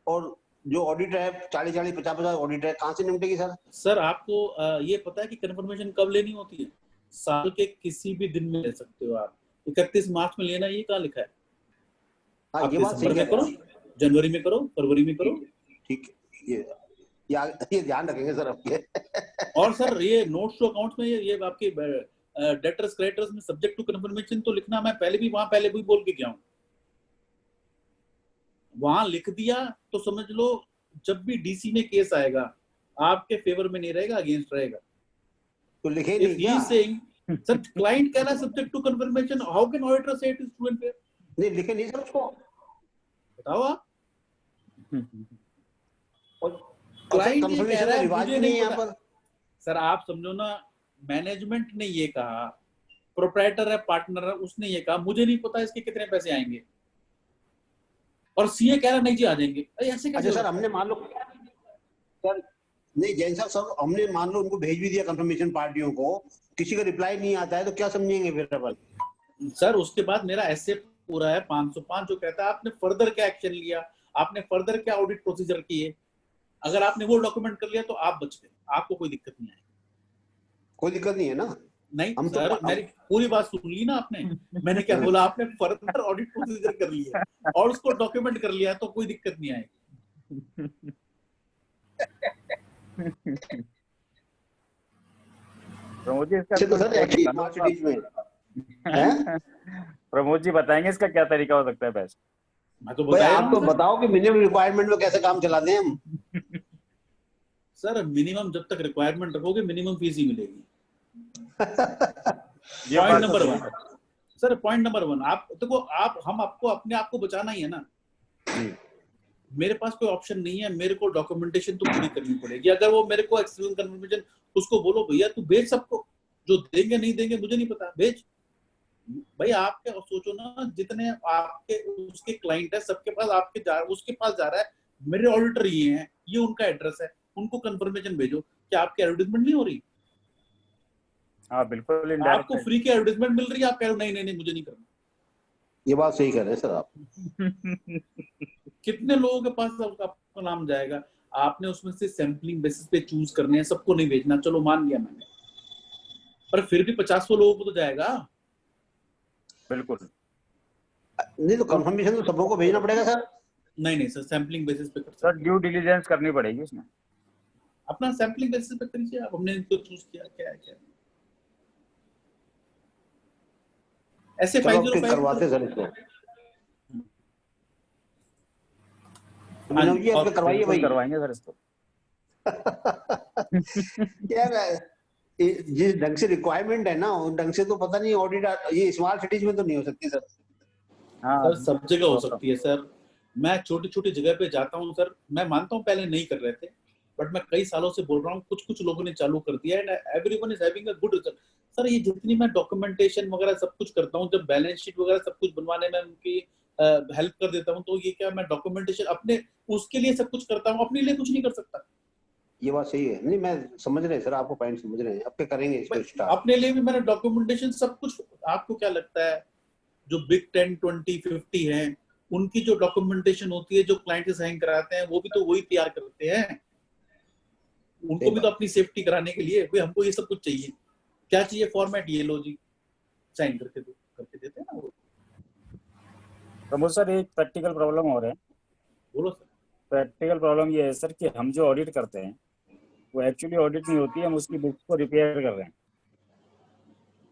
और जो ऑडिट है 40-40, 50-50 ऑडिट है, कहाँ से निपटेगी सर? सर आपको ये पता है कि कंफर्मेशन कब लेनी होती है? साल के किसी भी दिन में ले सकते हो आप। 31 मार्च में लेना, ये कहाँ लिखा है? हाँ, ये बात सही में करो, जनवरी में करो, फरवरी में करो। ठीक है, ये ध्यान रखेंगे सर आपके। और सर ये नोट्स टू अकाउंट्स में ये आपके डेटर्स क्रेडिटर्स में सब्जेक्ट टू कंफर्मेशन तो लिखना, मैं पहले भी बोल के गया हूँ। वहां लिख दिया तो समझ लो जब भी डीसी में केस आएगा आपके फेवर में नहीं रहेगा, अगेंस्ट रहेगा। तो लिखे नहीं क्या? सर क्लाइंट कह रहा है subject to confirmation, how can auditor say it is true and fair? नहीं लिखे नहीं सर उसको, बताओ आप। क्लाइंट कह रहा है मुझे नहीं यहाँ पर। सर आप समझो ना, मैनेजमेंट ने ये कहा, प्रोप्राइटर है, पार्टनर है, उसने ये कहा मुझे नहीं पता इसके कितने पैसे आएंगे, और सीए कह रहा नहीं जी आ जाएंगे। ऐसे कैसे? अच्छा सर हमने मान लो सर, नहीं जैन साहब सर, हमने मान लो उनको भेज भी दिया कंफर्मेशन पार्टियों को, किसी का रिप्लाई नहीं आता है तो क्या समझेंगे फिर अपन? सर उसके बाद मेरा ऐसे पूरा है 505 जो कहता है आपने फर्दर क्या एक्शन लिया, आपने फर्दर क्या ऑडिट प्रोसीजर किए। अगर आपने वो डॉक्यूमेंट कर लिया तो आप बच गए, आपको कोई दिक्कत नहीं आएगी। कोई दिक्कत नहीं है ना? नहीं हम सर, मेरी पूरी बात सुन ली ना आपने। मैंने क्या बोला? आपने फर्दर ऑडिट प्रोसीजर कर लिया और उसको डॉक्यूमेंट कर लिया तो कोई दिक्कत नहीं आएगी। प्रमोद जी इसका तो सर एक्चुअली स्मार्ट सिटीज में प्रमोद जी बताएंगे इसका क्या तरीका हो सकता है बेस्ट? मैं तो भाई बताया आप तो बताओ कि मिनिमम रिक्वायरमेंट में कैसे काम चलाते हैं हम। सर मिनिमम जब तक रिक्वायरमेंट रखोगे मिनिमम फीस ही मिलेगी। Point number 1 sir, point number 1 आप देखो, हम आपको अपने आप को बचाना ही है ना। मेरे पास कोई ऑप्शन नहीं है, मेरे को डॉक्यूमेंटेशन तो पूरी करनी पड़ेगी। अगर वो मेरे को एक्सटर्नल कन्फर्मेशन, उसको बोलो भैया तू भेज सबको, जो देंगे नहीं देंगे मुझे नहीं पता, भेज भाई। आपके सोचो ना, जितने आपके उसके क्लाइंट है सबके पास उसके पास जा रहा है, मेरे ऑडिटर ये हैं, ये उनका एड्रेस है, उनको कंफर्मेशन भेजो। क्या आपकी एडवर्टाइजमेंट नहीं हो रही? हाँ बिल्कुल, आपको इनडायरेक्ट फ्री की एडवर्टाइजमेंट मिल रही है, आप कह रहे हो नहीं नहीं नहीं मुझे नहीं करना। ये बात सही कह रहे हैं सर आप। कितने लोगों के पास आपका नाम जाएगा? आपने उसमें से सैंपलिंग बेसिस पे चूज करने हैं, सबको नहीं भेजना, चलो मान लिया मैंने, पर फिर भी 50 लोगों को तो जाएगा। बिल्कुल। नहीं तो कंफर्मेशन तो सबको को भेजना पड़ेगा सर। नहीं सर, सैंपलिंग बेसिस पे कर सकते सर ड्यू डिलीजेंस करनी पड़ेगी उसमें। अपना सैंपलिंग बेसिस पे करिए आप। हमने इनको चूज किया, क्या है क्या ऐसे 505 करवाते सर इसको। हाँ जी आपके करवाइए भाई। करवाएंगे सर इसको। यार जिस ढंग से रिक्वायरमेंट है ना, उस ढंग से तो पता नहीं ऑडिट ये स्मॉल सिटीज में तो नहीं हो सकती सर। हाँ सर सब जगह हो सकती है सर। मैं छोटी छोटी जगह पे जाता हूँ सर, मैं मानता हूँ पहले नहीं कर रहे थे, बट मैं कई सालों से बोल रहा हूँ, कुछ लोगों ने चालू कर दिया है, everyone is having a good result. Sir ये जितनी मैं डॉक्यूमेंटेशन वगैरह सब कुछ करता हूँ, जब बैलेंस शीट वगैरह सब कुछ बनवाने में उनकी हेल्प कर देता हूँ, तो ये क्या मैं डॉक्यूमेंटेशन अपने उसके लिए सब कुछ करता हूँ, अपने लिए कुछ नहीं कर सकता। ये बात सही है। नहीं मैं समझ रहे हैं सर, आपको पॉइंट समझ रहे हैं, अब क्या करेंगे इसको स्टार्ट। अपने लिए भी मैंने डॉक्यूमेंटेशन सब कुछ। आपको क्या लगता है जो बिग 10, 20, 50 हैं, उनकी जो डॉक्यूमेंटेशन होती है, जो क्लाइंट से साइन कराते हैं, वो भी तो वही तैयार करते हैं। उनको भी तो अपनी सेफ्टी कराने के लिए भी हमको ये सब कुछ चाहिए। क्या चाहिए? फॉर्मेट, ये लो जी, साइन करके देते हैं ना वो। प्रमोद सर एक प्रैक्टिकल प्रॉब्लम हो रहा है। बोलो सर। प्रैक्टिकल प्रॉब्लम ये है सर कि हम जो ऑडिट करते हैं वो एक्चुअली ऑडिट नहीं होती है, हम उसकी बुक्स को रिपेयर कर रहे हैं।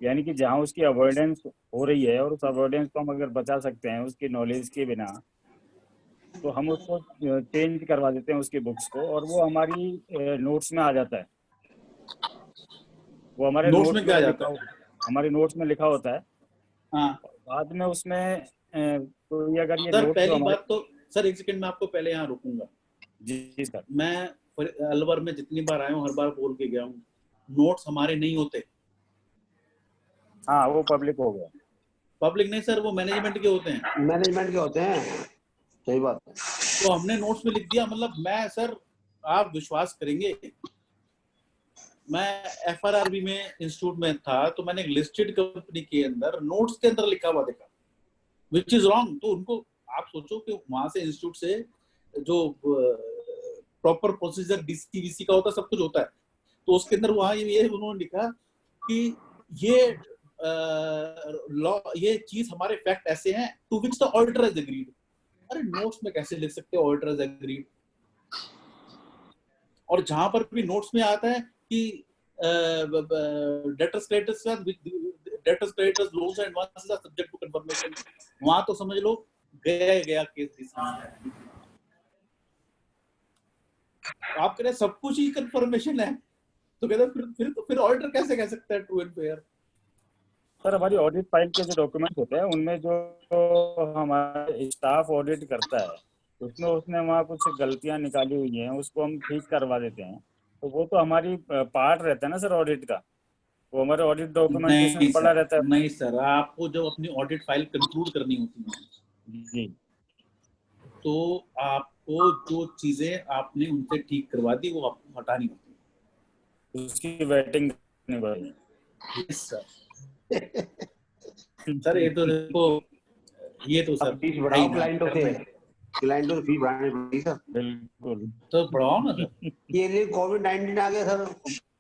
यानी कि जहाँ उसकी अवॉइडेंस हो रही है और उस अवॉइडेंस को हम अगर बचा सकते हैं उसकी नॉलेज के बिना, तो हम उसको चेंज करवा देते हैं उसकी बुक्स को, और वो हमारी नोट्स में आ जाता है। वो हमारे नोट्स में क्या आ जाता है? हमारे नोट्स में लिखा होता है। हाँ बाद में उसमें कोई अगर ये सर, नोट पहली बात तो सर, एक सेकंड में आपको पहले यहाँ रुकूंगा। जी सर। मैं अलवर में जितनी बार आया हूँ, हर बार बोल के गया हूँ, नोट्स हमारे नहीं होते। हाँ वो पब्लिक हो गया। पब्लिक नहीं सर, वो मैनेजमेंट के होते हैं। मैनेजमेंट के होते हैं, सही बात है। तो हमने नोट्स में लिख दिया, मतलब मैं सर, आप विश्वास करेंगे, मैं एफआरआरबी में इंस्टीट्यूट में था, तो मैंने एक लिस्टेड कंपनी के अंदर नोट्स के अंदर लिखा हुआ देखा, विच इज रॉन्ग। तो उनको आप सोचो कि वहां से इंस्टीट्यूट से जो प्रॉपर प्रोसीजर डीसीवीसी का होता है, सब कुछ होता है, तो उसके अंदर वहां ये उन्होंने लिखा कि ये लॉ, ये चीज हमारे फैक्ट ऐसे हैं, to which the auditor has agreed. अरे नोट्स में कैसे लिख सकते हो ऑडिटर हैज एग्रीड? और जहां पर भी नोट्स में आता है कि debtors creditors loans and advances are subject to confirmation, वहां तो समझ लो गया केस। आप कह रहे सब कुछ ही कंफर्मेशन है, तो कहते फिर ऑडिटर कैसे कह सकता है ट्रू एंड फेयर? सर हमारी ऑडिट फाइल के जो डॉक्यूमेंट होते हैं उनमें जो हमारा स्टाफ ऑडिट करता है उसने वहाँ कुछ गलतियां निकाली हुई हैं, उसको हम ठीक करवा देते हैं। तो वो तो हमारी पार्ट रहता है ना सर ऑडिट का, वो हमारे ऑडिट डॉक्यूमेंटेशन पड़ा रहता है। नहीं सर, आपको जब अपनी ऑडिट फाइल कंक्लूड करनी होती है जी, तो आपको जो चीजें आपने उनसे ठीक करवा दी वो आपको हटानी होती है, उसकी वेटिंग करनी पड़ेगी। Yes sir. सर ये तो देखो, ये तो सर फीस बढ़ाओ क्लाइंटों से, क्लाइंटों से फीस बढ़ानी पड़ेगी सर। बिल्कुल, तो बढ़ाओ ना सर। ये लिए कोविड-19 आ गया सर,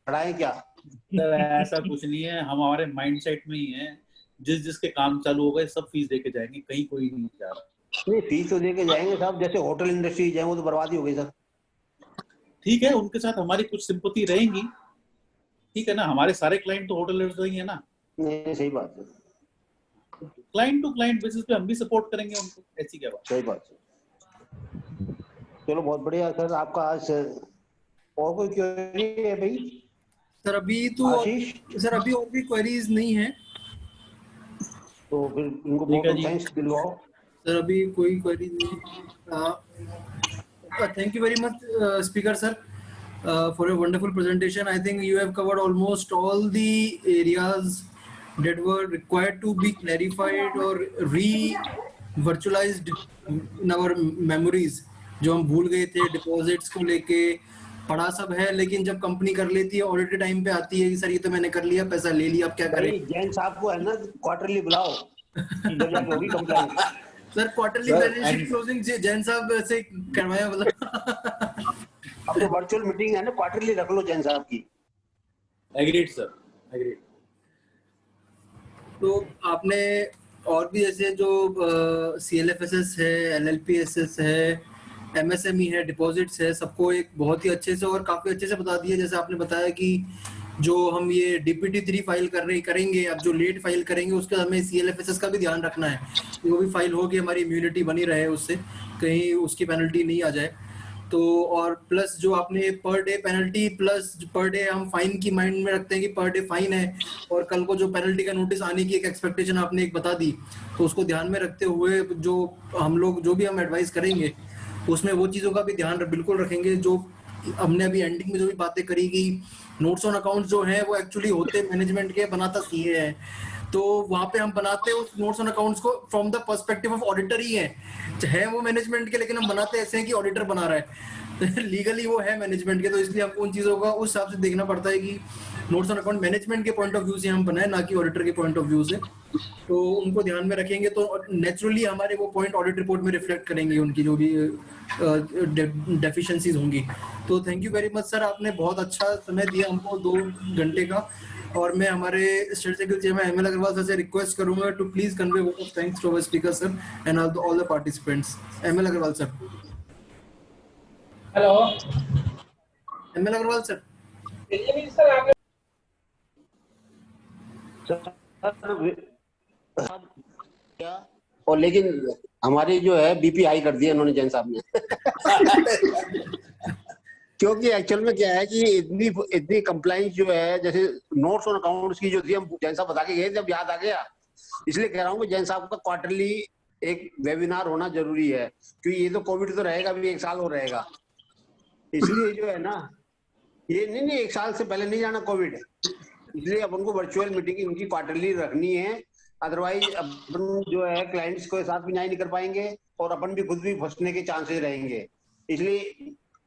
बढ़ाएं क्या? सर ऐसा कुछ नहीं है, हम हमारे माइंडसेट में ही है, जिसके काम चालू हो गए सब फीस देके जाएंगे, कहीं कोई नहीं जा रहा। नहीं फीस तो देके जाएंगे साहब, जैसे होटल इंडस्ट्री जाए वो तो बर्बादी हो गई सर। ठीक है, उनके साथ हमारी कुछ सिंपैथी रहेगी, ठीक है ना, हमारे सारे क्लाइंट तो होटल इंडस्ट्री है ना। नहीं सही बात है, क्लाइंट टू क्लाइंट बेसिस पे हम भी सपोर्ट करेंगे उनको, ऐसी क्या बात। सही बात है। चलो बहुत बढ़िया सर, आपका आज और कोई क्वेरी है भाई? सर अभी तो आशीष, सर अभी और भी क्वेरीज नहीं है, तो फिर इनको ठीक है बहुत जी। थैंक्स दिलवाओ। सर अभी कोई क्वेरी नहीं। thank you very much, Speaker sir, for a wonderful presentation. I think you have covered almost all the areas that were required to be clarified or re-virtualized in our memories. जो हम भूल गए थे deposits को लेके, पढ़ा सब है, लेकिन जब कंपनी कर लेती है ऑडिट टाइम पे आती है कि सर ये तो मैंने कर लिया, पैसा ले लिया, अब क्या करें। जैन साहब को है ना क्वार्टरली बुलाओ, जब जाके होगी complaint. Sir quarterly balance sheet closing Jain साहब से करवाया मतलब। अब तो वर्चुअल मीटिंग है ना, क्वार्टरली रख लो जैन साहब की। Agreed sir, agreed. तो आपने और भी ऐसे जो CLFSS है, LLPSS है, MSME है, डिपॉजिट्स है, सबको एक बहुत ही अच्छे से और काफी अच्छे से बता दिया। जैसे आपने बताया कि जो हम ये DPT3 फाइल करेंगे, अब जो लेट फाइल करेंगे उसका हमें CLFSS का भी ध्यान रखना है, वो भी फाइल हो कि हमारी इम्यूनिटी बनी रहे, उससे कहीं उसकी पेनल्टी नहीं आ जाए। तो और प्लस जो आपने per day penalty plus per day हम फाइन की माइंड में रखते हैं कि पर डे फाइन है, और कल को जो पेनल्टी का नोटिस आने की एक एक्सपेक्टेशन आपने एक बता दी, तो उसको ध्यान में रखते हुए जो हम लोग जो भी हम एडवाइस करेंगे उसमें वो चीज़ों का भी ध्यान बिल्कुल रखेंगे। जो हमने अभी एंडिंग में जो भी बातें करी कि नोट्स ऑन अकाउंट्स जो है वो एक्चुअली होते मैनेजमेंट के, बनाता CA है, तो वहां पे हम बनाते हैं उस नोट्स ऑन अकाउंट्स को from the perspective of auditor ही है वो मैनेजमेंट के, लेकिन हम बनाते ऐसे हैं कि ऑडिटर बना रहा है, लीगली वो है मैनेजमेंट के। तो इसलिए हमको उन चीजों का उस हिसाब से देखना पड़ता है कि नोट्स ऑन अकाउंट मैनेजमेंट के पॉइंट ऑफ व्यू से हम बनाए, ना कि ऑडिटर के पॉइंट ऑफ व्यू से। तो उनको ध्यान में रखेंगे तो नेचुरली हमारे वो पॉइंट ऑडिट रिपोर्ट में रिफ्लेक्ट करेंगे, उनकी जो भी डेफिशिएंसीज होंगी। तो thank you very much sir, आपने बहुत अच्छा समय दिया हमको 2 घंटे का। और मैं हमारे state secretary chairman ML Agarwal sir से रिक्वेस्ट करूंगा to please convey vote of thanks to our speaker sir and all the participants. ML Agarwal sir. Hello ML Agarwal sir. Sir आपने और लेकिन हमारी जो है BP हाई कर दिया इन्होंने जैन साहब ने। क्योंकि एक्चुअल में क्या है कि इतनी कंप्लाइंस जो है, जैसे नोट्स ऑन अकाउंट्स की जो थी, हम जैन साहब बता के गए थे, अब याद आ गया, इसलिए कह रहा हूँ कि जैन साहब का क्वार्टरली एक वेबिनार होना जरूरी है, क्योंकि ये तो कोविड तो रहेगा भी, 1 साल और रहेगा, इसलिए जो है ना, ये नहीं 1 साल से पहले नहीं जाना कोविड, इसलिए अपन को वर्चुअल मीटिंग इनकी क्वार्टरली रखनी है। अदरवाइज अपन जो है क्लाइंट्स के साथ भी नहीं कर पाएंगे और अपन भी खुद भी फंसने के चांसेस रहेंगे। इसलिए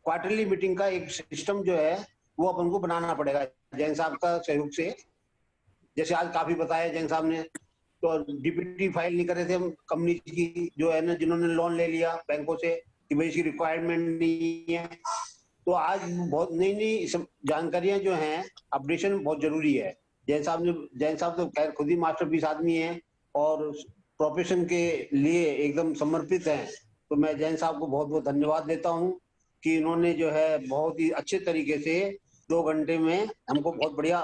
क्वार्टरली मीटिंग का एक सिस्टम जो है वो अपन को बनाना पड़ेगा जैन साहब का सहयोग से। जैसे आज काफी बताया जैन साहब ने, तो DPT फाइल नहीं कर रहे थे हम कंपनी की, जो है ना, जिन्होंने लोन ले लिया बैंकों से कि भाई इसकी रिक्वायरमेंट नहीं है, तो आज बहुत नई जानकारियां जो हैं, अपडेशन बहुत जरूरी है। जैन साहब तो खैर खुद ही मास्टरपीस आदमी है और प्रोफेशन के लिए एकदम समर्पित हैं, तो मैं जैन साहब को बहुत बहुत धन्यवाद देता हूं कि इन्होंने जो है बहुत ही अच्छे तरीके से 2 घंटे में हमको बहुत बढ़िया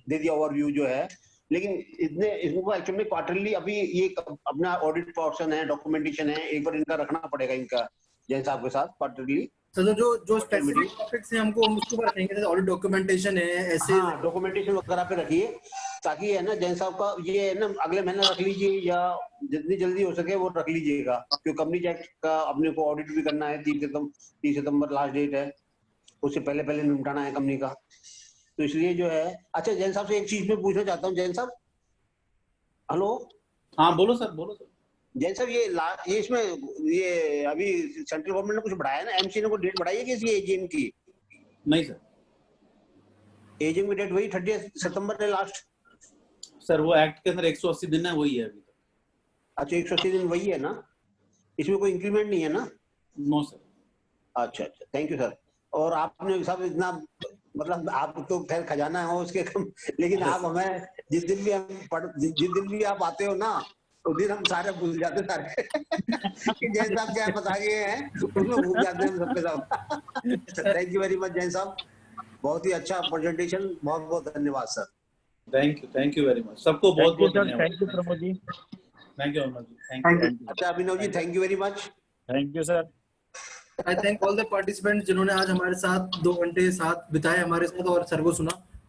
दे दिया ओवरव्यू जो है। लेकिन इनको एक्चुअली में क्वार्टरली अभी ये अपना ऑडिट पोर्शन है, डॉक्यूमेंटेशन है, एक बार इनका रखना पड़ेगा इनका जैन साहब के साथ क्वार्टरली। तो जो स्पेसिफिक टॉपिक्स हैं हमको हम उसको रखेंगे, जैसे ऑडिट डॉक्यूमेंटेशन है, ऐसे हाँ, डॉक्यूमेंटेशन वगैरह पे रखिए, ताकि है ना जैन साहब का ये है ना अगले महीने रख लीजिए या जितनी जल्दी हो सके वो रख लीजिएगा, क्योंकि कंपनी एक्ट का अपने को ऑडिट भी करना है। 30 सितंबर लास्ट डेट है, उससे पहले निपटाना है कंपनी का, तो इसलिए जो है। अच्छा जैन साहब से एक चीज में पूछना चाहता हूँ, जैन साहब हेलो। हाँ बोलो सर, बोलो सर। जैन साहब ये इसमें ये अभी सेंट्रल गवर्नमेंट ने कुछ बढ़ाया ना, MC ने कोई डेट बढ़ाई है किसी AGM की? नहीं सर, AGM की डेट वही 30 सितंबर है लास्ट। सर वो एक्ट के अंदर 180 दिन है, वही है अभी तक। अच्छा 180 दिन वही है ना, इसमें कोई इंक्रीमेंट नहीं है ना? No sir. अच्छा, थैंक यू सर। और आपने सब इतना, मतलब आप तो खैर खजाना हो उसके कम, लेकिन आप हमें जिस दिन भी आप आते हो ना, उस दिन हम सारे भूल जाते सारे कि जैन साहब क्या बता गए हैं, उसमें भूल जाते हैं हम सबके साथ। Thank you very much Jain साहब, बहुत ही अच्छा प्रेजेंटेशन, बहुत बहुत धन्यवाद sir. Thank you very much सबको, बहुत बहुत धन्यवाद। Thank you Pramod ji. Thank you Aman ji, thank you. अच्छा Abhinav ji, thank you very much. Thank you sir. I thank all the participants जिन्होंने आज हमारे साथ 2 घंटे साथ बिताए हमारे साथ और सर को सुना।